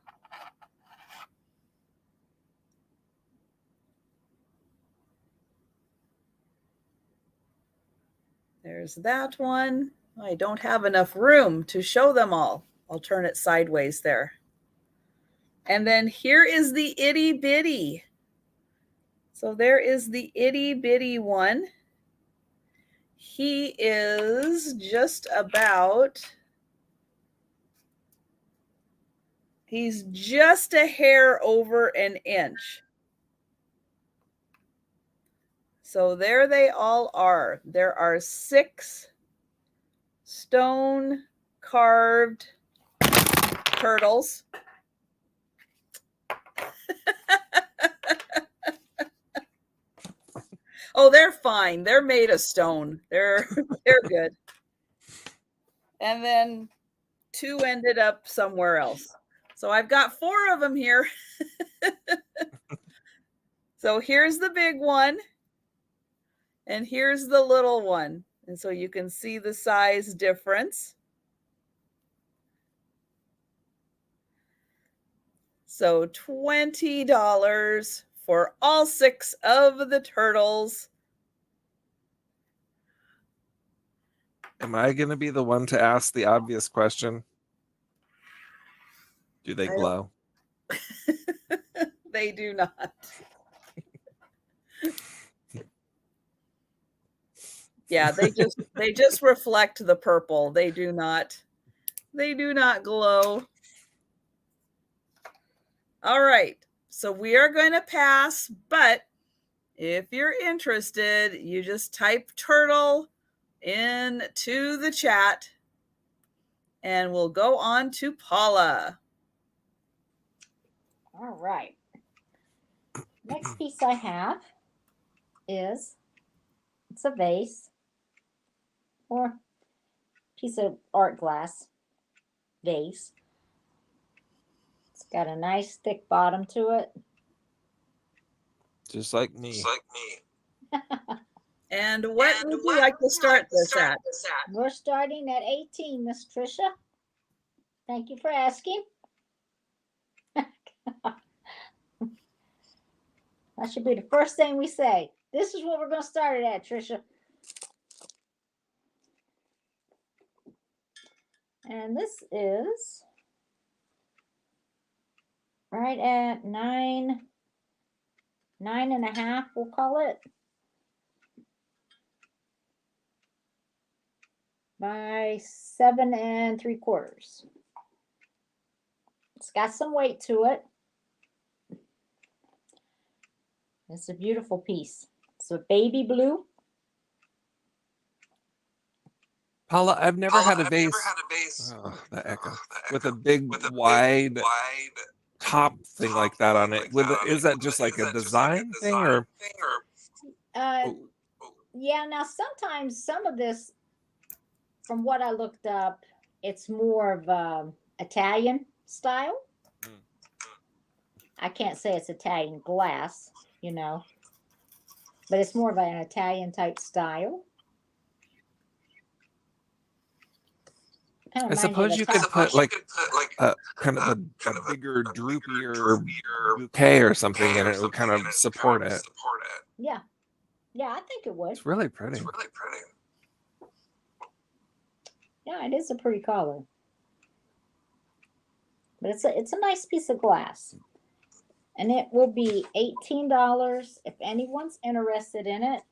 There's that one. I don't have enough room to show them all. I'll turn it sideways there. And then here is the itty bitty. So there is the itty bitty one. He is just about, he's just a hair over an inch. So there they all are. There are 6 stone carved turtles. Oh, they're fine. They're made of stone. They're good. And then 2 ended up somewhere else. So I've got 4 of them here. So here's the big one. And here's the little one. And so you can see the size difference. So $20 for all 6 of the turtles. Am I going to be the one to ask the obvious question? Do they glow? They do not. Yeah, they just reflect the purple. They do not glow. All right. So we are going to pass, but if you're interested, you just type turtle into the chat and we'll go on to Paula. All right. Next piece I have is, it's a vase or piece of art glass vase. It's got a nice thick bottom to it. Just like me. And what would you like to start this at? We're starting at 18, Miss Trisha. Thank you for asking. That should be the first thing we say. This is what we're going to start it at, Trisha. And this is right at 9.5, we'll call it, by 7 3/4. It's got some weight to it. It's a beautiful piece. It's a baby blue. Paula, I've never had a vase. Oh, the echo. With a big, wide top thing like that on it. Is that just like a design thing, or? Yeah. Now, sometimes some of this, from what I looked up, it's more of Italian style. I can't say it's Italian glass, but it's more of an Italian type style. I suppose you could put like a kind of a bigger, droopier bouquet or something, and it would kind of support it. Yeah, I think it would. It's really pretty. Yeah, it is a pretty color, but it's a nice piece of glass, and it will be $18 if anyone's interested in it,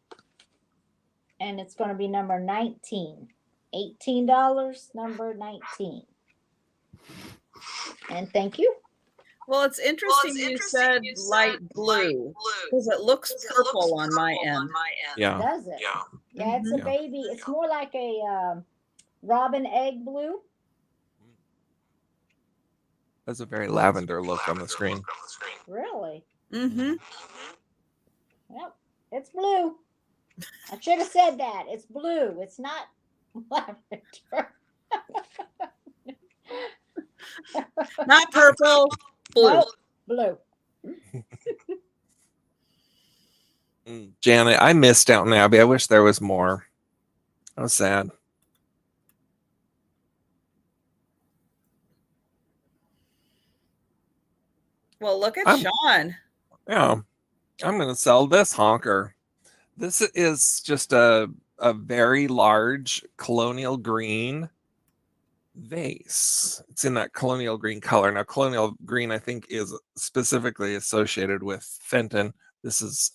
and it's going to be number 19. $18, number 19. And thank you. Well, it's interesting you said light blue because it looks purple on my end. Yeah. Does it? Yeah, it's a baby. It's more like a robin egg blue. That's a very lavender look on the screen. Really? Mm-hmm. Yep, it's blue. I should have said that. It's blue. It's not lavender. Not purple, blue. Nope, blue. Janet, I missed Downton Abbey. I wish there was more. I was sad. Well, look at Sean. Yeah, I'm going to sell this honker. This is just a very large colonial green vase. It's in that colonial green color. Now, colonial green, I think, is specifically associated with Fenton. This is,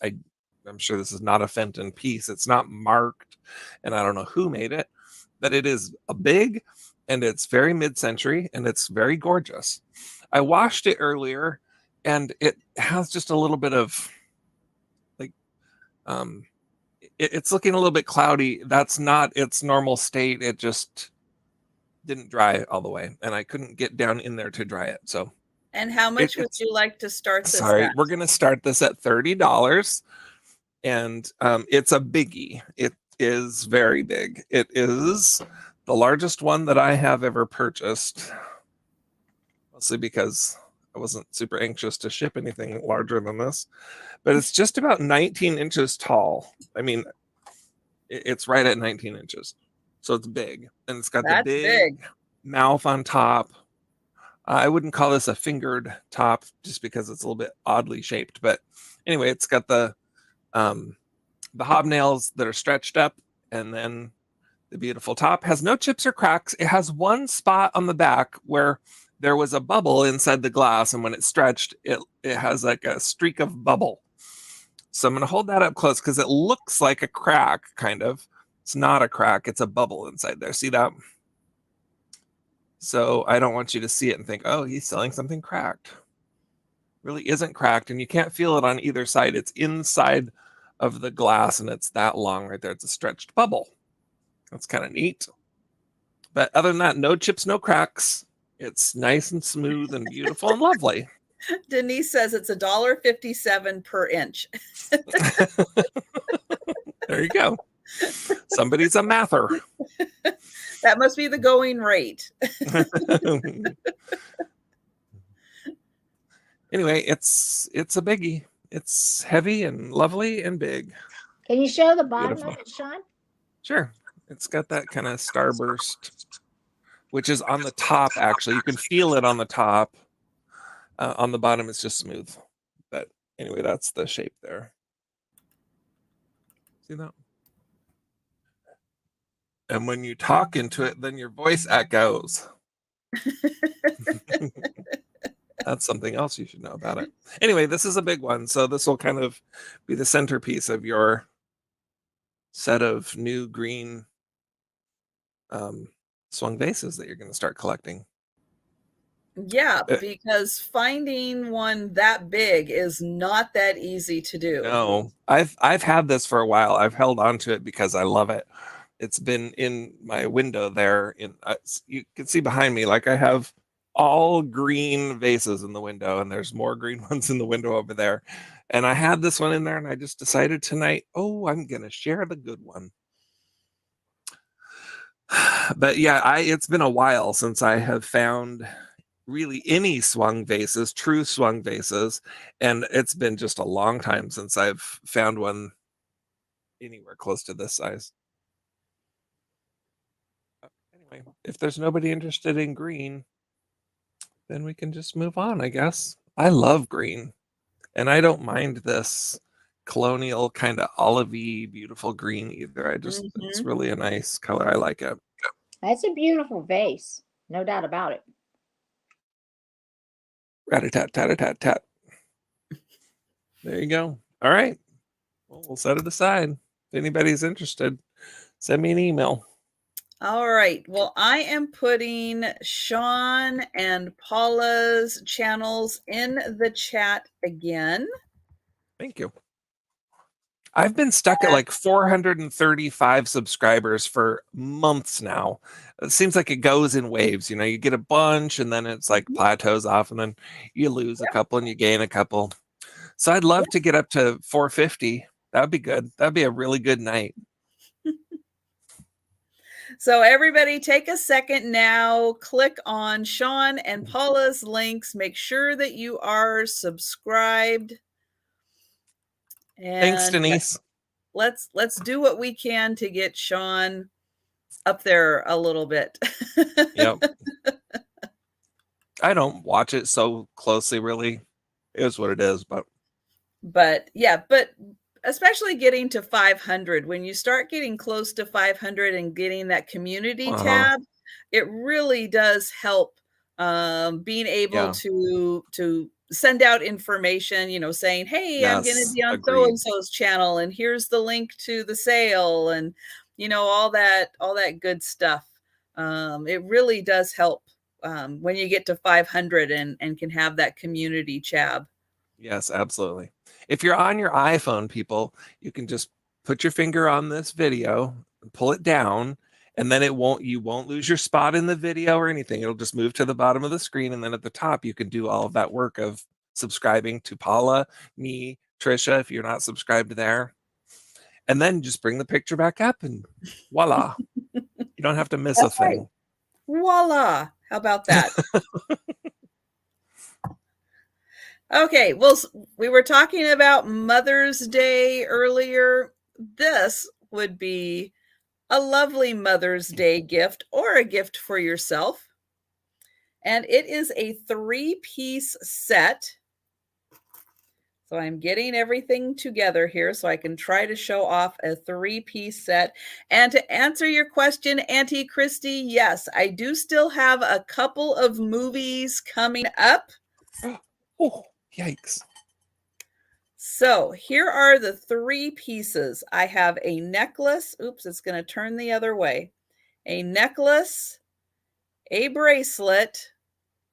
I'm sure this is not a Fenton piece. It's not marked, and I don't know who made it, but it is a big, and it's very mid-century, and it's very gorgeous. I washed it earlier, and it has just a little bit of like, it's looking a little bit cloudy. That's not its normal state. It just didn't dry all the way, and I couldn't get down in there to dry it. So, and how much would you like to start this at? We're going to start this at $30, and it's a biggie. It is very big. It is the largest one that I have ever purchased, mostly because I wasn't super anxious to ship anything larger than this, but it's just about 19 inches tall. I mean, it's right at 19 inches. So it's big, and it's got the big mouth on top. I wouldn't call this a fingered top just because it's a little bit oddly shaped. But anyway, it's got the hobnails that are stretched up, and then the beautiful top. Has no chips or cracks. It has one spot on the back where there was a bubble inside the glass, and when it stretched, it has like a streak of bubble. So I'm going to hold that up close because it looks like a crack, kind of. It's not a crack. It's a bubble inside there. See that? So I don't want you to see it and think, oh, he's selling something cracked. Really isn't cracked, and you can't feel it on either side. It's inside of the glass, and it's that long right there. It's a stretched bubble. That's kind of neat. But other than that, no chips, no cracks. It's nice and smooth and beautiful and lovely. Denise says it's $1.57 per inch. There you go. Somebody's a mather. That must be the going rate. Anyway, it's a biggie. It's heavy and lovely and big. Can you show the bottom of it, Sean? Sure. It's got that kind of starburst, which is on the top, actually. You can feel it on the top. On the bottom, it's just smooth. But anyway, that's the shape there. See that? And when you talk into it, then your voice echoes. That's something else you should know about it. Anyway, this is a big one. So this will kind of be the centerpiece of your set of new green swung vases that you're going to start collecting. Yeah, because finding one that big is not that easy to do. No, I've had this for a while. I've held on to it because I love it. It's been in my window there. You can see behind me, like I have all green vases in the window, and there's more green ones in the window over there. And I had this one in there, and I just decided tonight, oh, I'm gonna share the good one. But yeah, it's been a while since I have found really any swung vases, true swung vases, and it's been just a long time since I've found one anywhere close to this size. Anyway, if there's nobody interested in green, then we can just move on, I guess. I love green, and I don't mind this colonial kind of olivey beautiful green either. It's really a nice color. I like it. That's a beautiful vase, no doubt about it. Rat-a-tat, tat-a-tat-tat. There you go. All right. Well, we'll set it aside. If anybody's interested, send me an email. All right. Well, I am putting Sean and Paula's channels in the chat again. Thank you. I've been stuck at like 435 subscribers for months now. It seems like it goes in waves. You know, you get a bunch and then it's like plateaus off, and then you lose a couple and you gain a couple. So I'd love to get up to 450. That would be good. That'd be a really good night. So everybody take a second now, click on Sean and Paula's links. Make sure that you are subscribed. And thanks, Denise. Let's do what we can to get Sean up there a little bit. Yep. I don't watch it so closely, really. It is what it is, but yeah, but especially getting to 500, when you start getting close to 500 and getting that community tab, it really does help being able to send out information, you know, saying, hey, I'm going to be on so-and-so's channel, and here's the link to the sale, and, you know, all that good stuff. It really does help when you get to 500 and can have that community tab. Yes, absolutely. If you're on your iPhone, people, you can just put your finger on this video and pull it down, and then you won't lose your spot in the video or anything. It'll just move to the bottom of the screen, and then at the top you can do all of that work of subscribing to Paula, me, Trisha, if you're not subscribed there. And then just bring the picture back up, and voila. You don't have to miss a thing. Voila. How about that? Okay, well, we were talking about Mother's Day earlier. This would be a lovely Mother's Day gift or a gift for yourself. And it is a 3-piece set. So I'm getting everything together here so I can try to show off a 3-piece set. And to answer your question, Auntie Kristie, yes, I do still have a couple of movies coming up. Oh, yikes. So here are the 3 pieces. I have a necklace. Oops, it's going to turn the other way. A necklace, a bracelet,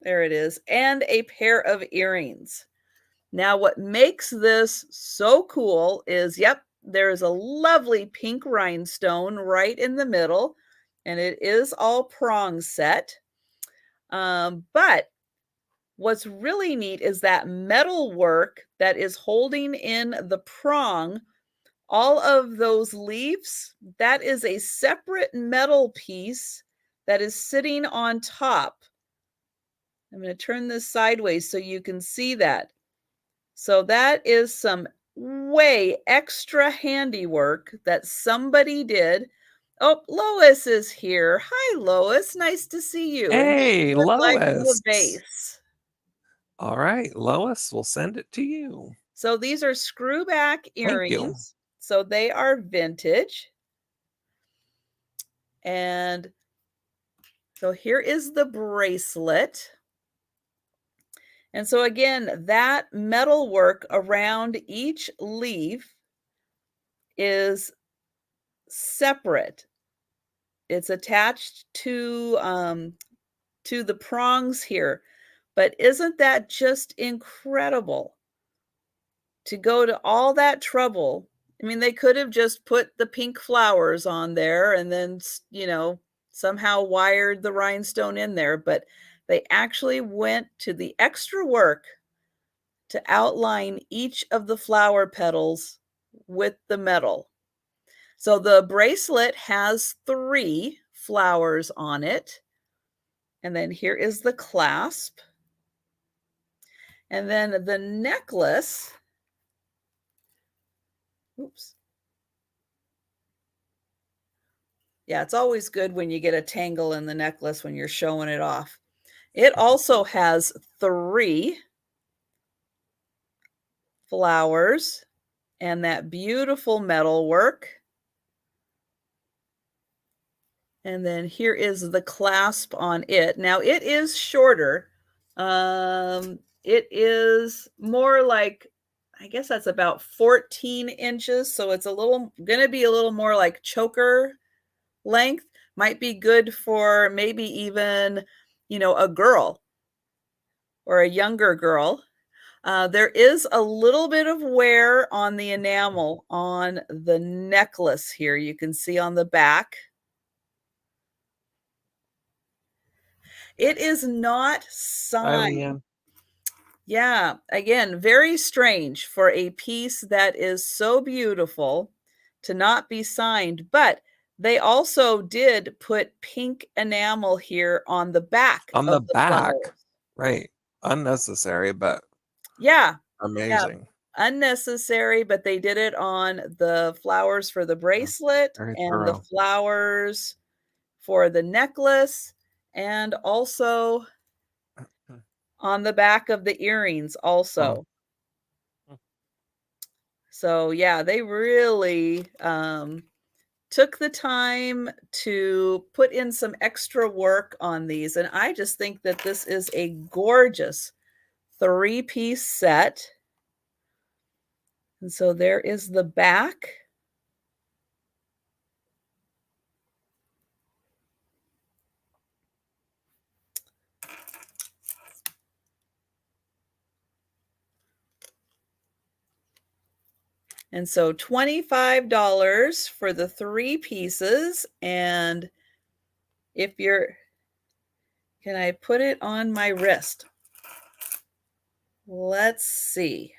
there it is, and a pair of earrings. Now, what makes this so cool is, yep, there is a lovely pink rhinestone right in the middle, and it is all prong set. But what's really neat is that metal work that is holding in the prong. All of those leaves, that is a separate metal piece that is sitting on top. I'm going to turn this sideways so you can see that. So that is some way extra handiwork that somebody did. Oh, Lois is here. Hi, Lois. Nice to see you. Hey, Lois. Vase. All right, Lois, we'll send it to you. So these are screw back earrings. So they are vintage. And so here is the bracelet. And so again, that metal work around each leaf is separate. It's attached to the prongs here. But isn't that just incredible to go to all that trouble? I mean, they could have just put the pink flowers on there and then, somehow wired the rhinestone in there, but they actually went to the extra work to outline each of the flower petals with the metal. So the bracelet has 3 flowers on it. And then here is the clasp. And then the necklace, oops. Yeah, it's always good when you get a tangle in the necklace when you're showing it off. It also has 3 flowers and that beautiful metal work. And then here is the clasp on it. Now it is shorter. It is more like, I guess that's about 14 inches. So it's gonna be a little more like choker length. Might be good for maybe even, a girl or a younger girl. There is a little bit of wear on the enamel on the necklace here. You can see on the back. It is not Hi, signed. Leanne. Yeah, again, very strange for a piece that is so beautiful to not be signed, but they also did put pink enamel here on the back On of the the back. flowers. Right. Unnecessary, but Yeah, amazing. unnecessary, but they did it on the flowers for the bracelet Very and the thorough. flowers for the necklace, and also on the back of the earrings also. Oh. So yeah, they really took the time to put in some extra work on these. And I just think that this is a gorgeous 3-piece set. And so there is the back. And so $25 for the 3 pieces. And if can I put it on my wrist? Let's see.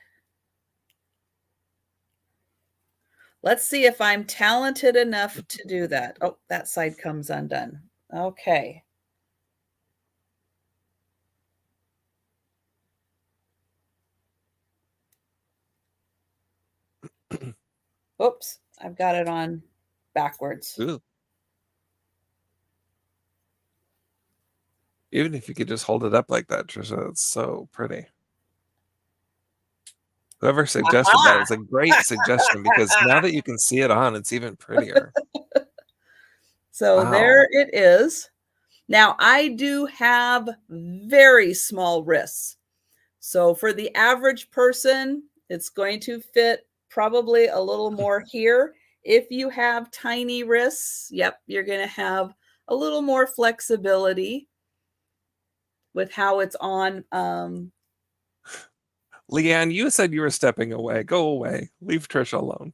Let's see if I'm talented enough to do that. Oh, that side comes undone. Okay. Oops, I've got it on backwards. Ooh. Even if you could just hold it up like that, Trisha, it's so pretty. Whoever suggested that is a great suggestion because now that you can see it on, it's even prettier. So Wow. there it is. Now I do have very small wrists. So for the average person, it's going to fit probably a little more here. If you have tiny wrists, yep, you're going to have a little more flexibility with how it's on. Leanne, you said you were stepping away. Go away. Leave Trisha alone.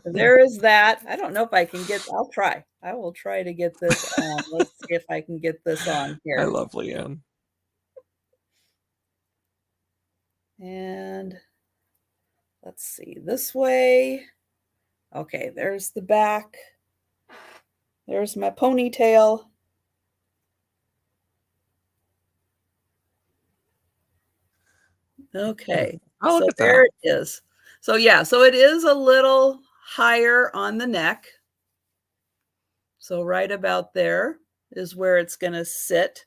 There is that. I don't know if I can I'll try. I will try to get this on. Let's see if I can get this on here. I love Leanne. And let's see this way. Okay, there's the back. There's my ponytail. Okay, Oh, look so at there that. it is. So yeah, so it is a little higher on the neck. So right about there is where it's going to sit.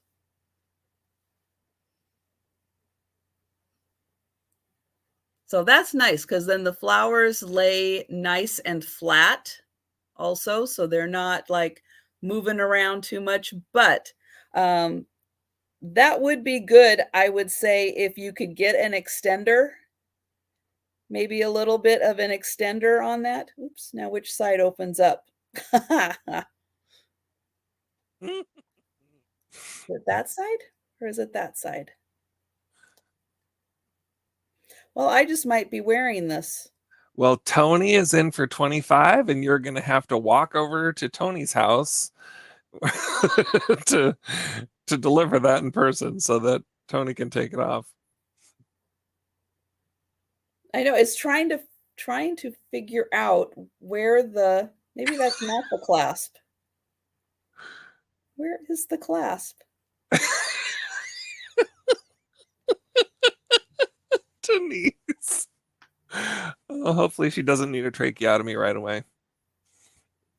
So that's nice because then the flowers lay nice and flat also, so they're not like moving around too much. But that would be good, I would say, if you could get an extender, maybe a little bit of an extender on that. Oops, now which side opens up? Is it that side or is it that side? Well, I just might be wearing this. Well, Tony is in for 25, and you're going to have to walk over to Tony's house to deliver that in person so that Tony can take it off. I know it's trying to figure out where maybe that's not the clasp. Where is the clasp? Denise. Oh, hopefully she doesn't need a tracheotomy right away.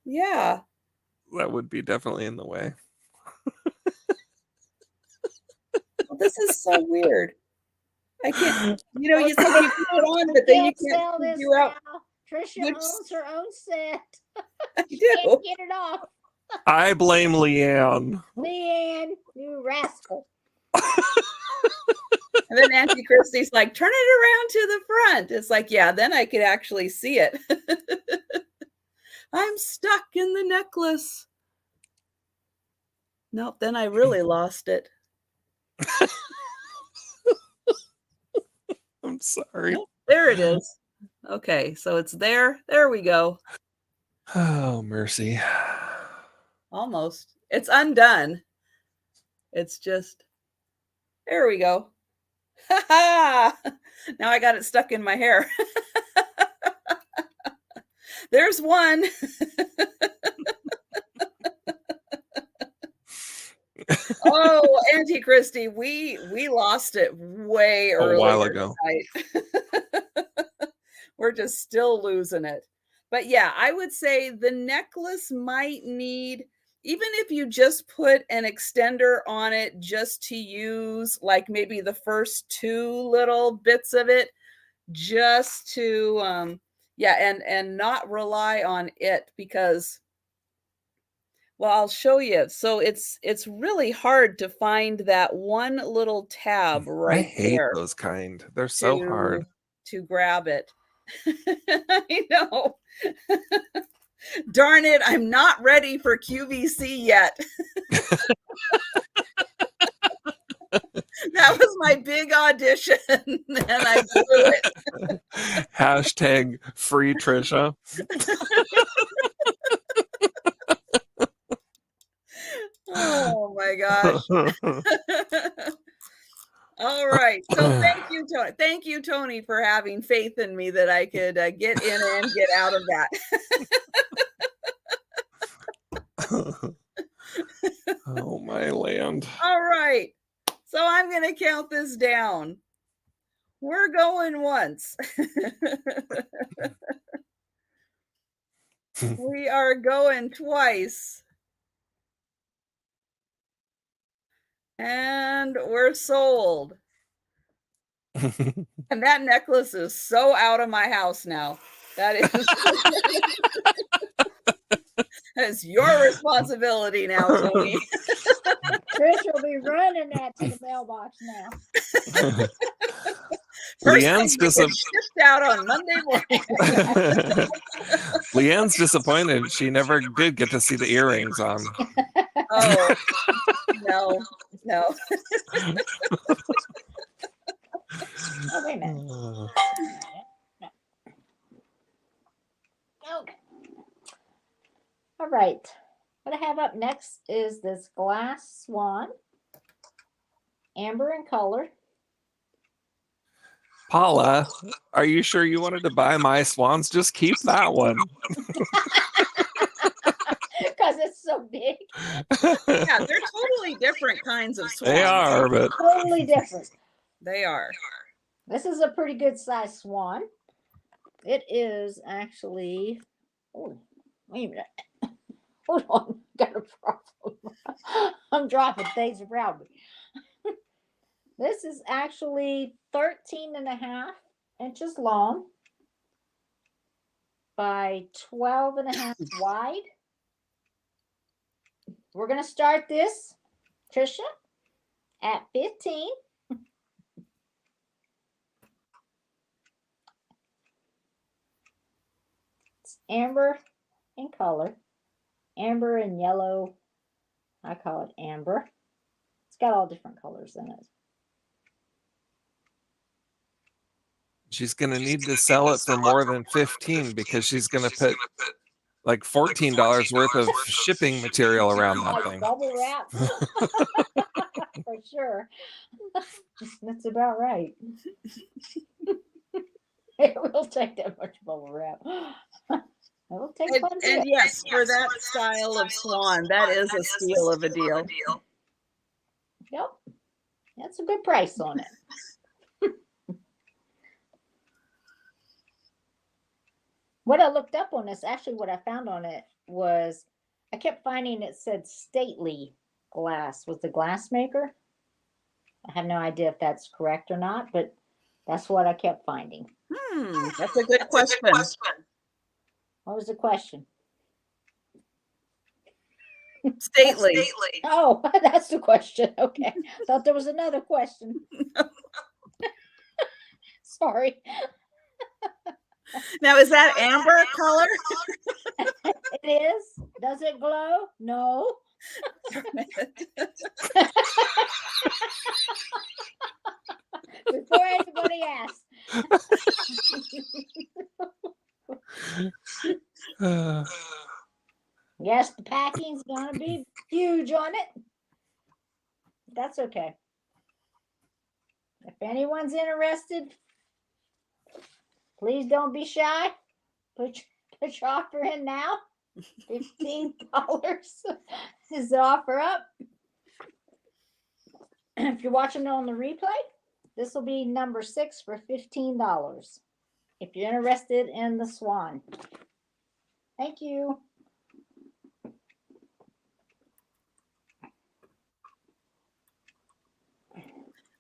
Yeah. That would be definitely in the way. Well, this is so weird. I can't, you said you put it on, but then you can't figure out. Trisha owns her own set. I do. Can't get it off. I blame Leanne. Leanne, you rascal. And then Auntie Kristie's like, turn it around to the front. It's like, yeah, then I could actually see it. I'm stuck in the necklace. Nope, then I really lost it. I'm sorry. Nope, there it is. Okay, so it's there. There we go. Oh, mercy. Almost. It's undone. It's just, there we go. Ha ha! Now I got it stuck in my hair. There's one. Oh, Auntie Kristie, we lost it way earlier. A while ago. We're just still losing it. But yeah, I would say the necklace might need, even if you just put an extender on it just to use like maybe the first two little bits of it, just to and not rely on it, because, well, I'll show you. So it's really hard to find that one little tab right I hate there those kind. They're so hard to grab it. I know. Darn it, I'm not ready for QVC yet. That was my big audition, and I blew it. Hashtag free Trisha. Oh my gosh. All right. So thank you, Tony. Thank you, Tony, for having faith in me that I could get in and get out of that. Oh, my land. All right. So I'm going to count this down. We're going once. We are going twice. And we're sold. And that necklace is so out of my house now. That is your responsibility now, Tony. Trish will be running that to the mailbox now. Leanne's shipped out on Monday morning. Leanne's disappointed. She never did get to see the earrings on. Oh, no. Oh, wait a minute. Okay. All right. What I have up next is this glass swan, amber in color. Paula, are you sure you wanted to buy my swans? Just keep that one. Because it's so big. Yeah, they're totally different kinds of swans. They are, but totally different. They are. This is a pretty good size swan. It is actually, oh, wait a minute. Hold on, got a problem. I'm dropping things around me. This is actually 13 and a half inches long by 12.5 wide. We're going to start this, Trisha, at 15. It's amber in color, amber and yellow. I call it amber. It's got all different colors in it. She's going to need to sell it for more than 15 because she's going to put like $14 worth of shipping material around that thing. Bubble wrap. For sure. That's about right. It will take that much bubble wrap. It will take quite a bit. And yes, for that style of swan, that is a steal of a deal. Yep. That's a good price on it. What I looked up on this, actually what I found on it was, I kept finding it said Stately Glass was the glass maker. I have no idea if that's correct or not, but that's what I kept finding. That's a good question. What was the question? Stately. Oh, that's the question. Okay. Thought there was another question. Sorry. Now, is that amber color? It is. Does it glow? No. Before anybody asks. Yes, the packing's gonna be huge on it. That's okay. If anyone's interested, please don't be shy. Put your offer in now. $15 is the offer up. If you're watching it on the replay, this will be number 6 for $15. If you're interested in the swan. Thank you.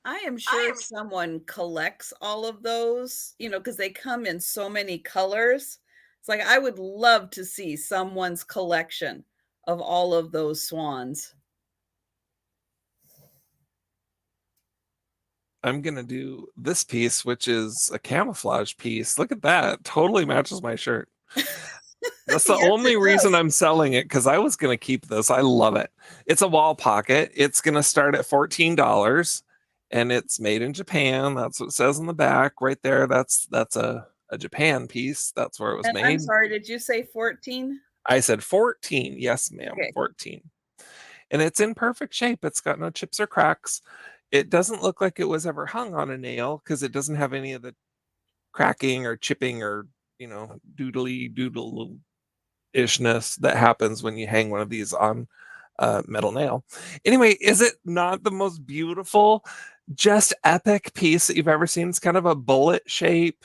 I am sure someone collects all of those, because they come in so many colors. It's like, I would love to see someone's collection of all of those swans. I'm going to do this piece, which is a camouflage piece. Look at that. Totally matches my shirt. That's the only reason I'm selling it, because I was going to keep this. I love it. It's a wall pocket. It's going to start at $14. And it's made in Japan. That's what it says on the back right there. That's a Japan piece. That's where it was made. I'm sorry, did you say 14? I said 14. Yes, ma'am. Okay. 14. And it's in perfect shape. It's got no chips or cracks. It doesn't look like it was ever hung on a nail because it doesn't have any of the cracking or chipping or, doodle ishness that happens when you hang one of these on metal nail. Anyway, is it not the most beautiful, just epic piece that you've ever seen? It's kind of a bullet shape,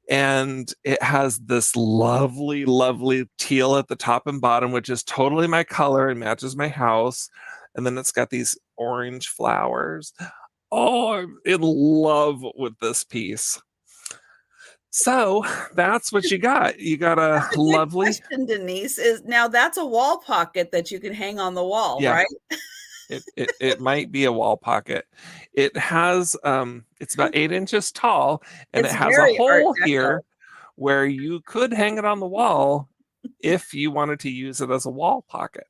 and it has this lovely, lovely teal at the top and bottom, which is totally my color and matches my house. And then it's got these orange flowers. Oh, I'm in love with this piece. So that's what you got. You got a lovely question, Denise. Now that's a wall pocket that you can hang on the wall, right? It might be a wall pocket. It has it's about 8 inches tall, and it has a hole here where you could hang it on the wall if you wanted to use it as a wall pocket.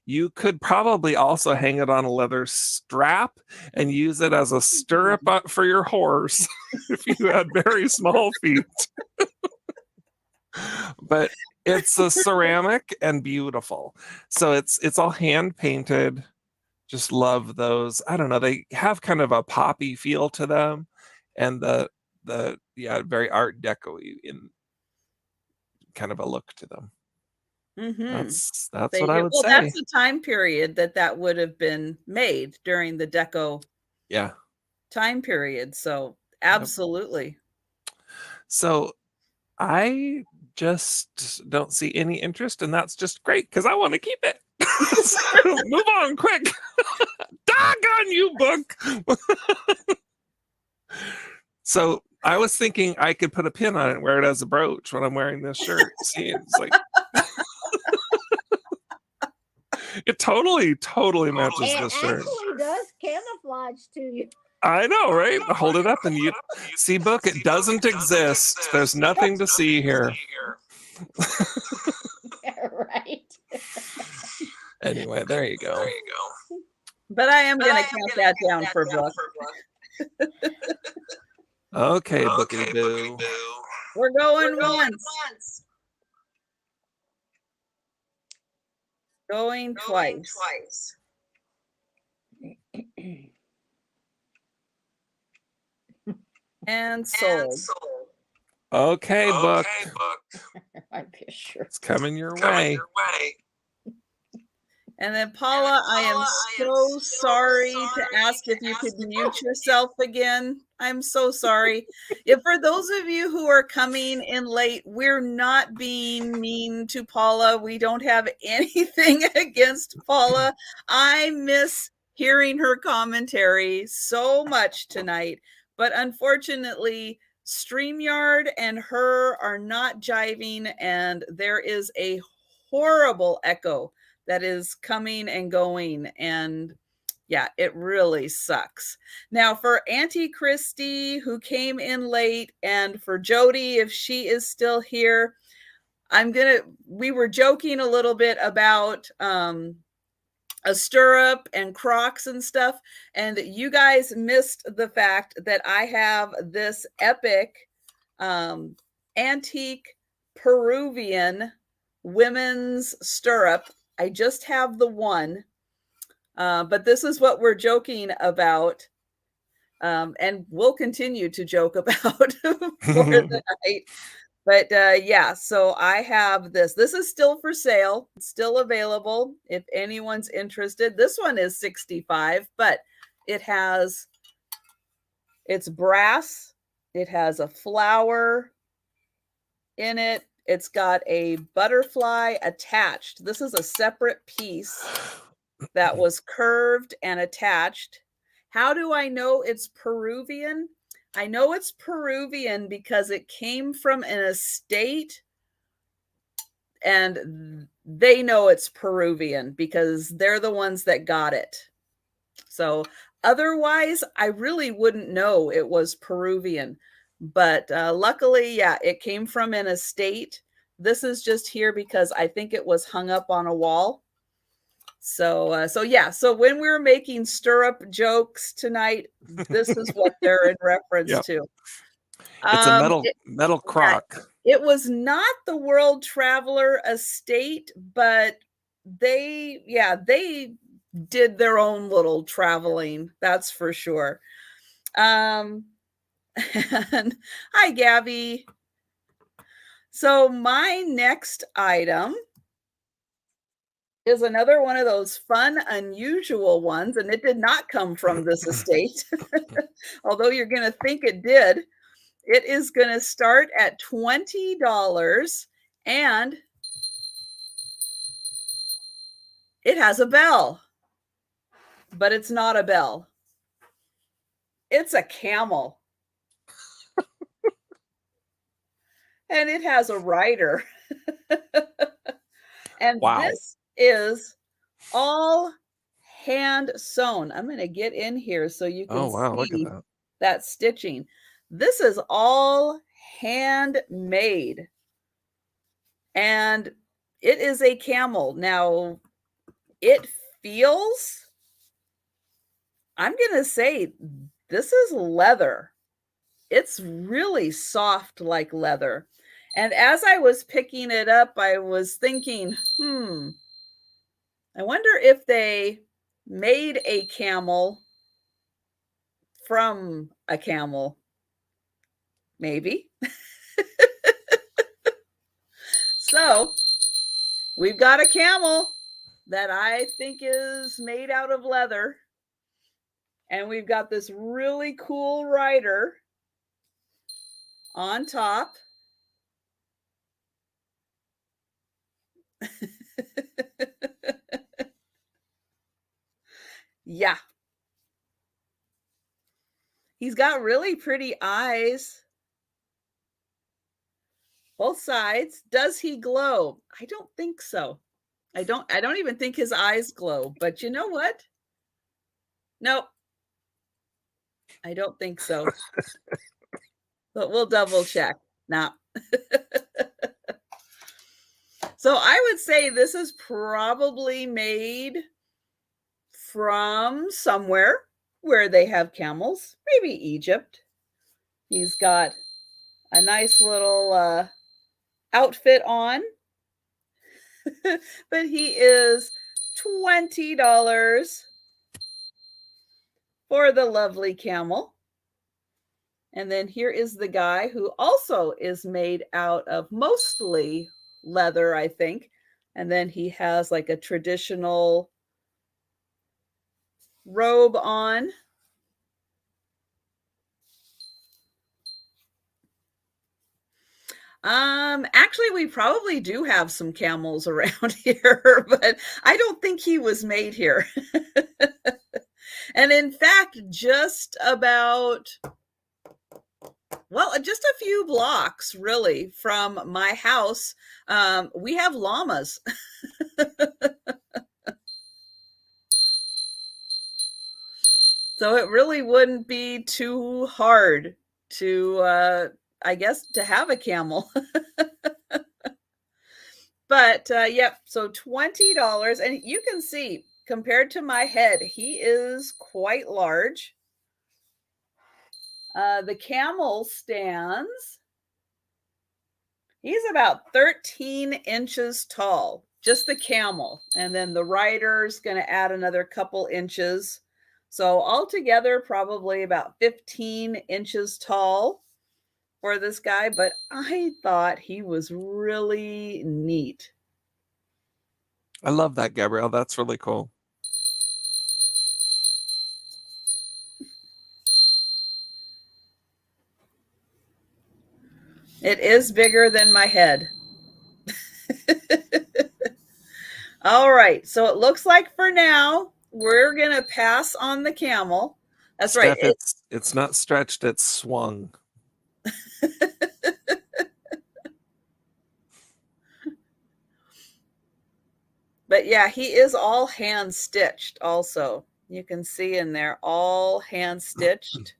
You could probably also hang it on a leather strap and use it as a stirrup for your horse if you had very small feet. But it's a ceramic and beautiful. So it's all hand painted. Just love those. I don't know. They have kind of a poppy feel to them, and the very Art Deco-y in kind of a look to them. That's what I would say. That's the time period that would have been made during the Deco time period. So absolutely. So I just don't see any interest, and that's just great because I want to keep it. Move on quick. Doggone you, book. So I was thinking I could put a pin on it and wear it as a brooch when I'm wearing this shirt. See, it's like it totally matches It this shirt. actually does camouflage to you. I know, right? Hold it up and you see, book, it doesn't exist. There's nothing to see here. Right. Anyway, there you go. But I am going to count that down for book. Okay, bookity boo. We're going once. Going twice. And sold. Okay, book. I'm sure. It's coming your way. And then Paula, I am so sorry to ask if you could mute yourself again. I'm so sorry. If for those of you who are coming in late, we're not being mean to Paula. We don't have anything against Paula. I miss hearing her commentary so much tonight. But unfortunately, StreamYard and her are not jiving, and there is a horrible echo that is coming and going, and yeah, it really sucks. Now for Auntie Kristie, who came in late, and for Jody, if she is still here, we were joking a little bit about a stirrup and Crocs and stuff, and you guys missed the fact that I have this epic antique Peruvian women's stirrup. I just have the one, but this is what we're joking about, and we'll continue to joke about for the night. But yeah, so I have this. This is still for sale. It's still available if anyone's interested. This one is $65, but it's brass. It has a flower in it. It's got a butterfly attached. This is a separate piece that was curved and attached. How do I know it's Peruvian? I know it's Peruvian because it came from an estate, and they know it's Peruvian because they're the ones that got it. So otherwise, I really wouldn't know it was Peruvian. But luckily, yeah, it came from an estate. This is just here because I think it was hung up on a wall. So yeah, so when we were making stirrup jokes tonight, this is what they're in reference to. It's a metal crock. It was not the World Traveler Estate, but they did their own little traveling, that's for sure. And hi, Gabby. So my next item is another one of those fun, unusual ones, and it did not come from this estate, although you're going to think it did. It is going to start at $20, and it has a bell, but it's not a bell. It's a camel. And it has a rider. And wow. This is all hand sewn. I'm going to get in here so you can look see at that stitching. This is all handmade. And it is a camel. Now, it feels, I'm going to say, this is leather. It's really soft like leather. And as I was picking it up, I was thinking, I wonder if they made a camel from a camel. Maybe. So we've got a camel that I think is made out of leather. And we've got this really cool rider on top. Yeah. He's got really pretty eyes. both sides. Does he glow? I don't think so. I don't even think his eyes glow, but you know what? Nope. I don't think so. But we'll double check. Now. So I would say this is probably made from somewhere where they have camels, maybe Egypt. He's got a nice little outfit on, but he is $20 for the lovely camel. And then here is the guy who also is made out of mostly leather, I think. And then he has like a traditional robe on. Actually, we probably do have some camels around here, but I don't think he was made here. And in fact, just a few blocks really from my house, we have llamas. So it really wouldn't be too hard to, I guess, to have a camel. But yep, so $20. And you can see, compared to my head, he is quite large. The camel stands, he's about 13 inches tall, just the camel. And then the rider's going to add another couple inches. So altogether, probably about 15 inches tall for this guy. But I thought he was really neat. I love that, Gabrielle. That's really cool. It is bigger than my head. All right. So it looks like for now, we're going to pass on the camel. That's Steph, right. It's not stretched, it's swung. But yeah, he is all hand stitched also. You can see in there, all hand stitched.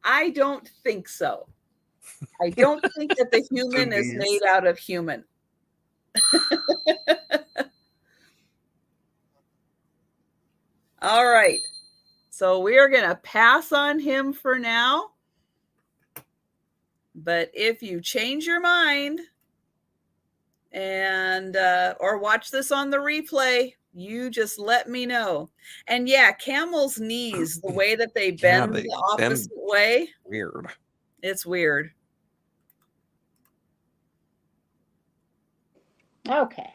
I don't think so. I don't think that the human is made out of human. All right. So we are going to pass on him for now. But if you change your mind and or watch this on the replay, you just let me know. And yeah, camels' knees, the way that they bend the opposite way. Weird. It's weird. Okay.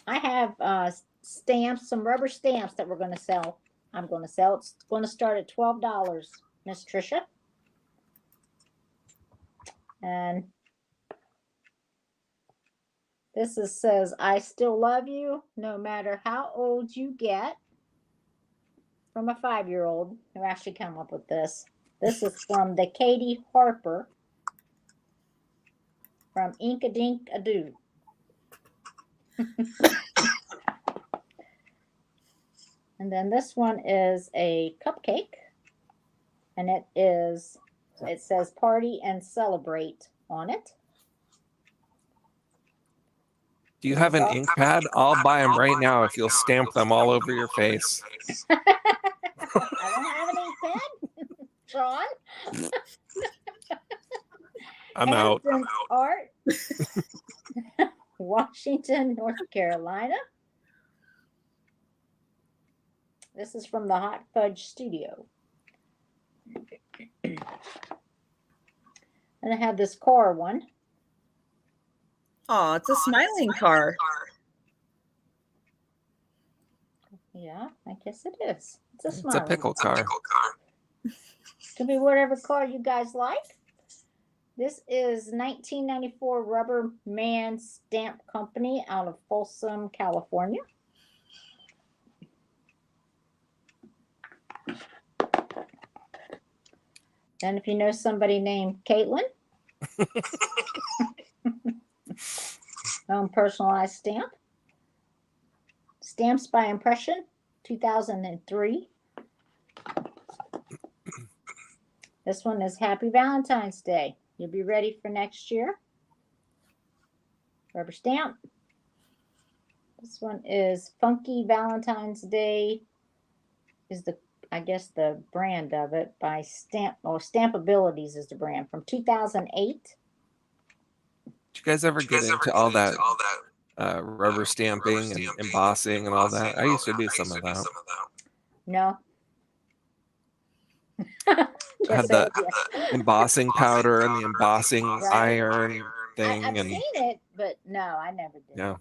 I have stamps, some rubber stamps that we're going to sell. I'm going to sell. It's going to start at $12, Miss Trisha. And this says, I still love you no matter how old you get. From a 5-year-old who actually came up with this. This is from the Katie Harper from Ink-a-Dink-a-Doo. And then this one is a cupcake. And it says party and celebrate on it. Do you have an ink pad? I'll buy them right now if you'll stamp them all over your face. I don't have an ink pad, Sean. I'm out. Art, Washington, North Carolina. This is from the Hot Fudge Studio. And I have this car one. Oh, it's a smiling car. Yeah, I guess it is. It's a pickle car. Could be whatever car you guys like. This is 1994 Rubber Man Stamp Company out of Folsom, California. And if you know somebody named Caitlin, personalized stamp. Stamps by Impression, 2003. This one is Happy Valentine's Day. You'll be ready for next year. Rubber stamp. This one is Funky Valentine's Day. Is the, I guess, the brand of it by Stamp, or Stampabilities is the brand, from 2008. Did you guys ever get into all that rubber stamping and embossing and all that? I used to do some of that. No. Had the embossing powder and the embossing iron thing. I've seen it, but no, I never did. Yeah.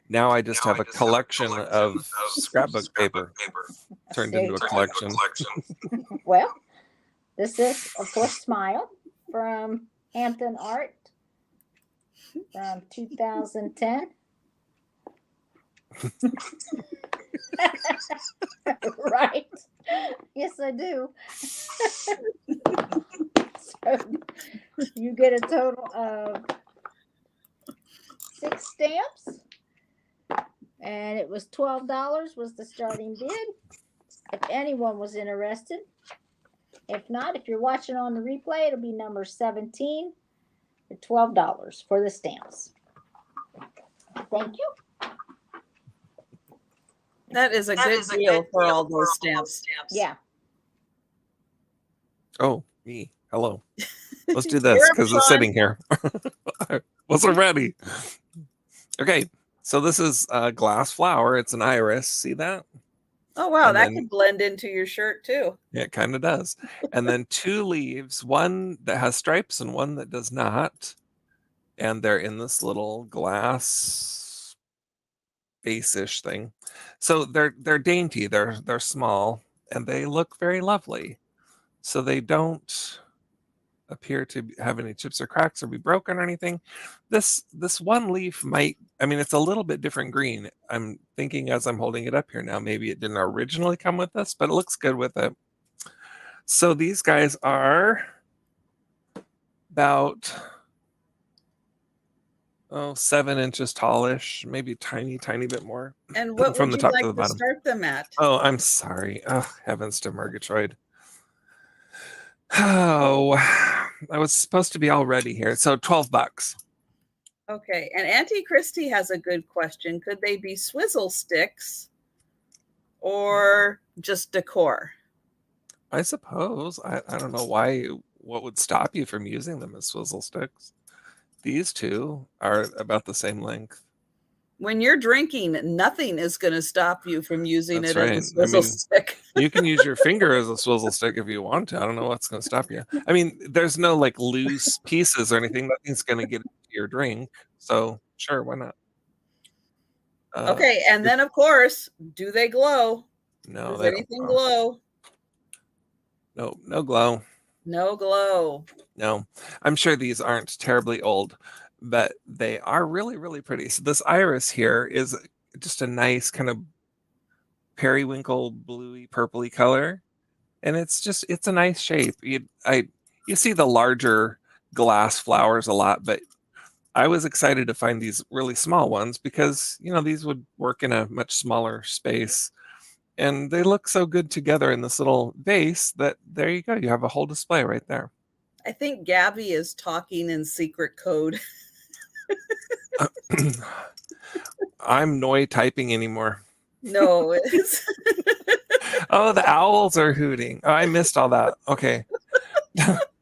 Now I just have a collection of scrapbook paper turned into a collection. Well, this is, of course, Smile from Hampton Art from 2010. Right. Yes, I do. So you get a total of 6 stamps. And it was $12 was the starting bid. If anyone was interested. If not, if you're watching on the replay, it'll be number 17 for $12 for the stamps. Thank you. That is a good deal for all those stamps. Yeah. Oh, me. Hello. Let's do this because it's sitting here. Wasn't ready. Okay. So this is a glass flower. It's an iris. See that? Oh, wow. And that could blend into your shirt too. Yeah, it kind of does. And then 2 leaves, one that has stripes and one that does not. And they're in this little glass base-ish thing. So they're dainty. They're small and they look very lovely. So they don't appear to have any chips or cracks or be broken or anything. This one leaf might, I mean, it's a little bit different green. I'm thinking as I'm holding it up here now, maybe it didn't originally come with this, but it looks good with it. So these guys are about 7 inches tallish, maybe tiny bit more. And what from would the you top like to the bottom. Start them at? Oh, I'm sorry. Oh, heavens to Murgatroyd. Oh, I was supposed to be all ready here. So $12. Okay. And Auntie Kristie has a good question. Could they be swizzle sticks or just decor? I suppose. I don't know what would stop you from using them as swizzle sticks. These two are about the same length. When you're drinking, nothing is going to stop you from using That's it right. as a swizzle stick. You can use your finger as a swizzle stick if you want to. I don't know what's going to stop you. I mean, there's no like loose pieces or anything. Nothing's going to get into your drink. So sure, why not? Okay, and then of course, do they glow? No, does anything glow? No, no glow. No glow. No, I'm sure these aren't terribly old, but they are really, really pretty. So this iris here is just a nice kind of periwinkle bluey purpley color, and it's a nice shape. You see the larger glass flowers a lot, but I was excited to find these really small ones because these would work in a much smaller space, and they look so good together in this little vase that there you go, you have a whole display right there. I think Gabby is talking in secret code. I'm no typing anymore. No, it's oh, the owls are hooting. Oh, I missed all that. Okay.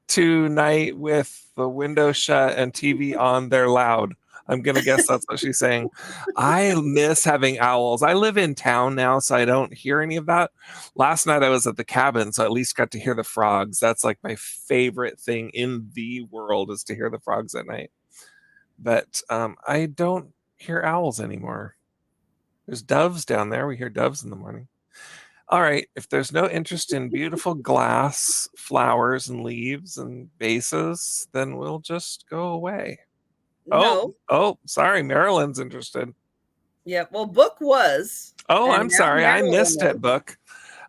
Tonight with the window shut and TV on, they're loud. I'm gonna guess that's what she's saying. I miss having owls. I live in town now, so I don't hear any of that. Last night I was at the cabin, so I at least got to hear the frogs. That's like my favorite thing in the world, is to hear the frogs at night. But I don't hear owls anymore. There's doves down there. We hear doves in the morning. All right. If there's no interest in beautiful glass, flowers, and leaves and vases, then we'll just go away. No. Oh, sorry. Marilyn's interested. Yeah. Well, Book was. Oh, And I'm now sorry. I Marilyn missed it, is. Book.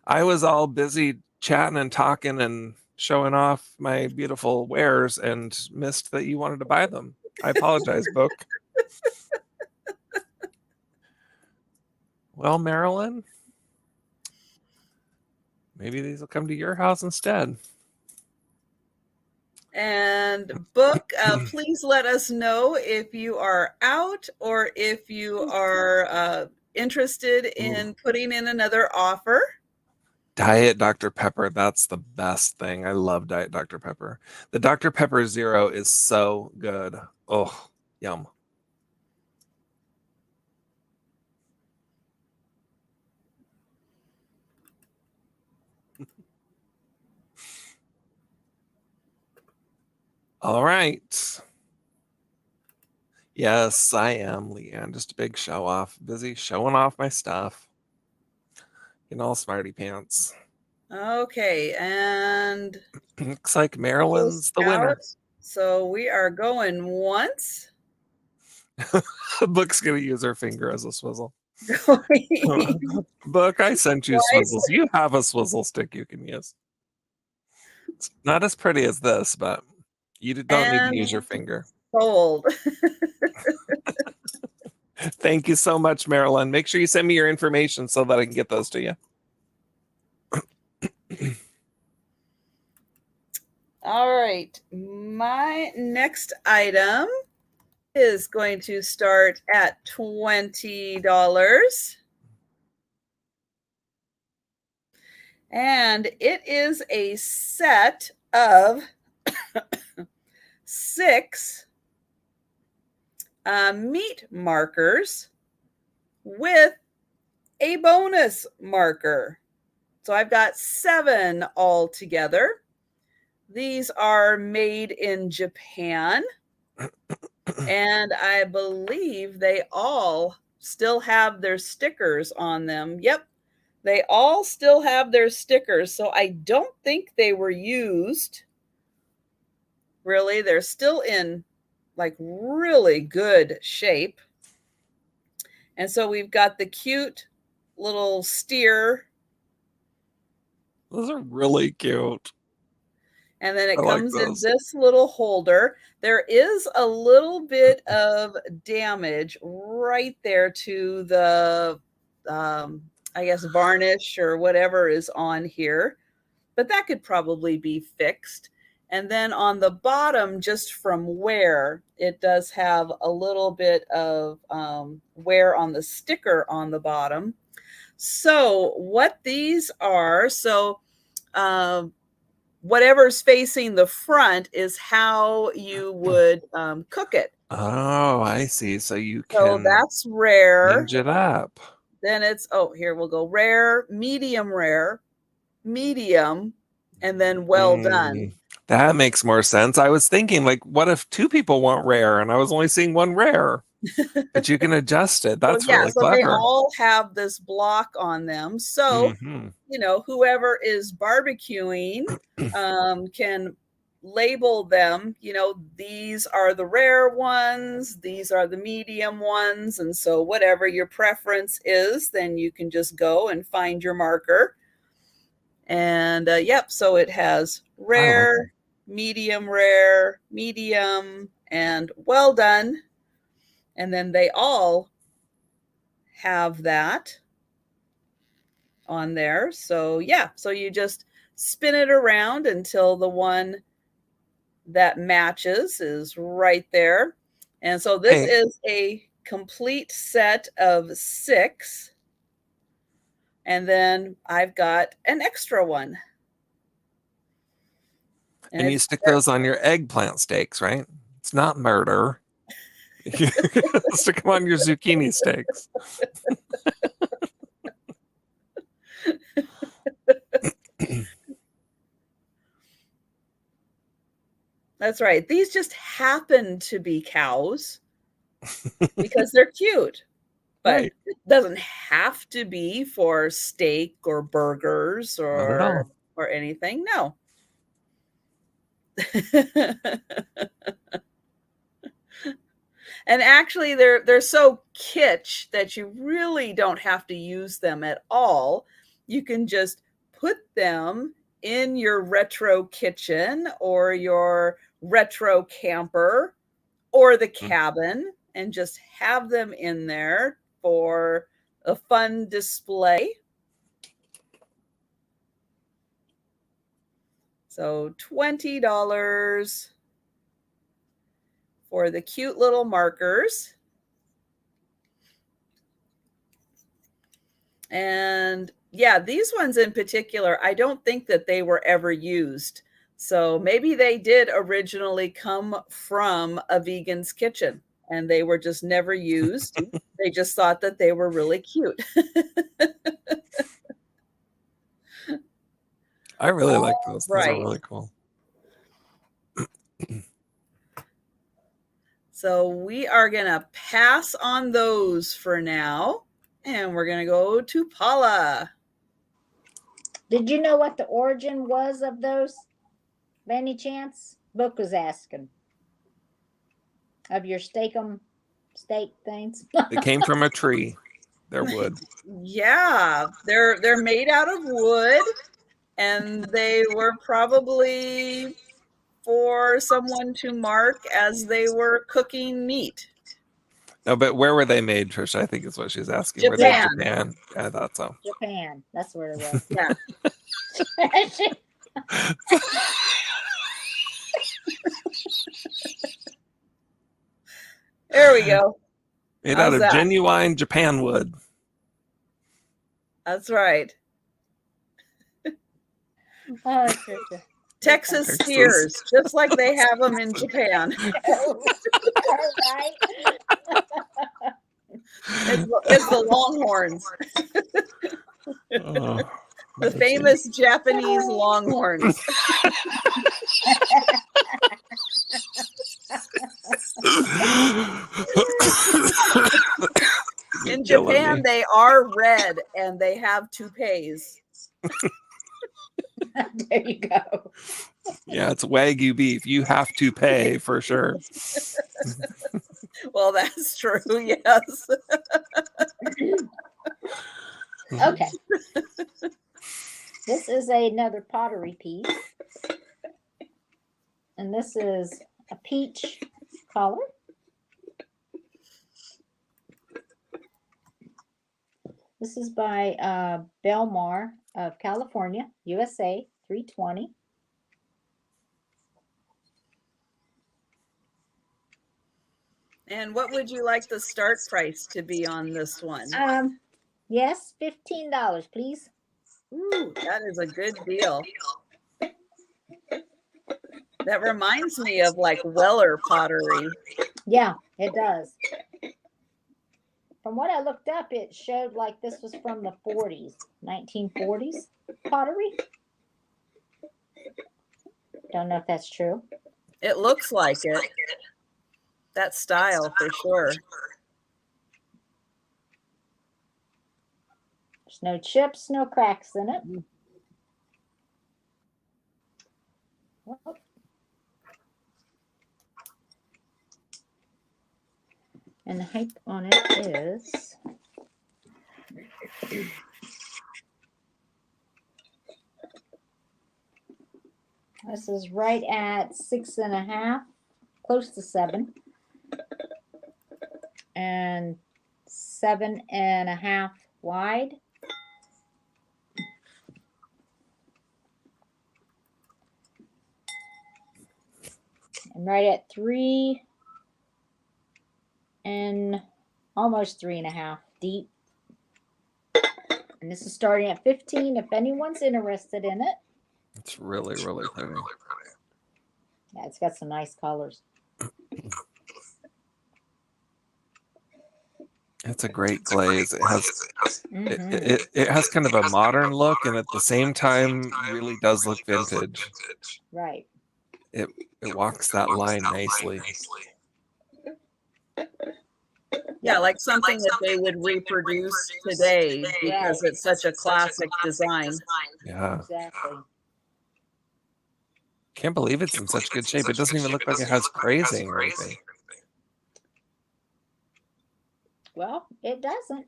I was all busy chatting and talking and showing off my beautiful wares and missed that you wanted to buy them. I apologize, Book. Well, Marilyn, maybe these will come to your house instead. And Book, please let us know if you are out or if you are interested in putting in another offer. Diet Dr. Pepper, that's the best thing. I love Diet Dr. Pepper. The Dr. Pepper Zero is so good. Oh, yum. All right. Yes, I am, Leanne. Just a big show off. Busy showing off my stuff. Getting all smarty pants. Okay, and Looks like Marilyn's the winner. So we are going once. Book's gonna use her finger as a swizzle. Going Book, I sent you twice. swizzles. You have a swizzle stick you can use. It's not as pretty as this, but you don't need to use your finger. Sold. Thank you so much, Marilyn. Make sure you send me your information so that I can get those to you. All right. My next item is going to start at $20. And it is a set of 6 meat markers with a bonus marker. So I've got 7 all together. These are made in Japan. And I believe they all still have their stickers on them. Yep, they all still have their stickers. So I don't think they were used. Really, they're still in like really good shape. And so we've got the cute little steer. Those are really cute. And then it comes in this little holder. There is a little bit of damage right there to the, I guess, varnish or whatever is on here. But that could probably be fixed. And then on the bottom, just from wear, it does have a little bit of wear on the sticker on the bottom. So what these are, whatever's facing the front is how you would cook it. Oh, I see. So you can. So that's rare. Change it up. Then it's here we'll go rare, medium, and then well done. That makes more sense. I was thinking, like, what if 2 people want rare and I was only seeing 1 rare? But you can adjust it. That's really clever. They all have this block on them. So, whoever is barbecuing can label them, these are the rare ones, these are the medium ones. And so whatever your preference is, then you can just go and find your marker. And so it has rare, medium, and well done. And then they all have that on there. So so you just spin it around until the one that matches is right there. And so this is a complete set of 6. And then I've got an extra one. And you stick those on your eggplant steaks, right? It's not murder. Stick them on your zucchini steaks. That's right. These just happen to be cows because they're cute. But Right. it doesn't have to be for steak or burgers Not at all. or anything. No. And actually they're so kitsch that you really don't have to use them at all. You can just put them in your retro kitchen or your retro camper or the cabin and just have them in there for a fun display. So $20 for the cute little markers. And yeah, these ones in particular, I don't think that they were ever used. So maybe they did originally come from a vegan's kitchen and they were just never used. They just thought that they were really cute. I really like those. Those are Right. really cool. So we are going to pass on those for now. And we're going to go to Paula. Did you know what the origin was of those? By any chance? Book was asking. Of your steak things. They came from a tree. They're wood. Yeah, they're made out of wood, and they were probably for someone to mark as they were cooking meat. No, but where were they made, Trisha? I think is what she's asking. Japan. Were they Japan? I thought so. Japan. That's where it was. Yeah. There we go. Made How's out of that? genuine Japan wood. That's right. Oh, Trisha. Texas Texas. steers, just like they have them in Japan. Right? It's the Longhorns, Oh, the famous Japanese Longhorns. In Japan, they are red and they have toupees. There you go. Yeah, it's Wagyu beef. You have to pay for sure. Well, that's true. Yes. Okay. This is another pottery piece. And this is a peach color. This is by Belmar of California, USA, 320. And what would you like the start price to be on this one? Yes, $15, please. Ooh, that is a good deal. That reminds me of like Weller pottery. Yeah, it does. From what I looked up, it showed like this was from the 40s, 1940s pottery. Don't know if that's true. It looks like it. That style for sure. There's no chips, no cracks in it. Oh. And the height on it is this is right at 6.5, close to 7, and 7.5 wide. And right at 3 and almost 3.5 deep. And this is starting at 15 if anyone's interested in it. It's really, really pretty. Yeah, it's got some nice colors. It's a great glaze. It has it has kind of a modern look, and at the same time really does look vintage. Right. It walks that line nicely. Yeah, like something that they would reproduce today because it's such a classic design. Yeah. Exactly. Can't believe it's in such good shape. It doesn't even look like it has crazing or anything. Well, it doesn't.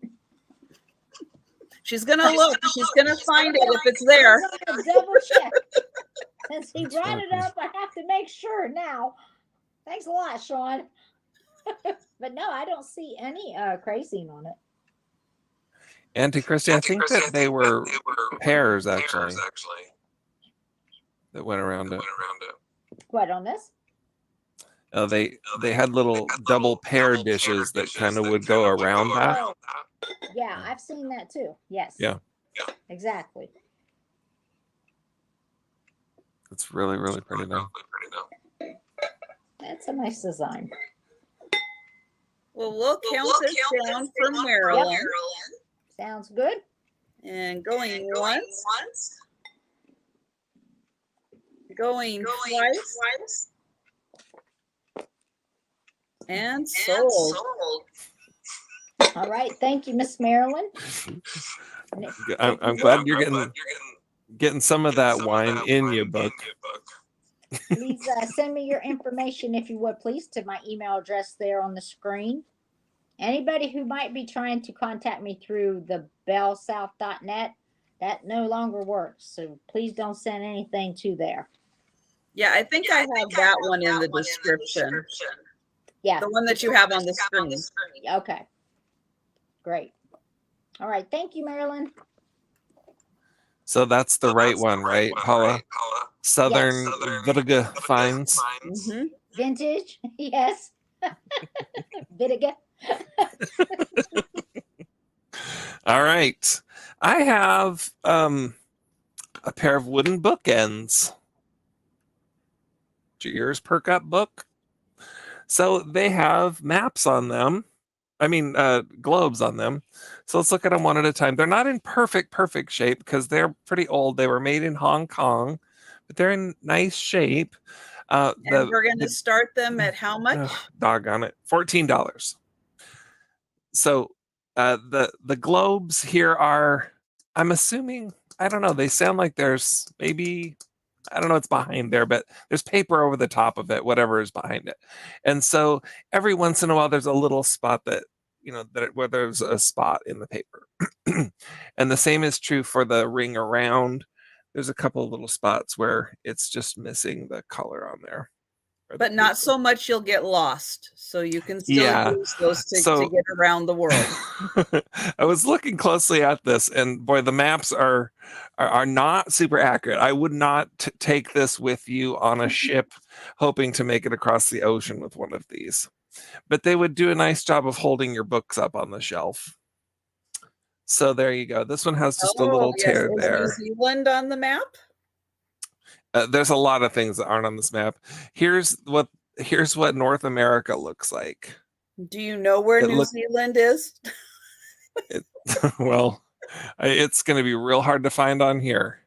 She's gonna look. She's gonna find it if it's there. I'm gonna double check. Since he brought it up, I have to make sure now. Thanks a lot, Sean. But no, I don't see any crazing on it. Auntie Kristie, I think that they were pairs actually that went around it. What, on this? They had little double pair dishes that kind of would go around that. Oh, yeah, I've seen that too. Yes. Yeah. Exactly. It's really, really pretty now. That's a nice design. Well, we'll count this down for Marilyn. Yep. Sounds good. And going once. Going twice. And sold. All right. Thank you, Miss Marilyn. I'm glad you're getting some of that wine in your book. Please send me your information, if you would, please, to my email address there on the screen. Anybody who might be trying to contact me through the bellsouth.net, that no longer works. So please don't send anything to there. Yeah, I think I have that one in the description. Yeah. The one that you have on the screen. Okay. Great. All right. Thank you, Marilyn. So that's the right one, right, Paula? Southern Vitega Finds. Mm-hmm. Vintage, yes. Vitega. All right. I have a pair of wooden bookends. Did your ears perk up book? So they have maps on them. I mean, globes on them. So let's look at them one at a time. They're not in perfect shape because they're pretty old. They were made in Hong Kong, but they're in nice shape. And we're going to start them at how much? Doggone it, $14. So the globes here are, I'm assuming, I don't know, they sound like there's maybe, I don't know what's behind there, but there's paper over the top of it, whatever is behind it. And so every once in a while, there's a little spot that, where there's a spot in the paper. And the same is true for the ring around. There's a couple of little spots where it's just missing the color on there. But not so much you'll get lost. So you can still use those to get around the world. I was looking closely at this, and boy, the maps are not super accurate. I would not take this with you on a ship hoping to make it across the ocean with one of these. But they would do a nice job of holding your books up on the shelf. So there you go. This one has just a little tear there. Is New Zealand on the map? There's a lot of things that aren't on this map. Here's what North America looks like. Do you know where New Zealand is? Well, it's going to be real hard to find on here.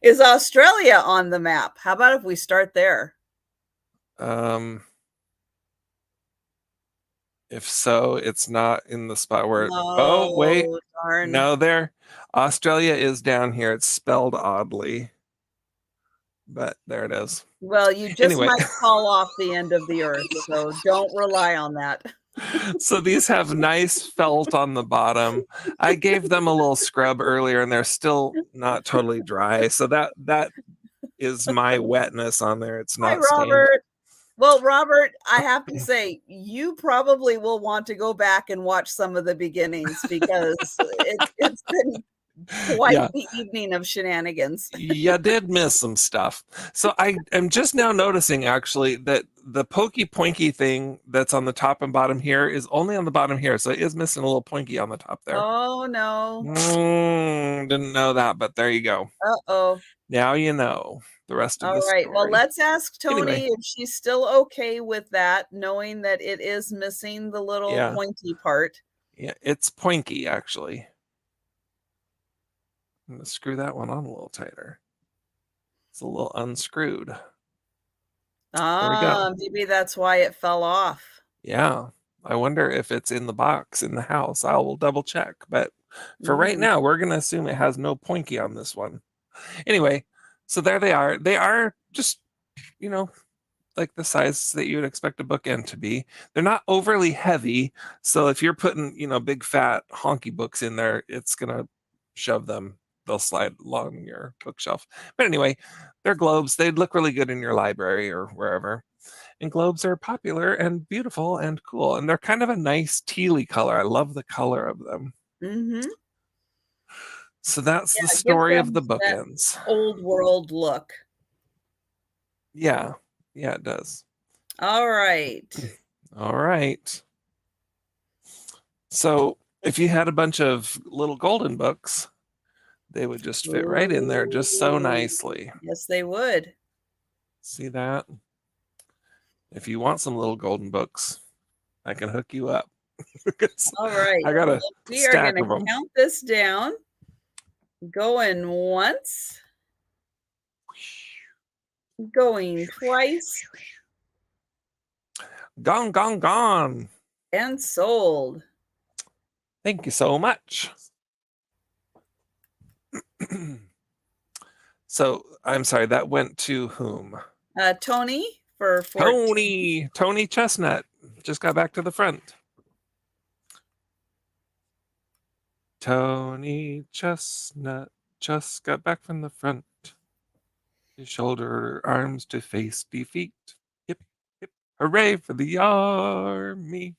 Is Australia on the map? How about if we start there? If so, it's not in the spot where oh wait, darn. No, there. Australia is down here. It's spelled oddly, but there it is. Well, you just might fall off the end of the earth, so don't rely on that. So these have nice felt on the bottom. I gave them a little scrub earlier, and they're still not totally dry. So that is my wetness on there. It's not. Hi, Robert. Well, Robert, I have to say, you probably will want to go back and watch some of the beginnings because it's been quite the evening of shenanigans. You did miss some stuff. So I am just now noticing, actually, that the pokey poinky thing that's on the top and bottom here is only on the bottom here. So it is missing a little poinky on the top there. Oh, no. Didn't know that, but there you go. Uh-oh. Now you know the rest of the story. All right. Well, let's ask Tony if she's still okay with that, knowing that it is missing the little pointy part. Yeah, it's poinky, actually. I'm going to screw that one on a little tighter. It's a little unscrewed. Maybe that's why it fell off. Yeah. I wonder if it's in the box in the house. I will double check. But for right now, we're going to assume it has no poinky on this one. Anyway, so there they are. They are just, like the size that you would expect a bookend to be. They're not overly heavy. So if you're putting, big fat honky books in there, it's going to shove them. They'll slide along your bookshelf. But anyway, they're globes. They'd look really good in your library or wherever. And globes are popular and beautiful and cool. And they're kind of a nice tealy color. I love the color of them. Mm-hmm. So that's the story of the bookends. Old world look. Yeah. Yeah, it does. All right. All right. So if you had a bunch of little golden books, they would just fit right in there just so nicely. Yes, they would. See that? If you want some little golden books, I can hook you up. All right. I got a we are going to count this down. Going once. Going twice. Gone, gone, gone. And sold. Thank you so much. So, I'm sorry, that went to whom? Tony for 14. Tony Chestnut. Just got back to the front. Tony Chestnut just got back from the front. His shoulder arms to face defeat. Hip, hip, hooray for the army.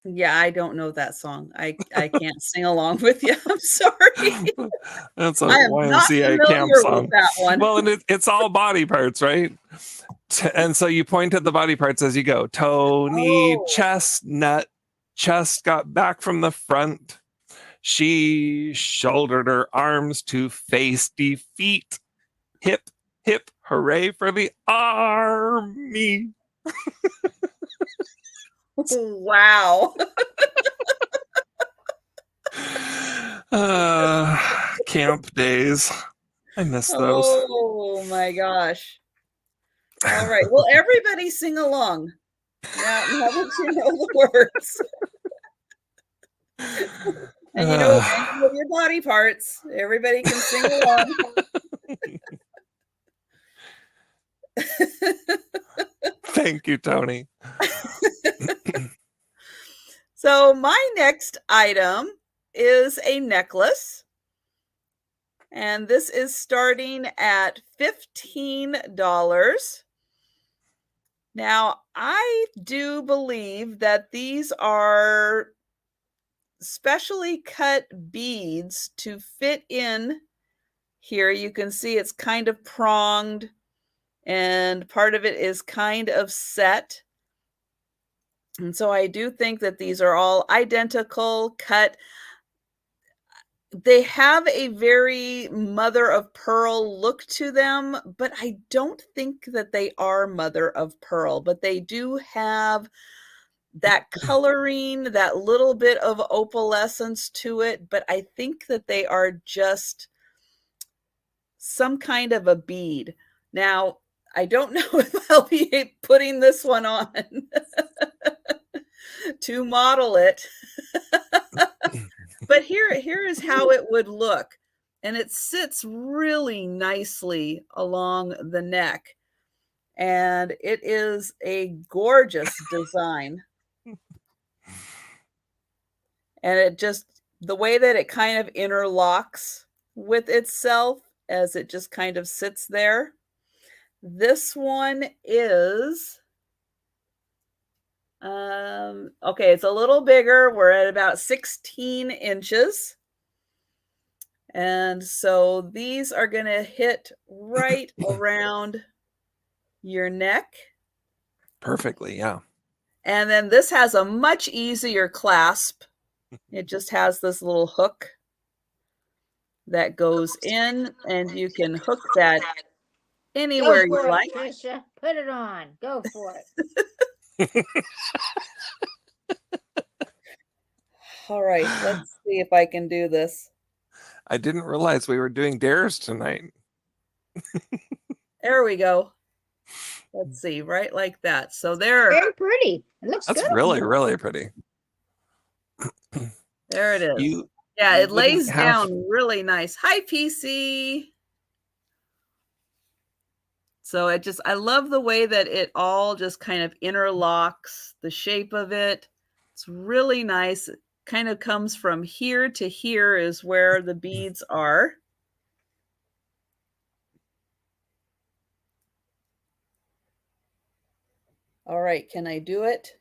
Yeah, I don't know that song. I can't sing along with you. I'm sorry. That's a YMCA camp song. That one. Well, and it's all body parts, right? And so you point at the body parts as you go. Tony Chestnut just got back from the front. She shouldered her arms to face defeat. Hip, hip, hooray for the army. Wow. Camp days. I miss those. Oh my gosh. All right. Well, everybody sing along. Now that you know the words. And you know your body parts. Everybody can sing along. Thank you, Tony. So my next item is a necklace. And this is starting at $15. Now, I do believe that these are specially cut beads to fit in here. You can see it's kind of pronged and part of it is kind of set. And so I do think that these are all identical cut. They have a very mother of pearl look to them, but I don't think that they are mother of pearl, but they do have that coloring, that little bit of opalescence to it, but I think that they are just some kind of a bead. Now, I don't know if I'll be putting this one on to model it. But here is how it would look. And it sits really nicely along the neck. And it is a gorgeous design. And it just, the way that it kind of interlocks with itself as it just kind of sits there. This one is, okay, it's a little bigger. We're at about 16 inches. And so these are going to hit right around your neck. Perfectly, yeah. And then this has a much easier clasp. It just has this little hook that goes in, and you can hook that anywhere you like. Trisha, put it on. Go for it. All right, let's see if I can do this. I didn't realize we were doing dares tonight. There we go. Let's see, right like that. So there, Very pretty. It looks That's good. really, really pretty. there it is. You Yeah, it wouldn't lays have- down really nice. Hi, PC. So I love the way that it all just kind of interlocks, the shape of it. It's really nice. It kind of comes from here to here is where the beads are. All right, can I do it?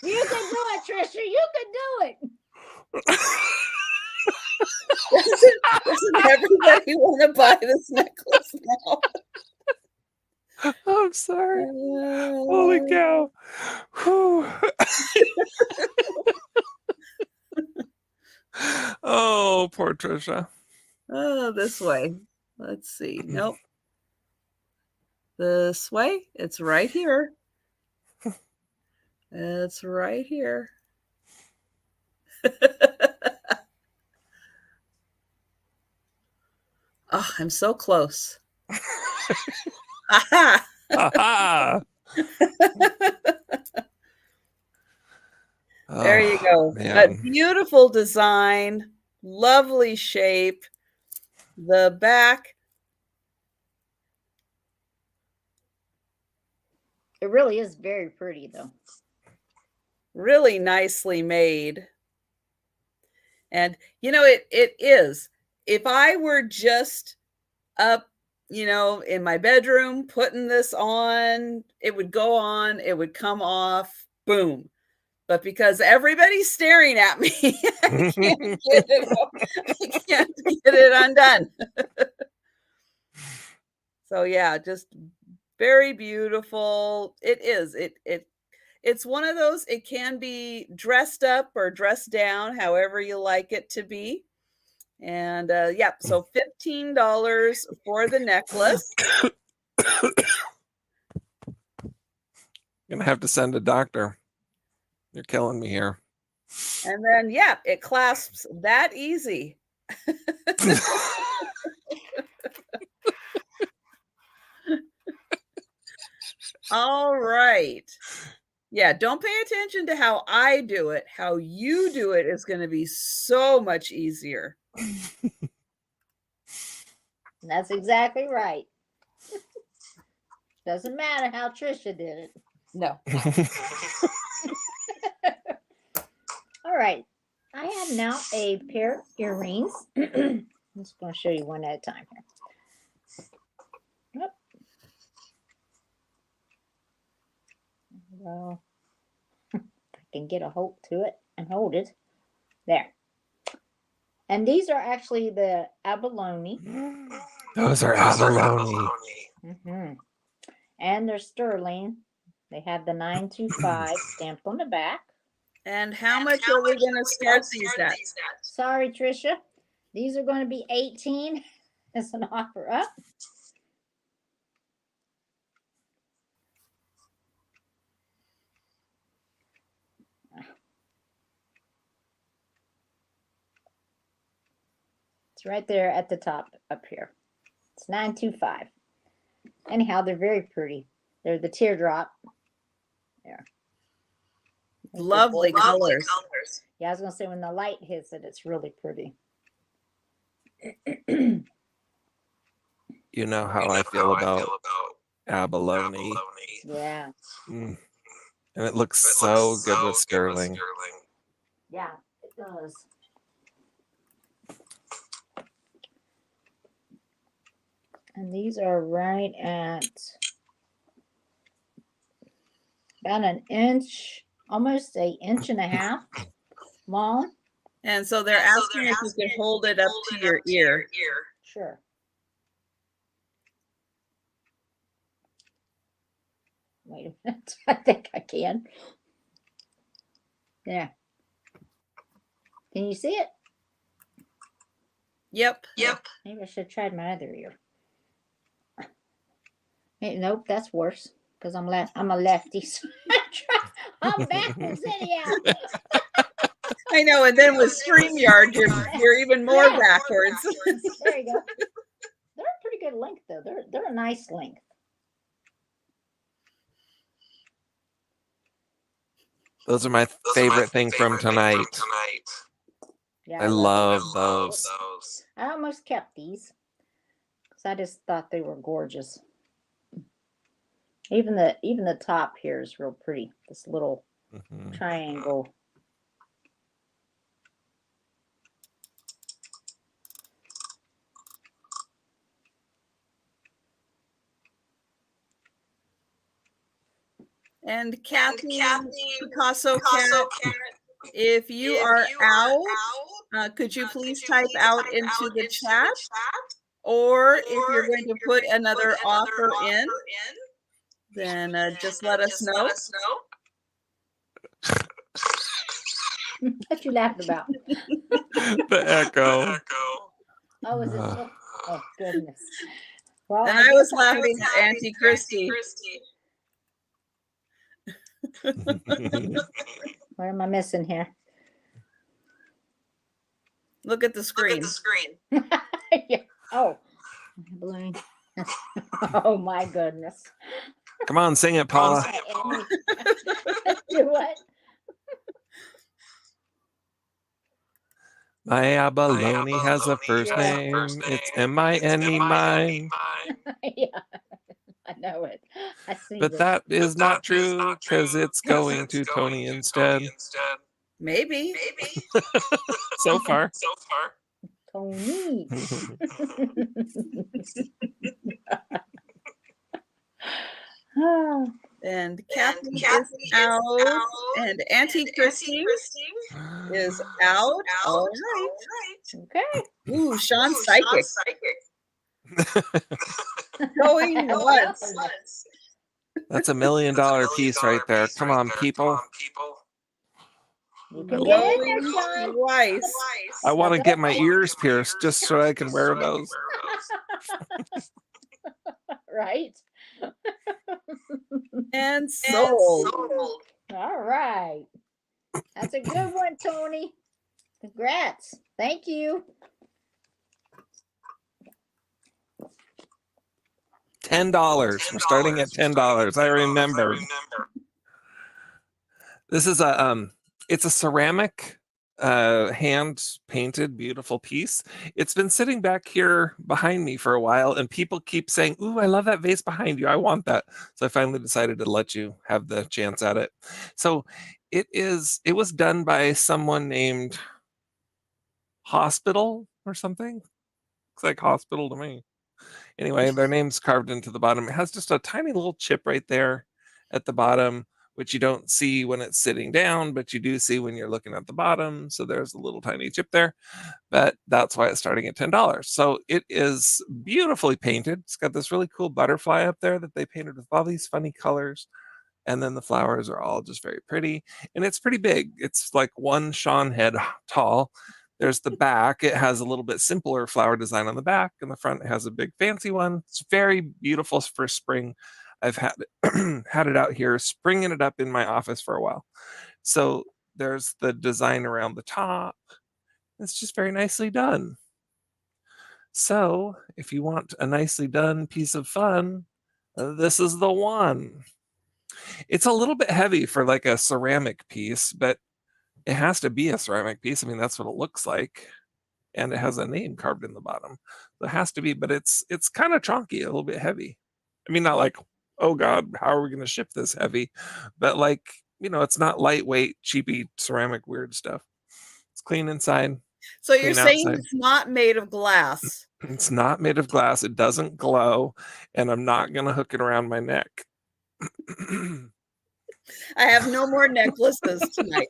You can do it, Trisha. You can do it. Doesn't everybody want to buy this necklace now? I'm sorry. Holy cow. Whew. Oh, poor Trisha. Oh, this way. Let's see. Nope. This way. It's right here. It's right here. Oh, I'm so close. Aha! Aha. There you go. Man. But beautiful design, lovely shape. The back. It really is very pretty, though. Really nicely made. And, you know, it is. If I were just up, you know, in my bedroom putting this on, it would go on, it would come off, boom. But because everybody's staring at me, I can't get it undone. So yeah, just very beautiful. It is. It's one of those, it can be dressed up or dressed down, however you like it to be. And yeah, so $15 for the necklace. Gonna have to send a doctor. You're killing me here. And then yeah, it clasps that easy. All right. Yeah, don't pay attention to how I do it. How you do it is going to be so much easier. That's exactly right. Doesn't matter how Trisha did it. No. All right. I have now a pair of earrings. I'm just going to show you one at a time here. Yep. Well, I can get a hold to it and hold it. There. And these are actually the abalone. Those are abalone. Mm-hmm. And they're sterling. They have the 925 stamped on the back. And how much are we going to start these at? Sorry, Trisha. These are going to be 18 as an offer up. It's right there at the top up here. It's 925. Anyhow, they're very pretty. They're the teardrop. There. Lovely colors. Yeah, I was going to say when the light hits it, it's really pretty. You know how I feel about abalone. Yeah. And it looks so good with sterling. Yeah, it does. And these are right at about an inch, almost an inch and a half long. And so they're asking if you can hold it up to your ear. Sure. Wait a minute. I think I can. There. Can you see it? Yep. Maybe I should have tried my other ear. Hey, nope, that's worse. because I'm a lefty. So I'm backwards anyhow. I know, and then with StreamYard, you're even more backwards. There you go. They're a pretty good length, though. They're a nice length. Those are my favorite thing from tonight. Yeah, I love those. I almost kept these because I just thought they were gorgeous. Even the top here is real pretty. This little triangle. And Kathy Picasso Cat, if you are out, could you please type out into the chat? Or if you're going to put another offer in, then just let us know. What you laughing about? The echo. Oh, is it? Oh, goodness. Well, And I was laughing at Auntie Kristie. What am I missing here? Look at the screen. Yeah. Oh, balloon. Oh my goodness. Come on, sing it, Paula. Do what? My abalone has a first name. It's M-I-N-E, mine. Yeah, I know it. I see. But that is not true because it's going to Tony instead. Maybe. So far. Tony. And Kathy is out. And Auntie Kristie is out. All right. Okay. Ooh, Sean Psychic. Going once. That's $1 million piece right there. Come on, people. You can get in there, Going Sean. twice. I want to get my ears pierced just so I can wear those. Right. And sold. All right. That's a good one, Tony. Congrats. Thank you. $10. We're starting at $10. I remember. This is it's a ceramic hand painted beautiful piece. It's been sitting back here behind me for a while, and people keep saying, "Ooh, I love that vase behind you. I want that." So I finally decided to let you have the chance at it. So it was done by someone named Hospital or something. Looks like Hospital to me. Anyway, their name's carved into the bottom. It has just a tiny little chip right there at the bottom, which you don't see when it's sitting down, but you do see when you're looking at the bottom. So there's a little tiny chip there, but that's why it's starting at $10. So it is beautifully painted. It's got this really cool butterfly up there that they painted with all these funny colors. And then the flowers are all just very pretty. And it's pretty big. It's like one Sean head tall. There's the back. It has a little bit simpler flower design on the back, and the front it has a big fancy one. It's very beautiful for spring. I've had had it out here, springing it up in my office for a while. So there's the design around the top. It's just very nicely done. So if you want a nicely done piece of fun, this is the one. It's a little bit heavy for like a ceramic piece, but it has to be a ceramic piece. I mean, that's what it looks like. And it has a name carved in the bottom. So it has to be, but it's kind of chunky, a little bit heavy. I mean, not like, oh God, how are we going to ship this heavy? But like, you know, it's not lightweight, cheapy ceramic weird stuff. It's clean inside. So you're saying it's not made of glass? It's not made of glass. It doesn't glow. And I'm not going to hook it around my neck. I have no more necklaces tonight.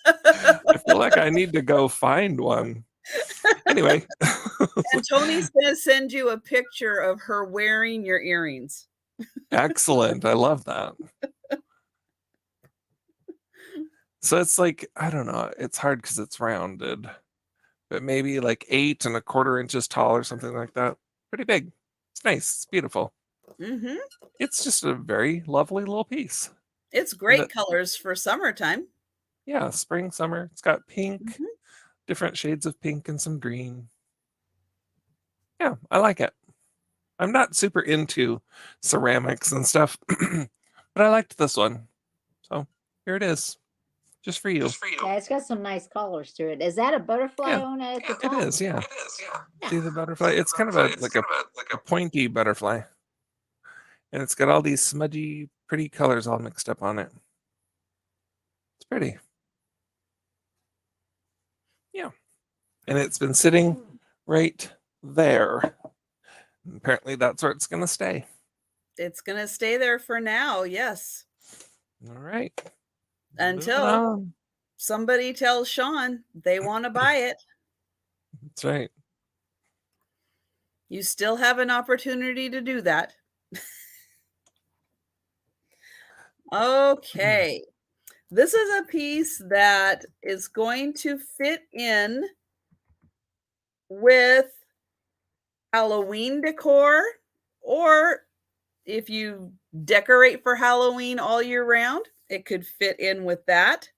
I feel like I need to go find one. Anyway. And Tony's going to send you a picture of her wearing your earrings. Excellent. I love that. So it's like, I don't know. It's hard because it's rounded, but maybe like 8 1/4 inches tall or something like that. Pretty big. It's nice. It's beautiful. Mm-hmm. It's just a very lovely little piece. It's great colors for summertime. Yeah, spring, summer. It's got pink, Mm-hmm. different shades of pink and some green. Yeah, I like it. I'm not super into ceramics and stuff, but I liked this one. So here it is, just for you. Yeah, it's got some nice colors to it. Is that a butterfly Yeah, on it at the it top? is. Yeah. Yeah. See the butterfly? It's kind of a pointy butterfly. And it's got all these smudgy, pretty colors all mixed up on it. It's pretty. Yeah. And it's been sitting right there. Apparently that's where it's going to stay. It's going to stay there for now, yes. All right. Until somebody tells Sean they want to buy it. That's right. You still have an opportunity to do that. Okay. This is a piece that is going to fit in with Halloween decor, or if you decorate for Halloween all year round, it could fit in with that.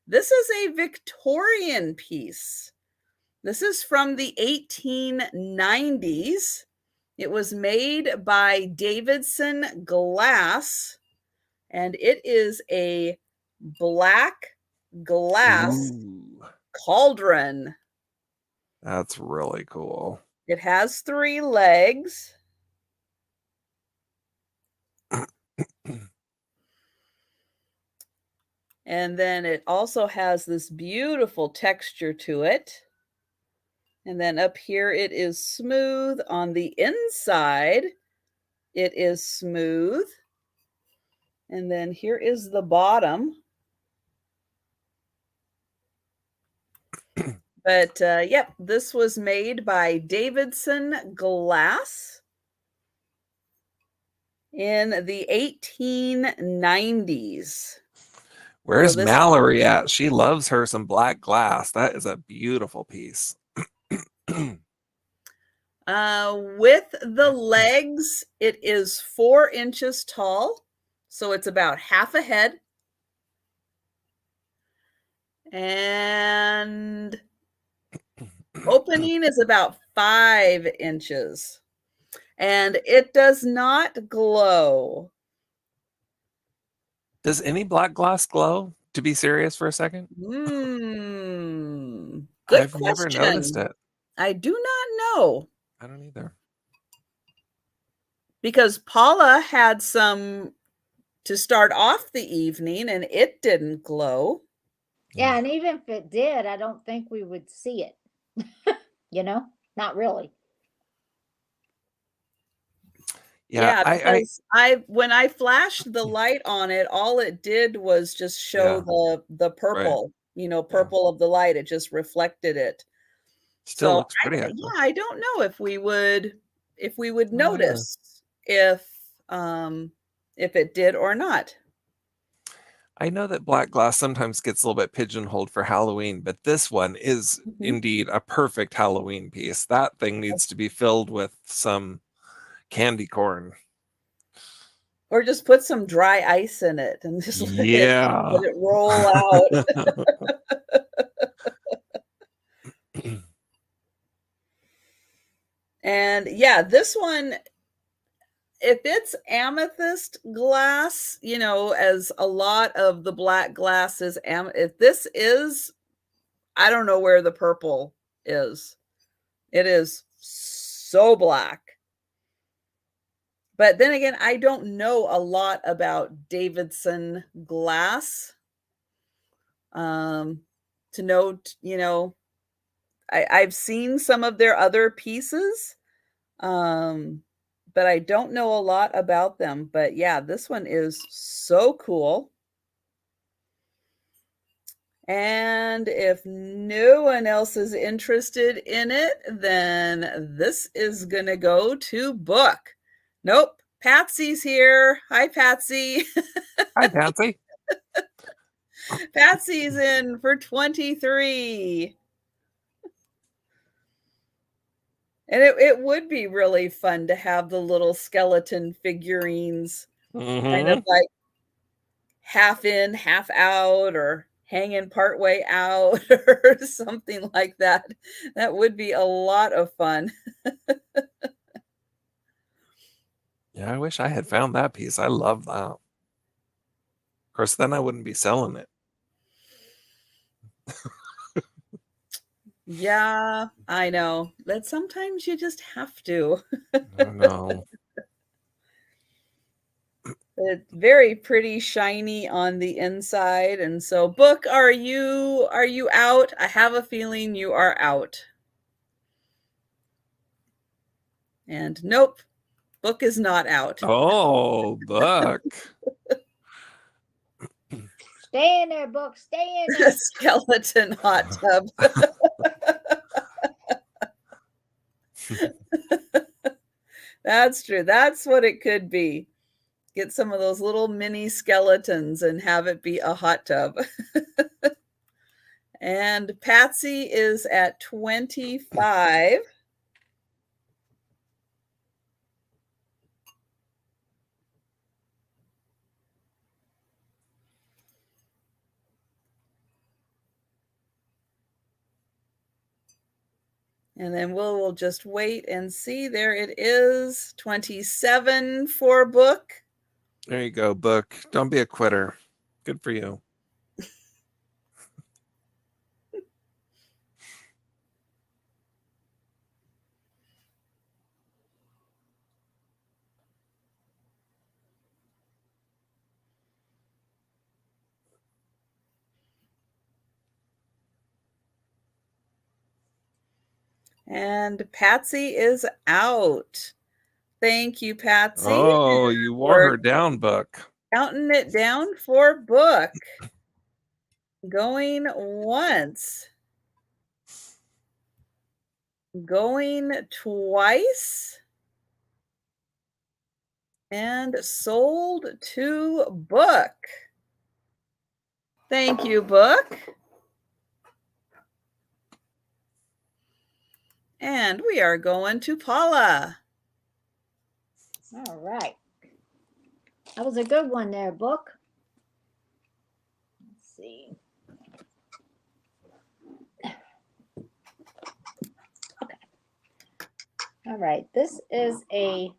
This is a Victorian piece. This is from the 1890s. It was made by Davidson Glass, and it is a black glass cauldron. That's really cool. It has 3 legs. And then it also has this beautiful texture to it. And then up here, it is smooth. On the inside, it is smooth. And then here is the bottom. But yep, this was made by Davidson Glass in the 1890s. Where's Mallory at? She loves her some black glass. That is a beautiful piece. With the legs, it is 4 inches tall. So it's about half a head. And opening is about 5 inches. And it does not glow. Does any black glass glow? To be serious for a second? Good I've question. never noticed it. I do not know. I don't either. Because Paula had some to start off the evening and it didn't glow. Yeah, and even if it did, I don't think we would see it. You know, not really. Yeah, because when I flashed the light on it, all it did was just show the purple, purple of the light. It just reflected it. Still looks pretty. I don't know if we would notice if it did or not. I know that black glass sometimes gets a little bit pigeonholed for Halloween, but this one is indeed a perfect Halloween piece. That thing needs to be filled with some candy corn. Or just put some dry ice in it and just let it roll out. And yeah, this one, if it's amethyst glass, as a lot of the black glass is, if this is, I don't know where the purple is. It is so black. But then again, I don't know a lot about Davidson Glass. To know, I've seen some of their other pieces, but I don't know a lot about them. But yeah, this one is so cool. And if no one else is interested in it, then this is going to go to book. Nope. Patsy's here. Hi, Patsy. Hi, Patsy. Patsy's in for 23. And it would be really fun to have the little skeleton figurines kind of Mm-hmm. like half in, half out, or hanging part way out or something like that. That would be a lot of fun. Yeah, I wish I had found that piece. I love that. Of course, then I wouldn't be selling it. Yeah, I know. But sometimes you just have to. I know. It's very pretty shiny on the inside. And so, Book, are you out? I have a feeling you are out. And nope, Book is not out. Oh, Buck. Stay in there, Book. Stay in there. Skeleton hot tub. That's true. That's what it could be. Get some of those little mini skeletons and have it be a hot tub. And Patsy is at 25. And then we'll just wait and see. There it is, 27 for Book. There you go, Book. Don't be a quitter. Good for you. And Patsy is out. Thank you, Patsy. Oh, you wore her down, Book. Counting it down for Book. Going once. Going twice. And sold to Book. Thank you, Book. And we are going to Paula. All right. That was a good one there, Book. Let's see. Okay. All right. This is a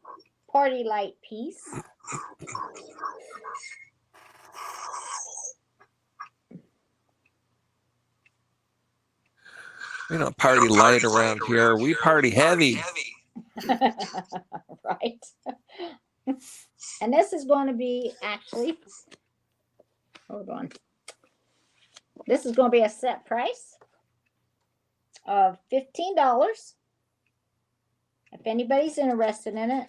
party light piece. We don't party light around here. We party heavy. Right. And this is going to be actually, hold on. This is going to be a set price of $15. If anybody's interested in it,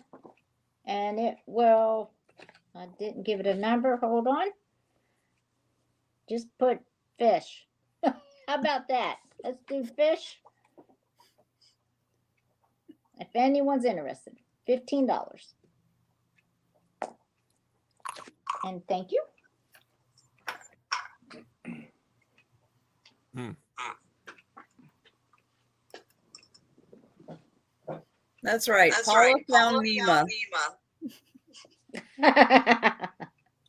and it will, I didn't give it a number. Hold on. Just put fish. How about that? Let's do fish. If anyone's interested, $15. And thank you. That's right. Paula found Nima.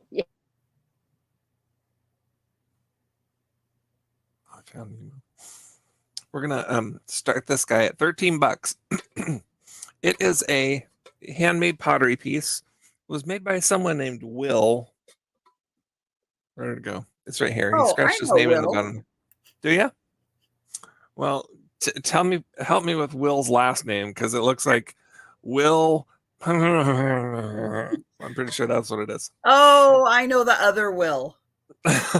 Yeah. I found Nemo. We're gonna start this guy at $13. It is a handmade pottery piece. It was made by someone named Will. Where did it go? It's right here. He scratched his name in the bottom. Do you? Well, help me with Will's last name, because it looks like Will. I'm pretty sure that's what it is. Oh, I know the other Will.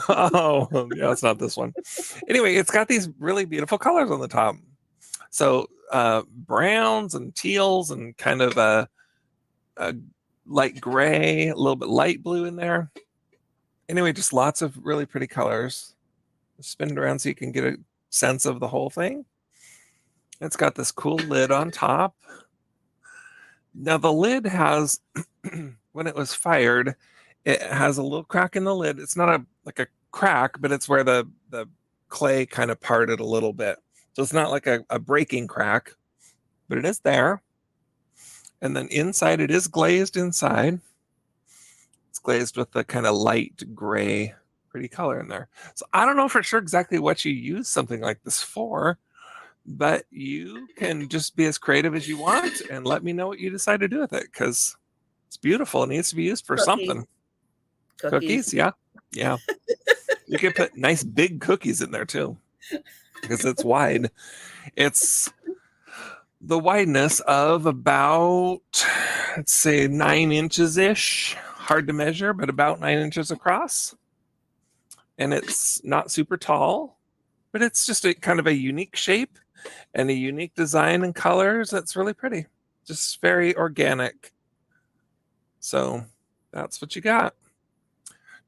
Oh, yeah, it's not this one. Anyway, it's got these really beautiful colors on the top. So browns and teals and kind of a light gray, a little bit light blue in there. Anyway, just lots of really pretty colors. Spin it around so you can get a sense of the whole thing. It's got this cool lid on top. Now the lid has, when it was fired, it has a little crack in the lid. It's not like a crack, but it's where the clay kind of parted a little bit. So it's not like a breaking crack, but it is there. And then inside, it is glazed inside. It's glazed with the kind of light gray, pretty color in there. So I don't know for sure exactly what you use something like this for, but you can just be as creative as you want and let me know what you decide to do with it, because it's beautiful. It needs to be used for something. Cookies, yeah. Yeah. You can put nice big cookies in there too, because it's wide. It's the wideness of about, let's say, 9 inches ish. Hard to measure, but about 9 inches across. And it's not super tall, but it's just a kind of a unique shape and a unique design and colors. That's really pretty. Just very organic. So that's what you got.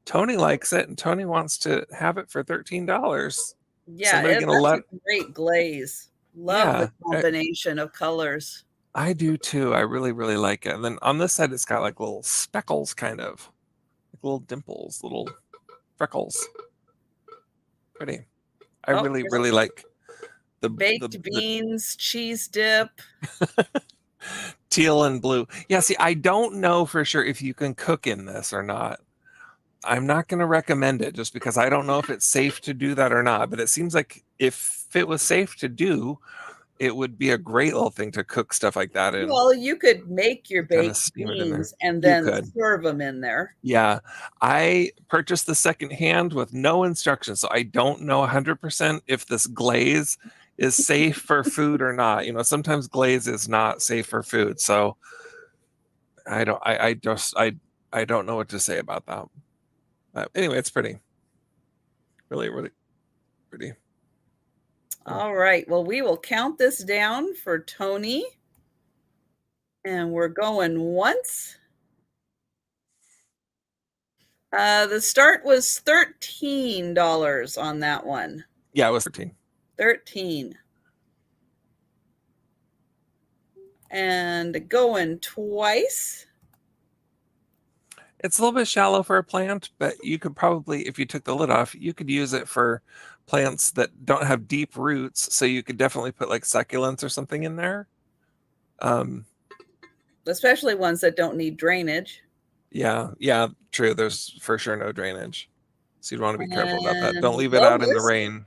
Tony likes it, and Tony wants to have it for $13. Yeah, that's a great glaze. Love the combination of colors. I do too. I really, really like it. And then on this side, it's got like little speckles, kind of like little dimples, little freckles. Pretty. I really, really like the baked beans, cheese dip. Teal and blue. Yeah, see, I don't know for sure if you can cook in this or not. I'm not going to recommend it just because I don't know if it's safe to do that or not. But it seems like if it was safe to do, it would be a great little thing to cook stuff like that in. Well, you could make your baked beans and then serve them in there. Yeah. I purchased the second hand with no instructions, so I don't know 100% if this glaze is safe for food or not. You know, sometimes glaze is not safe for food. So I don't know what to say about that. Anyway, it's pretty. Really, really pretty. All right. Well, we will count this down for Tony. And we're going once. The start was $13 on that one. Yeah, it was 13. 13. And going twice. It's a little bit shallow for a plant, but you could probably, if you took the lid off, you could use it for plants that don't have deep roots. So you could definitely put like succulents or something in there. Especially ones that don't need drainage. Yeah, true. There's for sure no drainage. So you'd want to be careful about that. Don't leave it out in the rain.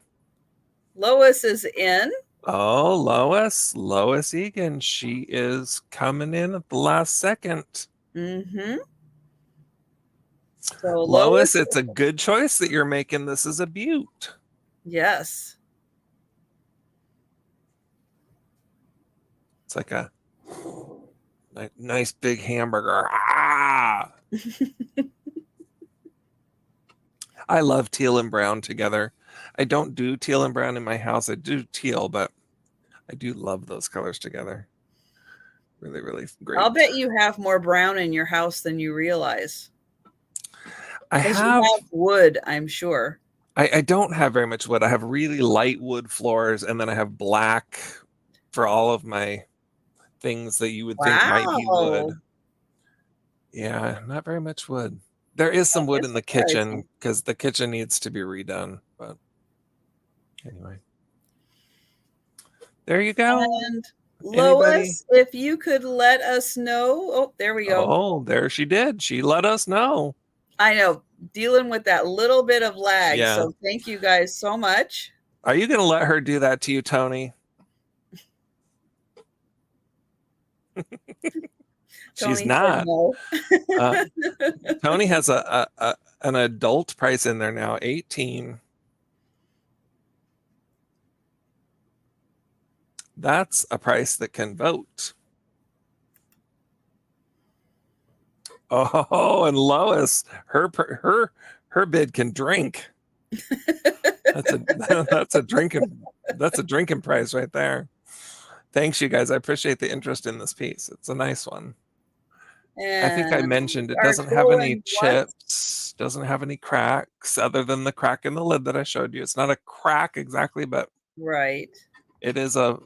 Lois is in. Oh, Lois Egan. She is coming in at the last second. Mm-hmm. So Lois, it's a good choice that you're making. This is a beaut. Yes. It's like a nice big hamburger. Ah! I love teal and brown together. I don't do teal and brown in my house. I do teal, but I do love those colors together. Really, really great. I'll bet you have more brown in your house than you realize. I have wood, I'm sure. I don't have very much wood. I have really light wood floors, and then I have black for all of my things that you would think might be wood. Yeah, not very much wood. There is some wood in the kitchen because the kitchen needs to be redone. But anyway, there you go. And Lois, if you could let us know. Oh, there we go. Oh, there she did. She let us know. I know, dealing with that little bit of lag. Yeah. So thank you guys so much. Are you going to let her do that to you, Tony? She's not. No. Tony has an adult price in there now, 18. That's a price that can vote. Oh, and Lois, her bid can drink. That's a drinking price right there. Thanks, you guys. I appreciate the interest in this piece. It's a nice one. And I think I mentioned it doesn't have any chips, doesn't have any cracks other than the crack in the lid that I showed you. It's not a crack exactly, but it is a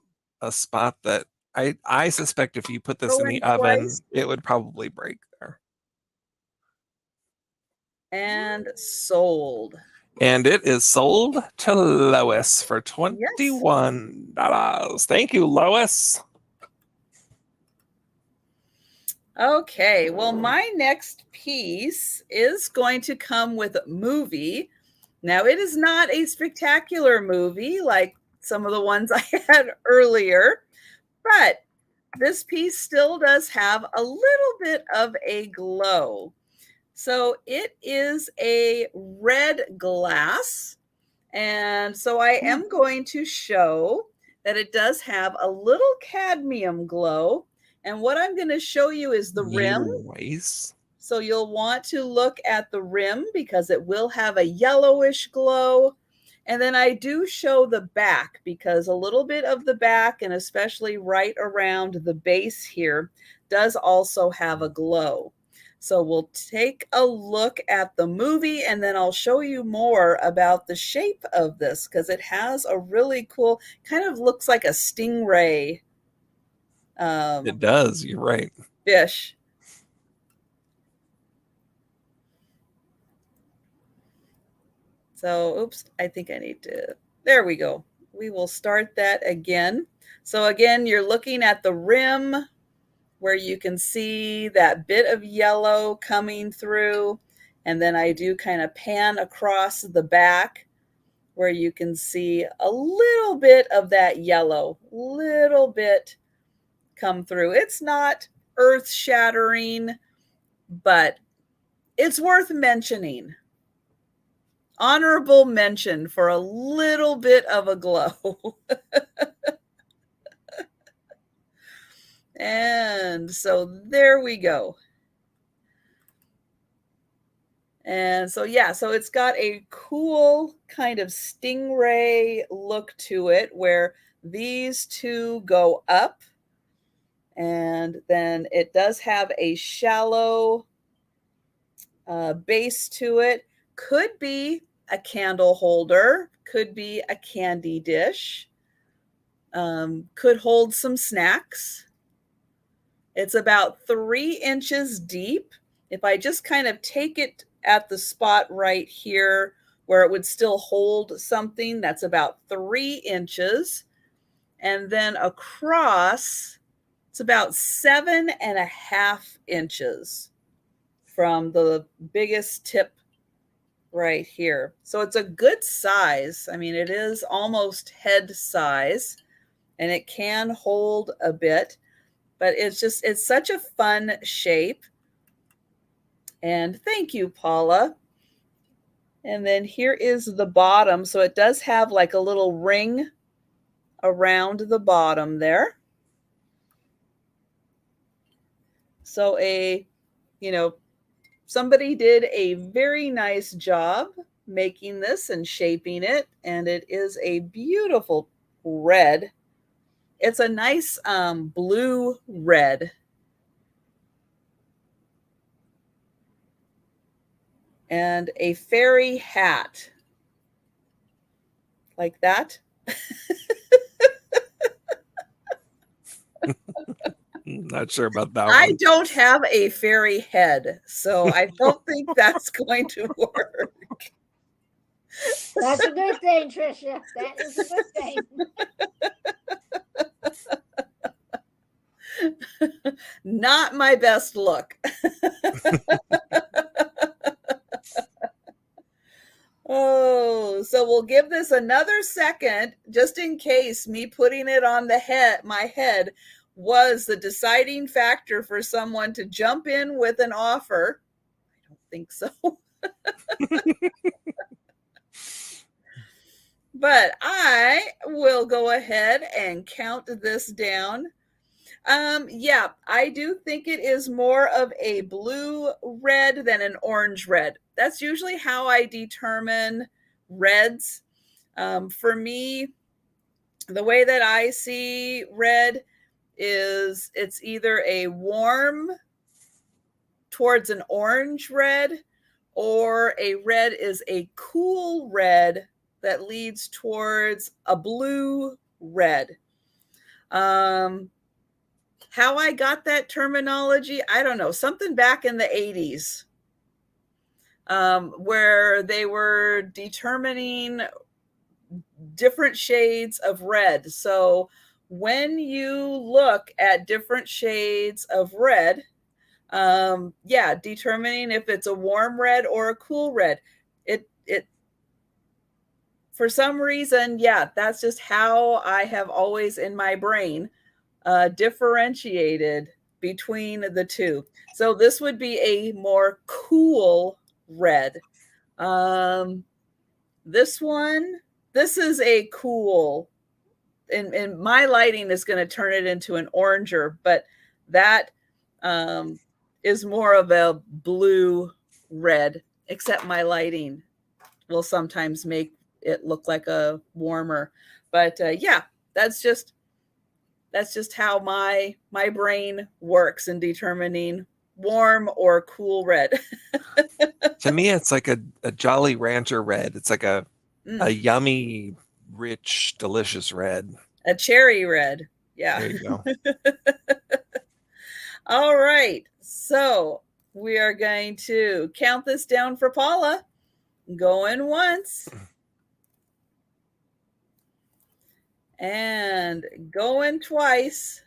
spot that I suspect if you put this in the oven, it would probably break there. And sold. And it is sold to Lois for $21. Thank you, Lois. Okay, well, my next piece is going to come with a movie. Now, it is not a spectacular movie like some of the ones I had earlier, but this piece still does have a little bit of a glow. So it is a red glass. And so I am going to show that it does have a little cadmium glow. And what I'm going to show you is the rim. Nice. So you'll want to look at the rim because it will have a yellowish glow. And then I do show the back because a little bit of the back, and especially right around the base here, does also have a glow. So we'll take a look at the movie and then I'll show you more about the shape of this because it has a really cool, kind of looks like a stingray. It does. You're right. Fish. So, oops, I think I need to, there we go. We will start that again. So again, you're looking at the rim where you can see that bit of yellow coming through. And then I do kind of pan across the back where you can see a little bit of that yellow, little bit come through. It's not earth-shattering, but it's worth mentioning. Honorable mention for a little bit of a glow. And so there we go. And so, yeah, so it's got a cool kind of stingray look to it where these two go up. And then it does have a shallow base to it. Could be a candle holder, could be a candy dish, could hold some snacks. It's about 3 inches deep. If I just kind of take it at the spot right here where it would still hold something, that's about 3 inches. And then across, it's about 7.5 inches from the biggest tip right here. So it's a good size. I mean, it is almost head size and it can hold a bit, but it's such a fun shape. And thank you, Paula. And then here is the bottom. So it does have like a little ring around the bottom there. So somebody did a very nice job making this and shaping it. And it is a beautiful red. It's a nice blue red. And a fairy hat. Like that. Not sure about that I one. don't have a fairy head, so I don't think that's going to work. That's a good thing, Trisha. That is a good thing. Not my best look. Oh, so we'll give this another second, just in case me putting it on my head was the deciding factor for someone to jump in with an offer. I don't think so. But I will go ahead and count this down. Yeah, I do think it is more of a blue red than an orange red. That's usually how I determine reds. For me, the way that I see red is it's either a warm towards an orange red, or a red is a cool red that leads towards a blue red. How I got that terminology, I don't know, something back in the 80s where they were determining different shades of red. So when you look at different shades of red, Yeah, determining if it's a warm red or a cool red. It for some reason, yeah, that's just how I have always in my brain differentiated between the two. So this would be a more cool red. This is a cool, and my lighting is going to turn it into an oranger, but that is more of a blue red, except my lighting will sometimes make it look like a warmer. But yeah, that's just how my brain works in determining warm or cool red. To me, it's like a Jolly Rancher red. It's like a yummy, rich, delicious red. A cherry red. Yeah. There you go. All right. So we are going to count this down for Paula. Going once. And going twice.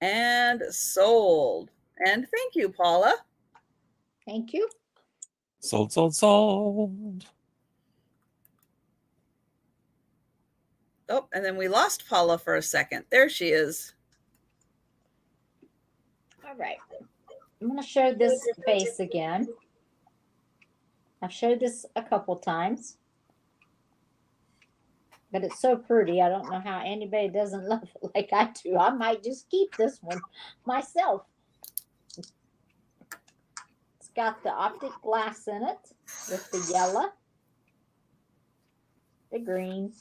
And sold. And thank you, Paula. Thank you. Sold, sold, sold. Oh, and then we lost Paula for a second. There she is. All right. I'm going to show this vase again. I've showed this a couple times. But it's so pretty. I don't know how anybody doesn't love it like I do. I might just keep this one myself. It's got the optic glass in it with the yellow, the green.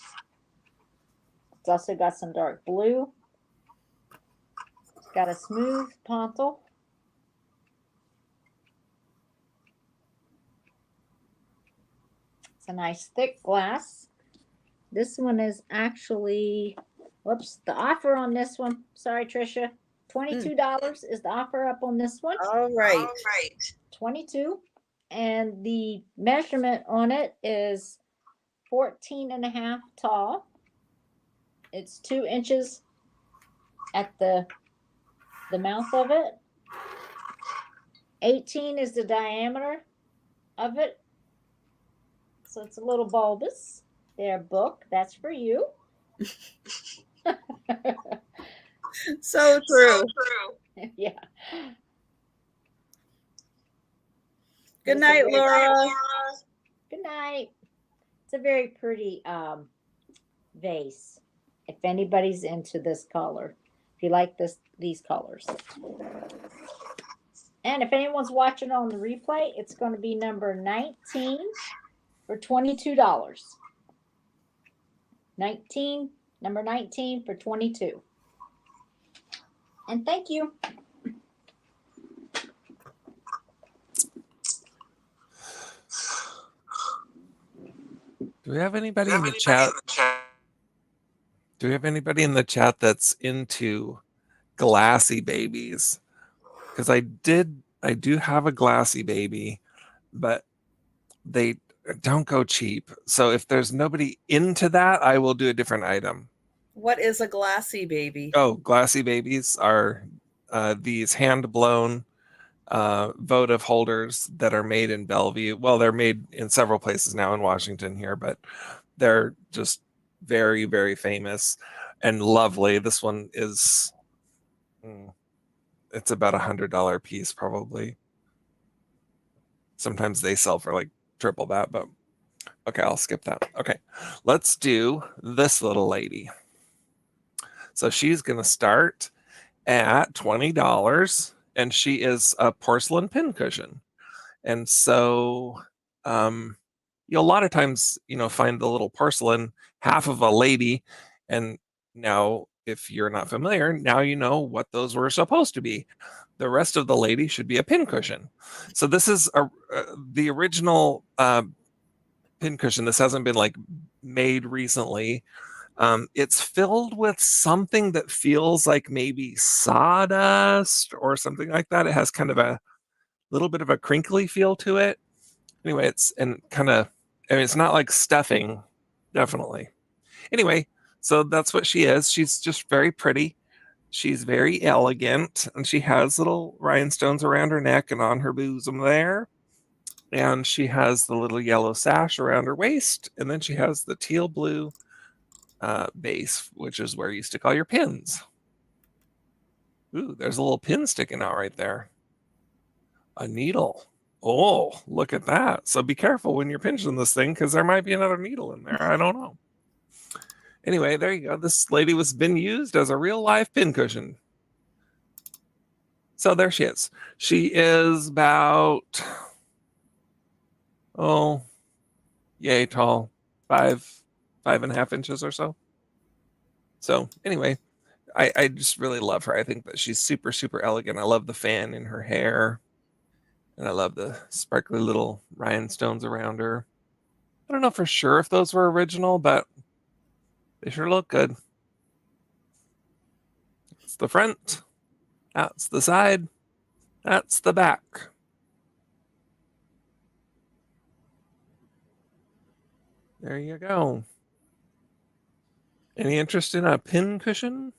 It's also got some dark blue. It's got a smooth pontil. It's a nice thick glass. This one is actually, whoops, the offer on this one. Sorry, Trisha. $22 is the offer up on this one. All right. 22. And the measurement on it is 14.5 tall. It's 2 inches at the mouth of it. 18 is the diameter of it. So it's a little bulbous. There, book. That's for you. So true. Yeah. Good night, Laura. Good night. It's a very pretty vase. If anybody's into this color, if you like these colors. And if anyone's watching on the replay, it's going to be number 19 for $22. Number 19 for 22. And thank you. Do we have anybody in the chat? Do we have anybody in the chat that's into glassy babies? Because I do have a glassy baby, but they don't go cheap. So if there's nobody into that, I will do a different item. What is a glassy baby? Oh, glassy babies are these hand-blown votive holders that are made in Bellevue. Well, they're made in several places now in Washington here, but they're just very, very famous and lovely. This one is, it's about $100 piece probably. Sometimes they sell for like triple that, but okay, I'll skip that. Okay, let's do this little lady. So she's going to start at $20, and she is a porcelain pincushion. And so you'll a lot of times, find the little porcelain half of a lady. And now, if you're not familiar, now you know what those were supposed to be. The rest of the lady should be a pincushion. So this is the original pincushion. This hasn't been like made recently. It's filled with something that feels like maybe sawdust or something like that. It has kind of a little bit of a crinkly feel to it. Anyway, it's not like stuffing, definitely. Anyway, so that's what she is. She's just very pretty. She's very elegant, and she has little rhinestones around her neck and on her bosom there. And she has the little yellow sash around her waist, and then she has the teal blue base, which is where you stick all your pins. Ooh, there's a little pin sticking out right there. A needle. Oh, look at that. So be careful when you're pinching this thing, because there might be another needle in there. I don't know. Anyway, there you go. This lady was been used as a real live pin cushion. So there she is. She is about, oh, yay tall, 5.5 inches or so. So anyway, I just really love her. I think that she's super, super elegant. I love the fan in her hair. And I love the sparkly little rhinestones around her. I don't know for sure if those were original, but they sure look good. It's the front. That's the side. That's the back. There you go. Any interest in a pin cushion?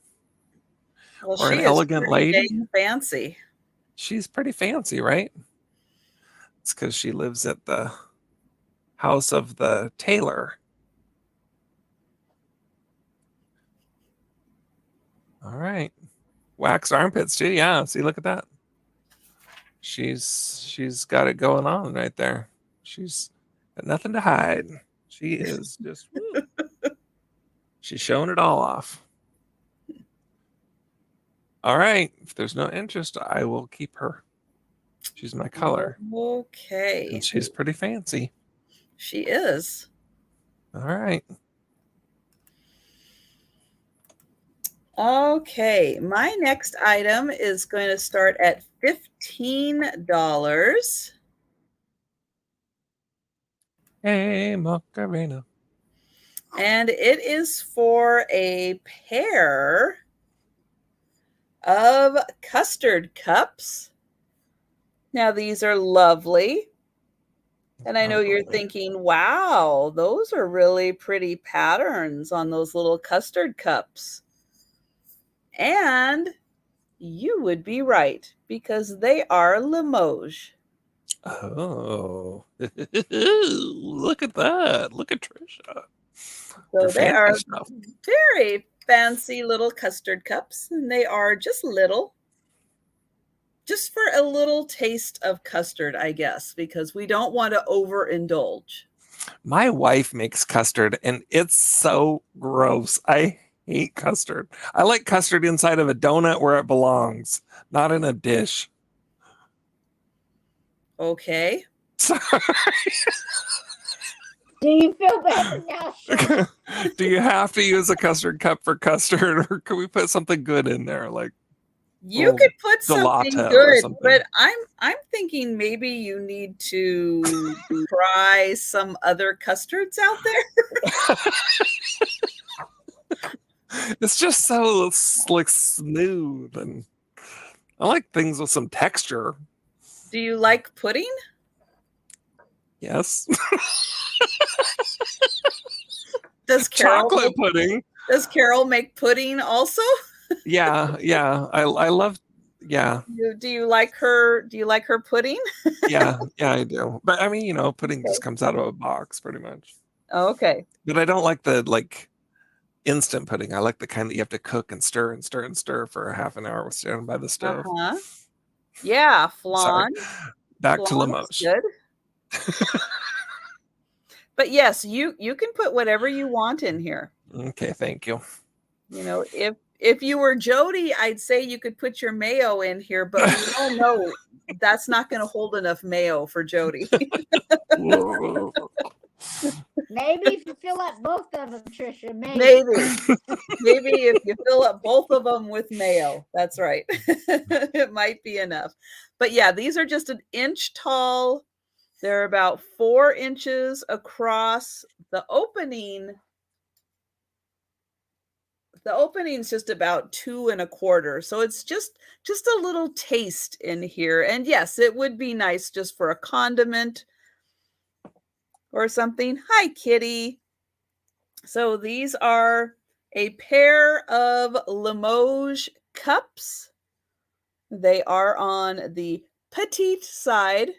Well, Or she an is elegant pretty lady? dang fancy. She's pretty fancy, right? It's because she lives at the house of the tailor. All right. Waxed armpits too. Yeah, see, look at that. She's got it going on right there. She's got nothing to hide. She is just woo. She's showing it all off. All right. If there's no interest, I will keep her. She's my color. Okay. And she's pretty fancy. She is. All right. Okay, my next item is going to start at $15. Hey, Macarena. And it is for a pair of custard cups. Now, these are lovely. And I know you're thinking, wow, those are really pretty patterns on those little custard cups. And you would be right, because they are Limoges. Oh, look at that. Look at Trisha. So they are stuff. very fancy little custard cups, and they are just little. Just for a little taste of custard, I guess, because we don't want to overindulge. My wife makes custard, and it's so gross. I hate custard. I like custard inside of a donut where it belongs, not in a dish. Okay. Sorry. Do you feel better now, Sean? Do you have to use a custard cup for custard, or can we put something good in there, like you could put something good, but I'm thinking maybe you need to try some other custards out there. It's just so like smooth, and I like things with some texture. Do you like pudding? Yes. Does Carol chocolate pudding? Does Carol make pudding also? Yeah. I love. Yeah. Do you like her? Do you like her pudding? yeah, I do. But I mean, pudding just comes out of a box, pretty much. Okay. But I don't like the instant pudding. I like the kind that you have to cook and stir and stir and stir for a half an hour standing by the stove. Yeah, flan. Sorry. Back to Limoges. Good. But yes, you can put whatever you want in here. Okay, thank you. If you were Jody, I'd say you could put your mayo in here, but we all know that's not going to hold enough mayo for Jody. Maybe if you fill up both of them, Trisha, maybe if you fill up both of them with mayo, that's right. It might be enough. But yeah, these are just an inch tall. They're about 4 inches across. The opening's just about 2 1/4. So it's just a little taste in here. And yes, it would be nice just for a condiment or something. Hi, Kitty. So these are a pair of Limoges cups. They are on the petite side.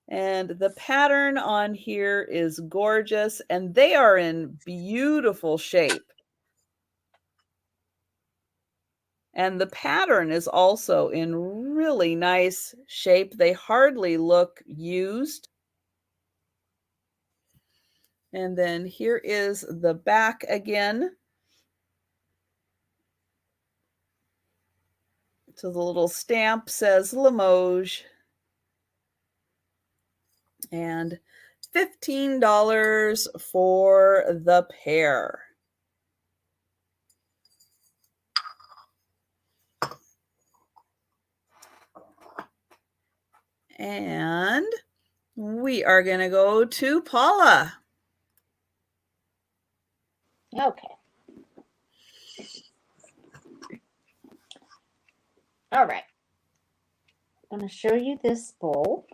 And the pattern on here is gorgeous, and they are in beautiful shape. And the pattern is also in really nice shape. They hardly look used. And then here is the back again. So the little stamp says Limoges. And $15 for the pair. And we are going to go to Paula. Okay. All right. I'm going to show you this bowl.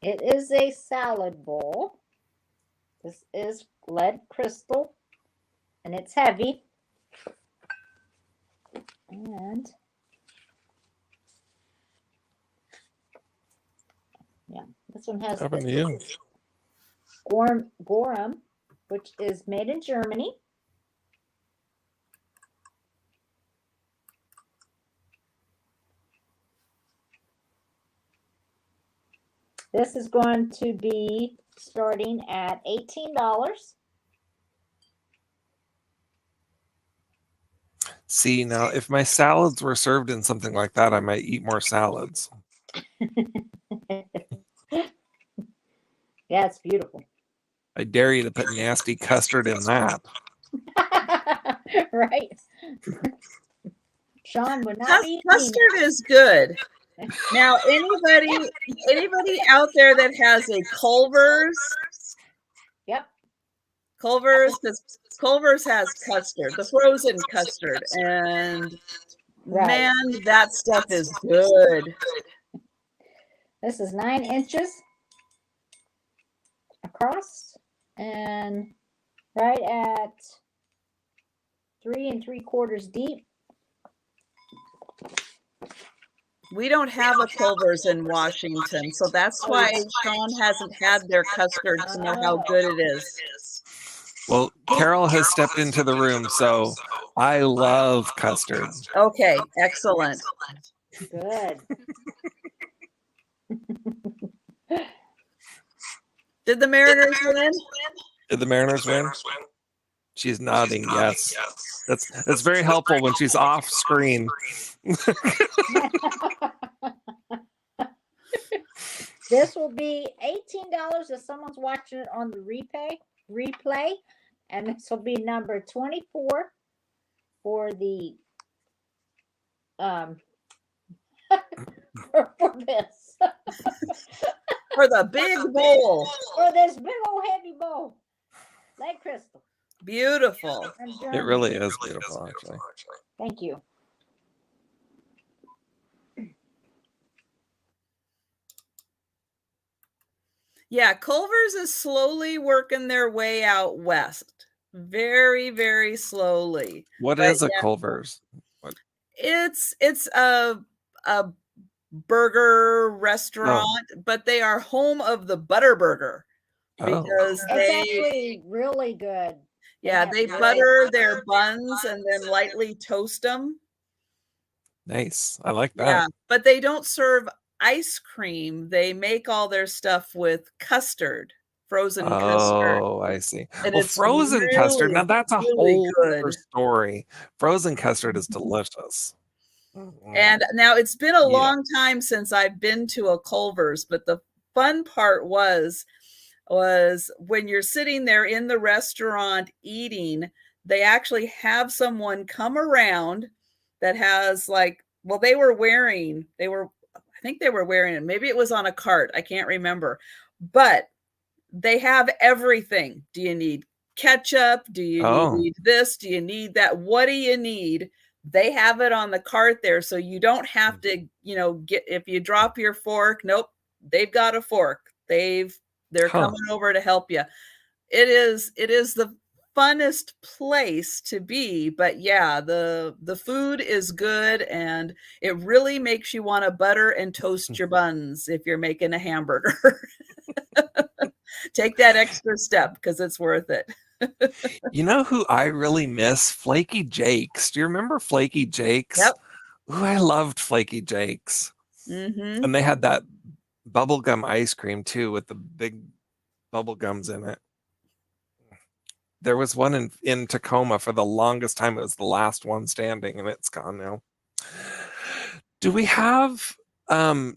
It is a salad bowl. This is lead crystal, and it's heavy. And yeah, this one has Gorham, which is made in Germany. This is going to be starting at $18. See, now if my salads were served in something like that, I might eat more salads. Yeah, it's beautiful. I dare you to put nasty custard in that. Right. Sean would not be custard is good. Now, anybody out there that has a Culver's? Yep. Culver's, because Culver's has custard, the frozen custard, and man, that stuff is good. This is 9 inches across and right at 3 3/4 deep. We don't have a Culver's in Washington, so that's why Sean hasn't had their custard to know how good it is. Well, Carol has stepped into the room, so I love custard. Okay, excellent. Good. Did the Mariners win? Did the Mariners win? She's nodding yes. That's very helpful when she's off screen. This will be $18 if someone's watching it on the replay, and this will be number 24 for the for this For the big bowl. for this big old heavy bowl, lead crystal. Beautiful. It really is beautiful, actually. Thank you. Yeah, Culver's is slowly working their way out west. Very, very slowly. What is a Culver's? It's a burger restaurant, but they are home of the butter burger because it's actually really good. Yeah, they butter their buns and then lightly toast them. Nice. I like that. Yeah, but they don't serve ice cream. They make all their stuff with custard, frozen custard. Oh, I see. And well, it's frozen really, custard, now that's a really whole good. other story. Frozen custard is delicious. And now it's been a long time since I've been to a Culver's, but the fun part was when you're sitting there in the restaurant eating, they actually have someone come around that has I think they were wearing it. Maybe it was on a cart. I can't remember, but they have everything. Do you need ketchup? Do you need this? Do you need that? What do you need? They have it on the cart there. So you don't have to, if you drop your fork, nope, they've got a fork. They're coming over to help you. It is the funnest place to be, but yeah, the food is good, and it really makes you want to butter and toast your buns if you're making a hamburger. Take that extra step because it's worth it. You know who I really miss? Flaky Jakes. Do you remember Flaky Jakes? Yep. Ooh, I loved Flaky Jakes. Mm-hmm. And they had that bubblegum ice cream too with the big bubble gums in it. There was one in Tacoma for the longest time. It was the last one standing, and it's gone now. Do we have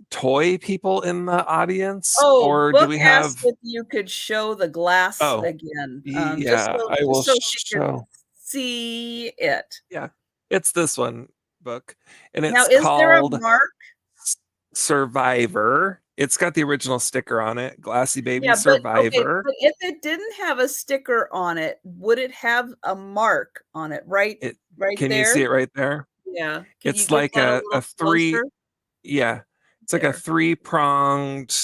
toy people in the audience? Oh, Or do Book we asked have if you could show the glass oh again, yeah, I will just so she could show. see it. Yeah, it's this one book, and Now, it's is there a called mark? Survivor. It's got the original sticker on it, Glassy Baby Yeah, but okay, Survivor. but if it didn't have a sticker on it, would it have a mark on it right It right Can you there? see it right there? Yeah. Can you It's get like that a a little three, closer? yeah, it's like a There. three-pronged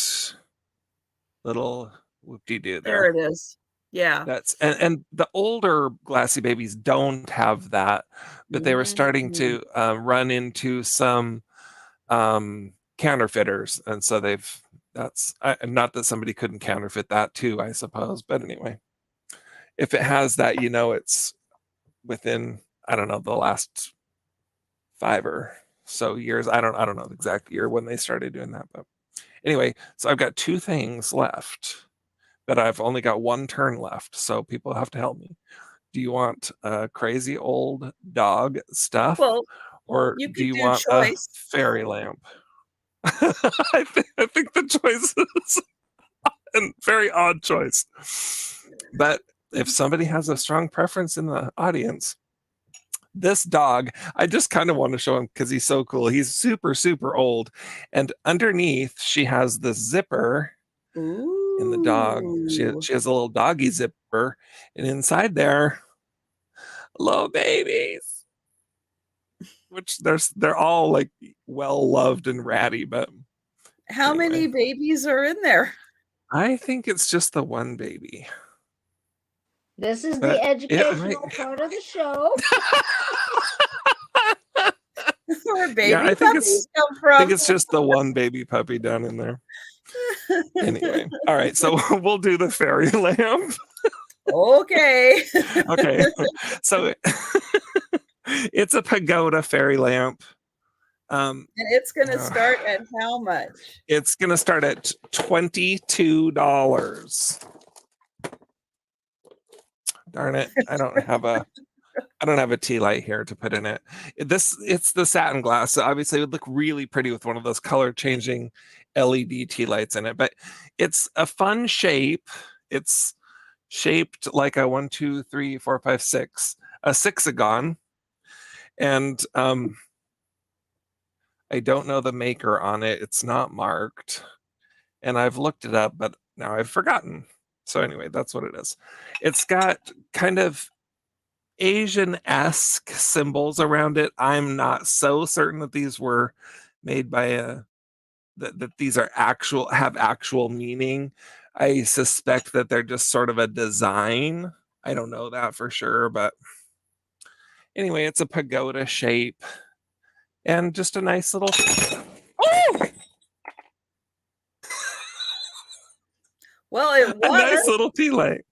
little whoop-de-doo There there. it is. Yeah. That's and the older Glassy Babies don't have that, but they were starting Mhm. to run into some counterfeiters, and so that's not that somebody couldn't counterfeit that too, I suppose. But anyway, if it has that, it's within, I don't know, the last 5 or so years. I don't know the exact year when they started doing that, but anyway, so I've got 2 things left, but I've only got 1 turn left, so people have to help me. Do you want crazy old dog stuff, Well, or you do could you do want a choice. fairy lamp? I think the choice is a very odd choice. But if somebody has a strong preference in the audience, this dog, I just kind of want to show him because he's so cool. He's super, super old. And underneath, she has the zipper in the dog. Ooh. She has a little doggy zipper. And inside there, little babies, which they're all like well loved and ratty. But How many anyway, babies are in there? I think it's just the one baby. This is But the it might, educational part of the show. Where yeah, baby puppies come from? it's just the one baby puppy down in there. Anyway, all right, so we'll do the fairy lamp. Okay. Okay, so it's a pagoda fairy lamp. And it's going to start at how much? It's going to start at $22. Darn it, I don't have a tea light here to put in it. It's the satin glass, so obviously it would look really pretty with one of those color changing LED tea lights in it. But it's a fun shape. It's shaped like a 1, 2, 3, 4, 5, 6, a sixagon, and I don't know the maker on it. It's not marked, and I've looked it up, but now I've forgotten. So anyway, that's what it is. It's got kind of Asian-esque symbols around it. I'm not so certain that these were made by that these are have actual meaning. I suspect that they're just sort of a design. I don't know that for sure, but anyway, it's a pagoda shape and just a nice little Well, it a was. nice little tea light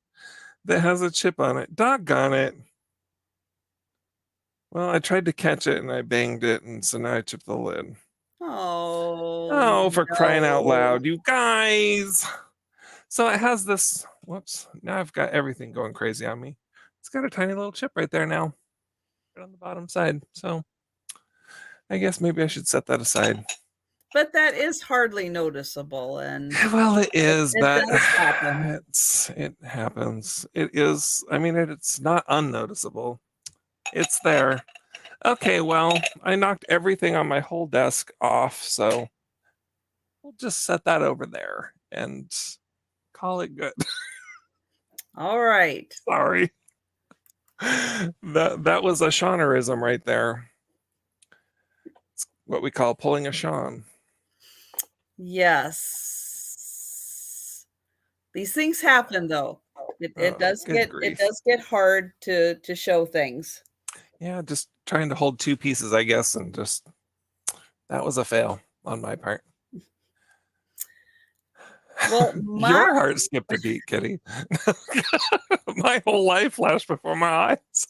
that has a chip on it. Doggone it. Well, I tried to catch it and I banged it, and so now I chipped the lid. Oh, For crying out no. loud, you guys. So it has this, whoops, now I've got everything going crazy on me. It's got a tiny little chip right there now, right on the bottom side. So I guess maybe I should set that aside. But that is hardly noticeable, and Well, it is, it but does happen. it happens. It is, I mean, it's not unnoticeable. It's there. Okay, well, I knocked everything on my whole desk off, so we'll just set that over there and call it good. All right. Sorry. That was a Shaunerism right there. It's what we call pulling a Sean. Yes. These things happen, though. It does good it grief. does get hard to show things. Yeah, just trying to hold two pieces, I guess, and just that was a fail on my part. Well, Your heart skipped a beat, Kitty. My whole life flashed before my eyes.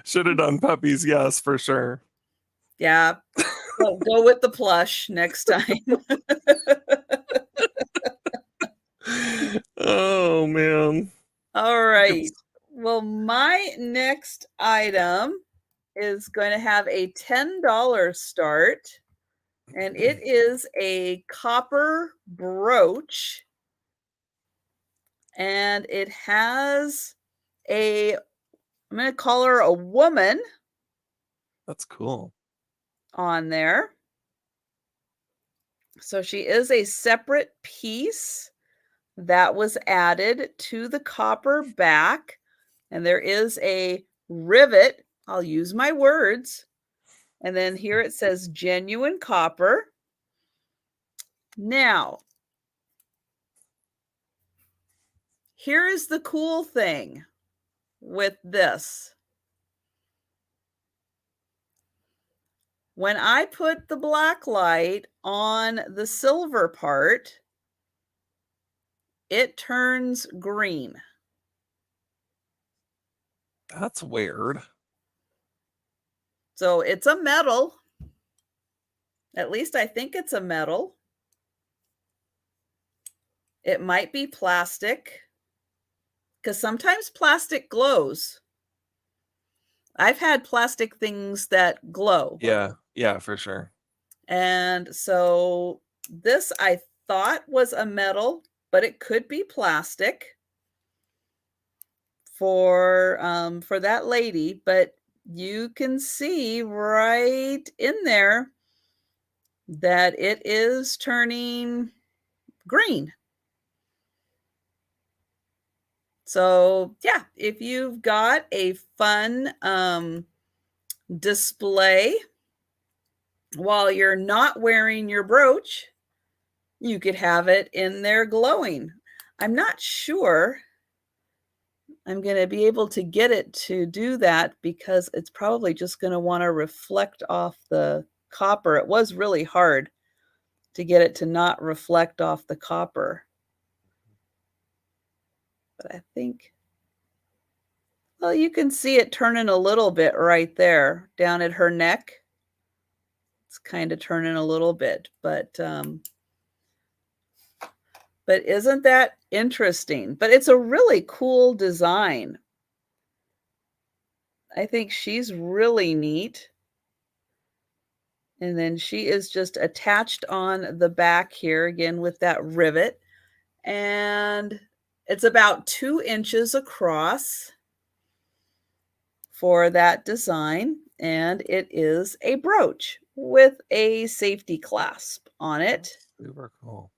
Should have done puppies, yes, for sure. yeah. Well, go with the plush next time. Oh man. All right. Well, my next item is going to have a $10 start, and it is a copper brooch, and it has I'm going to call her a woman. That's cool. On there. So she is a separate piece that was added to the copper back, and there is a rivet. I'll use my words. And then here it says genuine copper. Now, here is the cool thing with this. When I put the black light on the silver part, it turns green. That's weird. So it's a metal. At least I think it's a metal. It might be plastic, because sometimes plastic glows. I've had plastic things that glow. Yeah, for sure. And so this I thought was a metal, but it could be plastic for that lady. But you can see right in there that it is turning green. So yeah, if you've got a fun display while you're not wearing your brooch, you could have it in there glowing. I'm not sure I'm going to be able to get it to do that, because it's probably just going to want to reflect off the copper. It was really hard to get it to not reflect off the copper. But I think, well, you can see it turning a little bit right there down at her neck. It's kind of turning a little bit, but isn't that interesting? But it's a really cool design. I think she's really neat. And then she is just attached on the back here again with that rivet. And it's about 2 inches across for that design. And it is a brooch with a safety clasp on it. Super cool.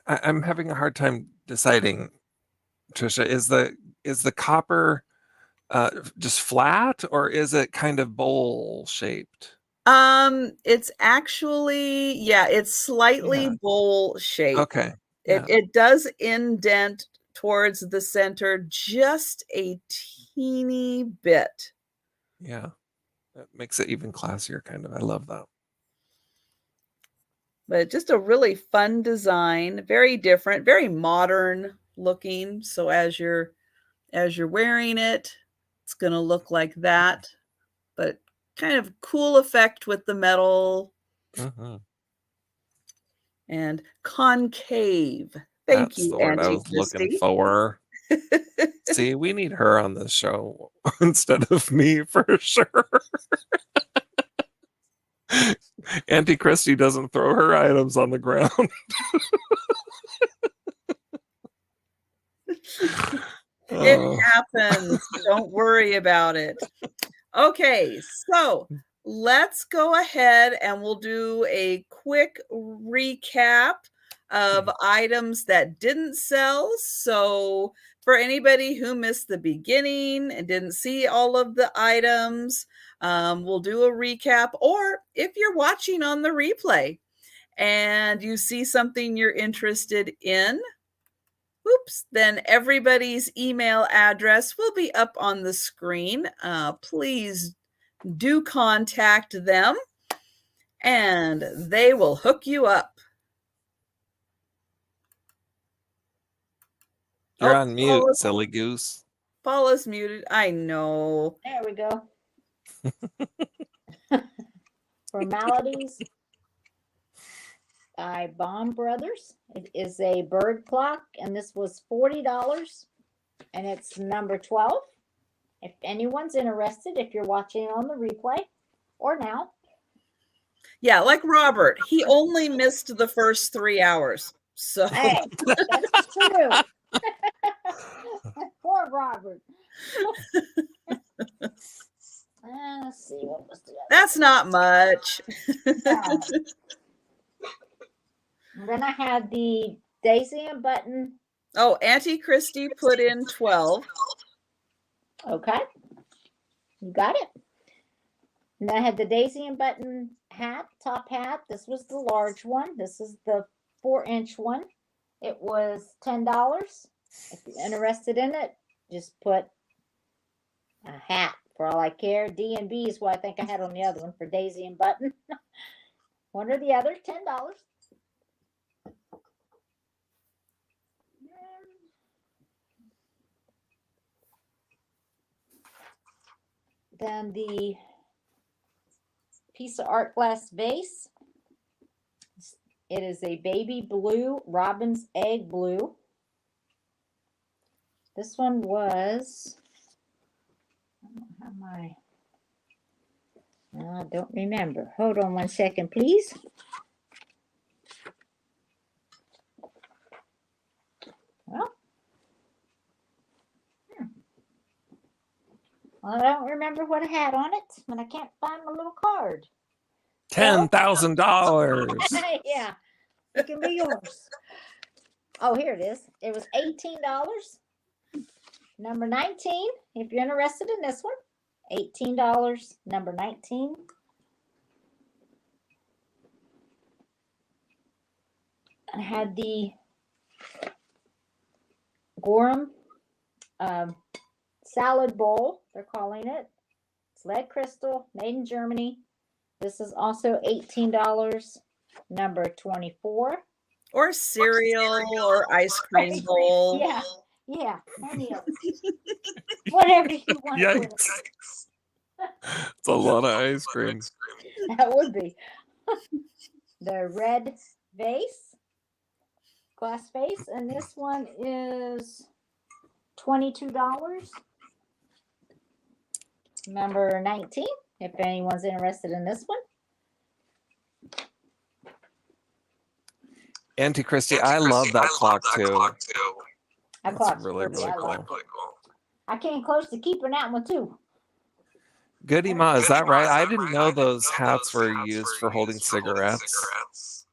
I'm having a hard time deciding, Trisha, is the copper just flat, or is it kind of bowl shaped? It's actually, it's slightly bowl shaped. Okay. It does indent towards the center just a teeny bit. Yeah. That makes it even classier, kind of. I love that. But just a really fun design, very different, very modern looking. So as you're wearing it, it's going to look like that, but kind of cool effect with the metal. Mm-hmm. And concave. Thank you, That's the word I Auntie was looking Kristie. for. See, we need her on this show instead of me for sure. Auntie Kristie doesn't throw her items on the ground. It happens. Don't worry about it. Okay, so let's go ahead and we'll do a quick recap of items that didn't sell. So for anybody who missed the beginning and didn't see all of the items, we'll do a recap. Or if you're watching on the replay and you see something you're interested in, then everybody's email address will be up on the screen. Please do contact them and they will hook you up. You're on mute, silly goose. Paula's muted. I know. There we go. Formalities by Bond Brothers. It is a bird clock, and this was $40, and it's number 12. If anyone's interested, if you're watching on the replay or now. Yeah, like Robert. He only missed the first 3 hours. So hey, that's true. Poor Robert. Let's see what was the other. That's not much. And then I had the Daisy and Button. Oh, Auntie Kristie put in 12. Okay. You got it. And then I had the Daisy and Button hat, top hat. This was the large one. This is the 4-inch one. It was $10. If you're interested in it, just put a hat for all I care. D&B is what I think I had on the other one for Daisy and Button. One or the other, $10. Then the piece of art glass vase. It is a baby blue, robin's egg blue. This one was, I don't remember. Hold on one second, please. Well, I don't remember what I had on it, but I can't find my little card. $10,000. Yeah, it can be yours. Oh, here it is. It was $18. Number 19, if you're interested in this one, $18, number 19. I had the Gorham salad bowl, they're calling it. It's lead crystal, made in Germany. This is also $18, number 24. Or cereal or ice cream bowl. Yeah, yeah, any of them. Whatever you want. Yikes. It's a lot of ice cream. That would be. The red vase, glass vase, and this one is $22. Number 19, if anyone's interested in this one. Auntie Kristie, I love that clock too. That clock's really, pretty. really I cool. I came close to keeping that one too. Goody Ma, is that right? I didn't know those hats were used for holding cigarettes.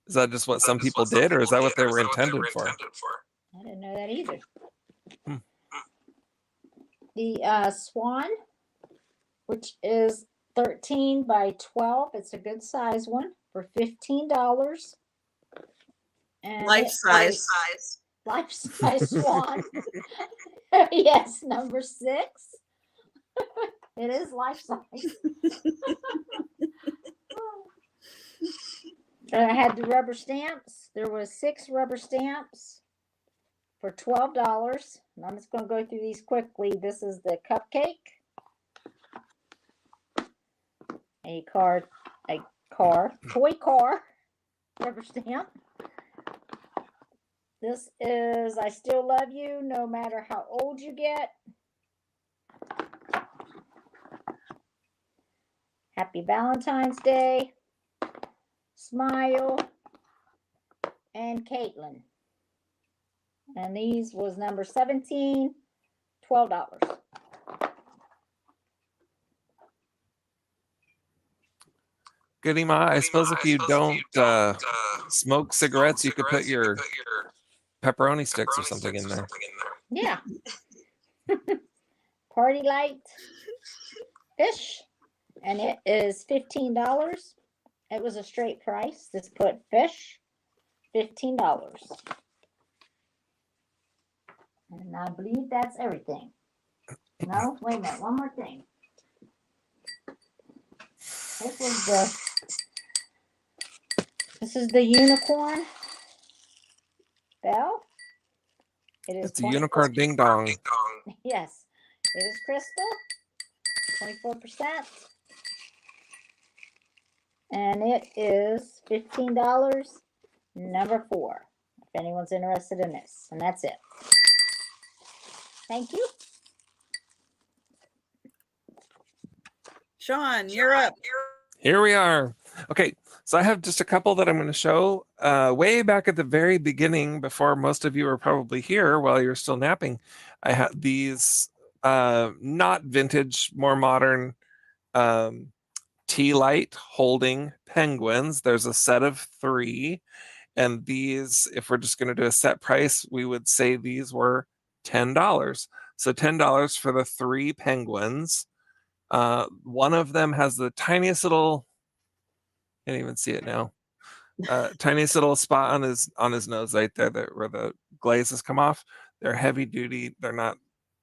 Is that just what some people did, or is that what they were intended for? I didn't know that either. The Swan, which is 13 by 12. It's a good size one for $15. And Life size. Life size Swan. Yes, number 6. It is life size. And I had the rubber stamps. There was 6 rubber stamps for $12. And I'm just going to go through these quickly. This is the cupcake. A toy car rubber stamp. This is I Still Love You No Matter How Old You Get. Happy Valentine's Day. Smile. And Caitlin. And these was number 17, $12. Goody Ma. I suppose if you don't smoke cigarettes, you could put your pepperoni sticks or something in there. Yeah. Party light fish, and it is $15. It was a straight price. Just put fish, $15. And I believe that's everything. No, wait a minute, one more thing. This is the unicorn bell. It's a unicorn ding dong. Yes, it is crystal, 24%. And it is $15, number 4, if anyone's interested in this. And that's it. Thank you. Sean, you're up. Here we are. Okay, so I have just a couple that I'm going to show. Way back at the very beginning, before most of you were probably here while you're still napping, I had these not vintage, more modern tea light holding penguins. There's a set of 3, and these, if we're just going to do a set price, we would say these were $10. So $10 for the 3 penguins. One of them has the tiniest little, can't even see it now, tiniest little spot on his nose right there where the glazes come off. They're heavy duty. They're not,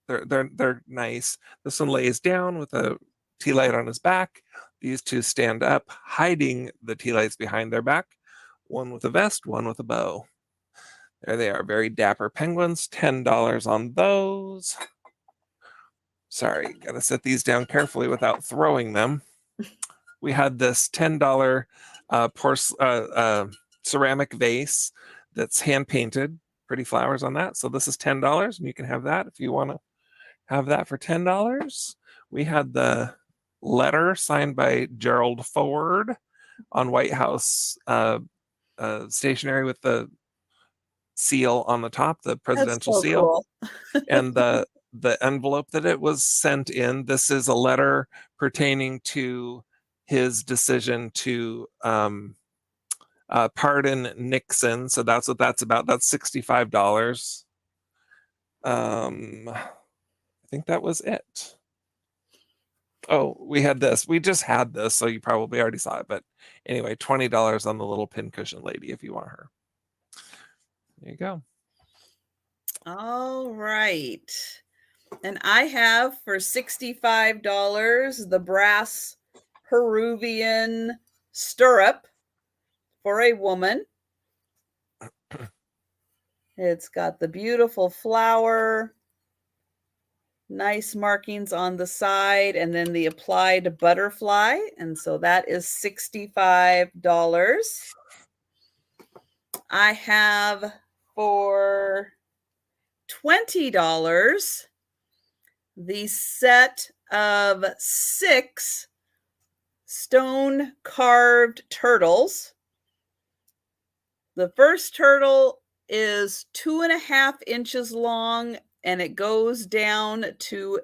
they're nice. This one lays down with a tea light on his back. These 2 stand up, hiding the tea lights behind their back. One with a vest, one with a bow. There they are, very dapper penguins. $10 on those. Sorry, gotta set these down carefully without throwing them. We had this $10 ceramic vase that's hand painted, pretty flowers on that. So this is $10, and you can have that if you want to have that for $10. We had the letter signed by Gerald Ford on White House stationery with the seal on the top, the presidential seal. Cool. And the envelope that it was sent in, this is a letter pertaining to his decision to pardon Nixon. So that's what that's about. That's $65. I think that was it. Oh, we had this. We just had this, so you probably already saw it. But anyway, $20 on the little pincushion lady if you want her. There you go. All right. And I have for $65 the brass Peruvian stirrup for a woman. It's got the beautiful flower, nice markings on the side, and then the applied butterfly. And so that is $65. I have for $20 the set of 6 stone carved turtles. The first turtle is 2.5 inches long, and it goes down to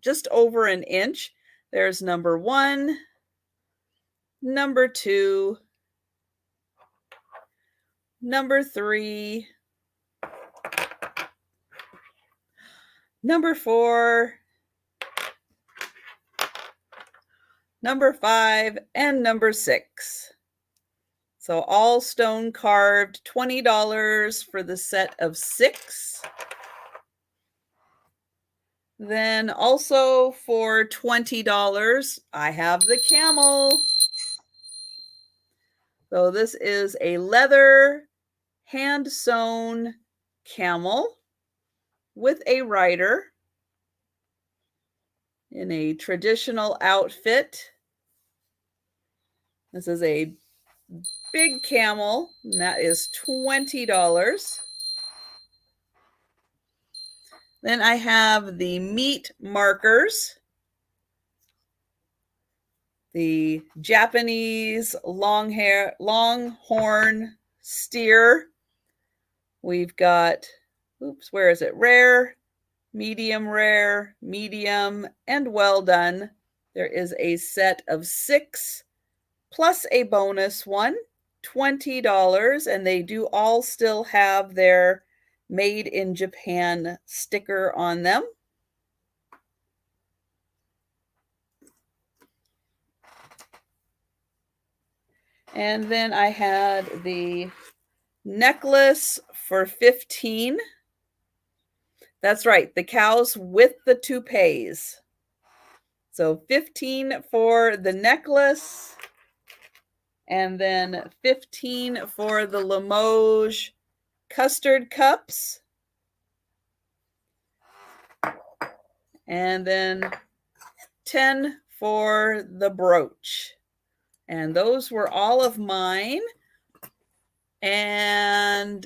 just over an inch. There's number 1, number 2, number 3, number 4, number 5, and number 6. So all stone carved, $20 for the set of 6. Then also for $20, I have the camel. So this is a leather hand sewn camel with a rider in a traditional outfit. This is a big camel, and that is $20. Then I have the meat markers, the Japanese longhorn steer. We've got, where is it? Rare, medium, and well done. There is a set of 6 plus a bonus one, $20, and they do all still have their Made in Japan sticker on them. And then I had the necklace for 15. That's right, the cows with the toupees. So 15 for the necklace, and then 15 for the Limoges custard cups. And then 10 for the brooch. And those were all of mine. And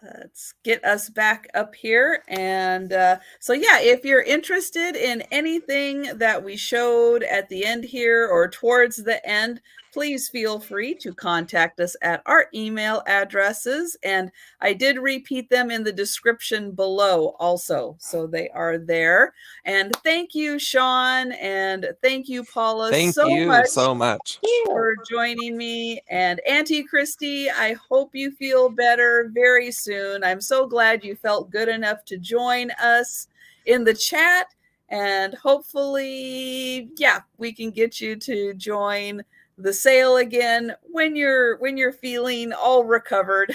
let's get us back up here. And so, yeah, if you're interested in anything that we showed at the end here or towards the end, please feel free to contact us at our email addresses. And I did repeat them in the description below also, so they are there. And thank you, Sean, and thank you, Paula, Thank you so much for joining me. And Auntie Kristie, I hope you feel better very soon. I'm so glad you felt good enough to join us in the chat. And hopefully, yeah, we can get you to join the sale again when you're feeling all recovered.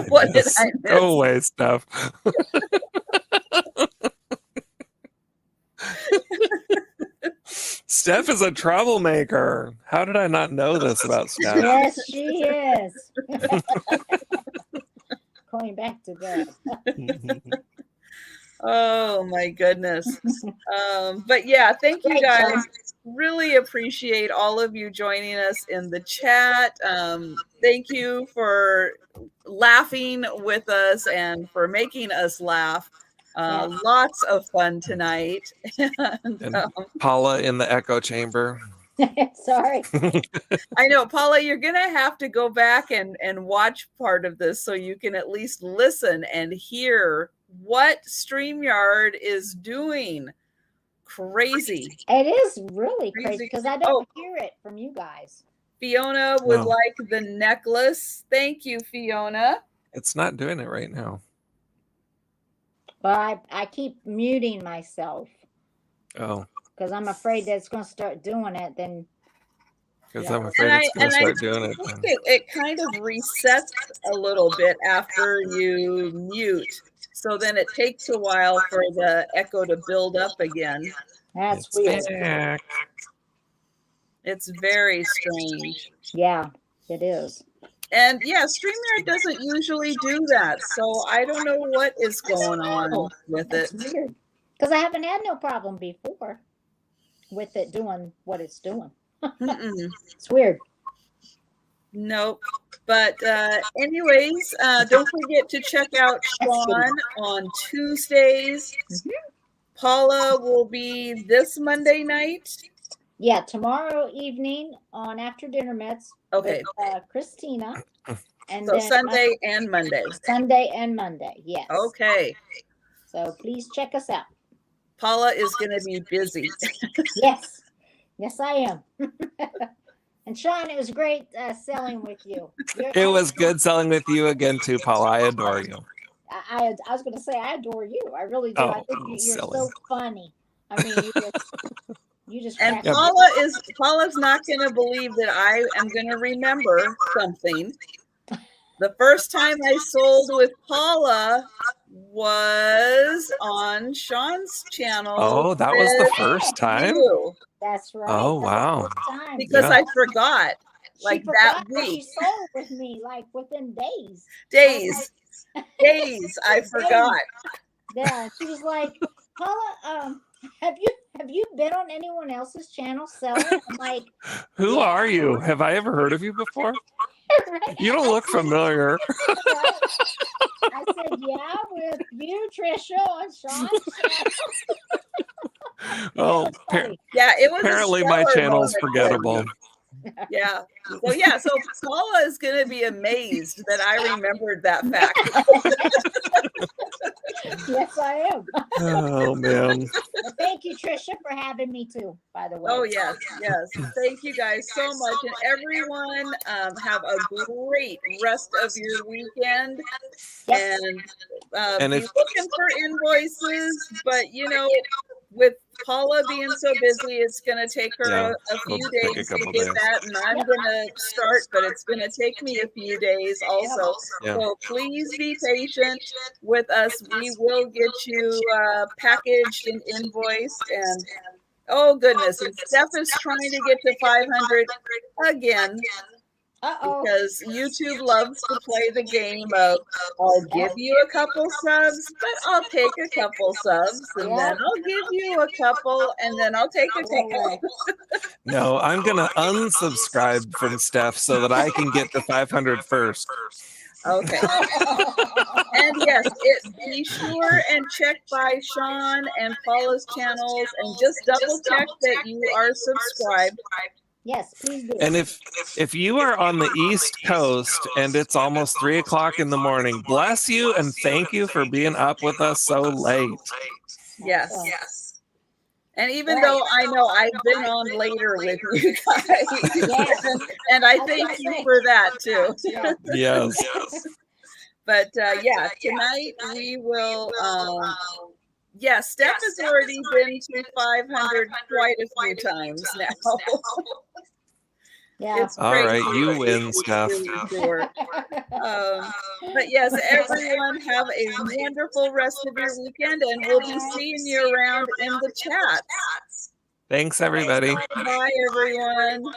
What did I miss? Go away, Steph. Steph is a troublemaker. How did I not know this about Steph? Yes, she is. Going back to bed. Oh my goodness. But yeah, thank you guys. Really appreciate all of you joining us in the chat. Thank you for laughing with us and for making us laugh. Lots of fun tonight. And Paula in the echo chamber. Sorry. I know, Paula, you're going to have to go back and watch part of this so you can at least listen and hear what StreamYard is doing. Crazy. It is really crazy because I don't hear it from you guys. Fiona would like the necklace. Thank you, Fiona. It's not doing it right now. Well, I keep muting myself. Oh. Because I'm afraid that it's going to start doing it. Then. Because I'm afraid it's going to start doing it. It kind of resets a little bit after you mute. So then it takes a while for the echo to build up again. That's weird. Back. It's very strange. Yeah, it is. And yeah, StreamYard doesn't usually do that. So I don't know what is going on with it. That's weird. Because I haven't had no problem before with it doing what it's doing. It's weird. Nope. But anyways, don't forget to check out Sean on Tuesdays. Paula will be this Monday night. Yeah, tomorrow evening on After Dinner Mets. Okay. With, Christina. And so then Sunday and Monday. Sunday and Monday, yes. Okay. So please check us out. Paula is going to be busy. Yes. Yes, I am. And Sean, it was great selling with you. It was good selling with you again too, Paula. I adore you. I was going to say I adore you. I really do. I think you're so funny. I mean, you just. And Paula's not going to believe that I am going to remember something. The first time I sold with Paula was on Sean's channel. Oh, that was the first time? That's right. Oh, wow. Because I forgot. Like that week. She sold with me like within days. Days. I forgot. Yeah. She was like, Paula, have you been on anyone else's channel selling? I'm like, who are you? Have I ever heard of you before? Right? You don't look familiar. I said, yeah, with you, Trisha, on Sean's channel. Oh, yeah, it was apparently my channel's forgettable. Yeah. So Paula is going to be amazed that I remembered that fact. Yes, I am. Oh, man. thank you, Trisha, for having me too, by the way. Oh, yes, yes. Thank you guys so much. And everyone, have a great rest of your weekend. Yes. And be looking for invoices. But, you know, with Paula being so busy, it's going to take her a few days to get that. And I'm going to start, but it's going to take me a few days also. So please be patient with us. We will get you packaged and invoiced. And oh, goodness. And Steph is trying to get to 500 again. Because YouTube loves to play the game of, I'll give you a couple subs, but I'll take a couple subs, and then I'll give you a couple, and then I'll take a couple. No, I'm going to unsubscribe from Steph so that I can get the 500 first. Okay. And yes, be sure and check by Sean and Paula's channels and just double check that you are subscribed. Yes, please do. And if you are on the East Coast and it's almost 3 o'clock in the morning, bless you and thank you for being up with us so late. Yes. And even though I know I've been on later with you guys, and I thank you for that too. Yes. But yeah, tonight we will. Steph has already been to 500 quite a few times now. It's all right, you win, Steph. Sure. But yes, everyone have a wonderful rest of your weekend, and we'll be seeing you around in the chat. Thanks, everybody. Bye, everyone.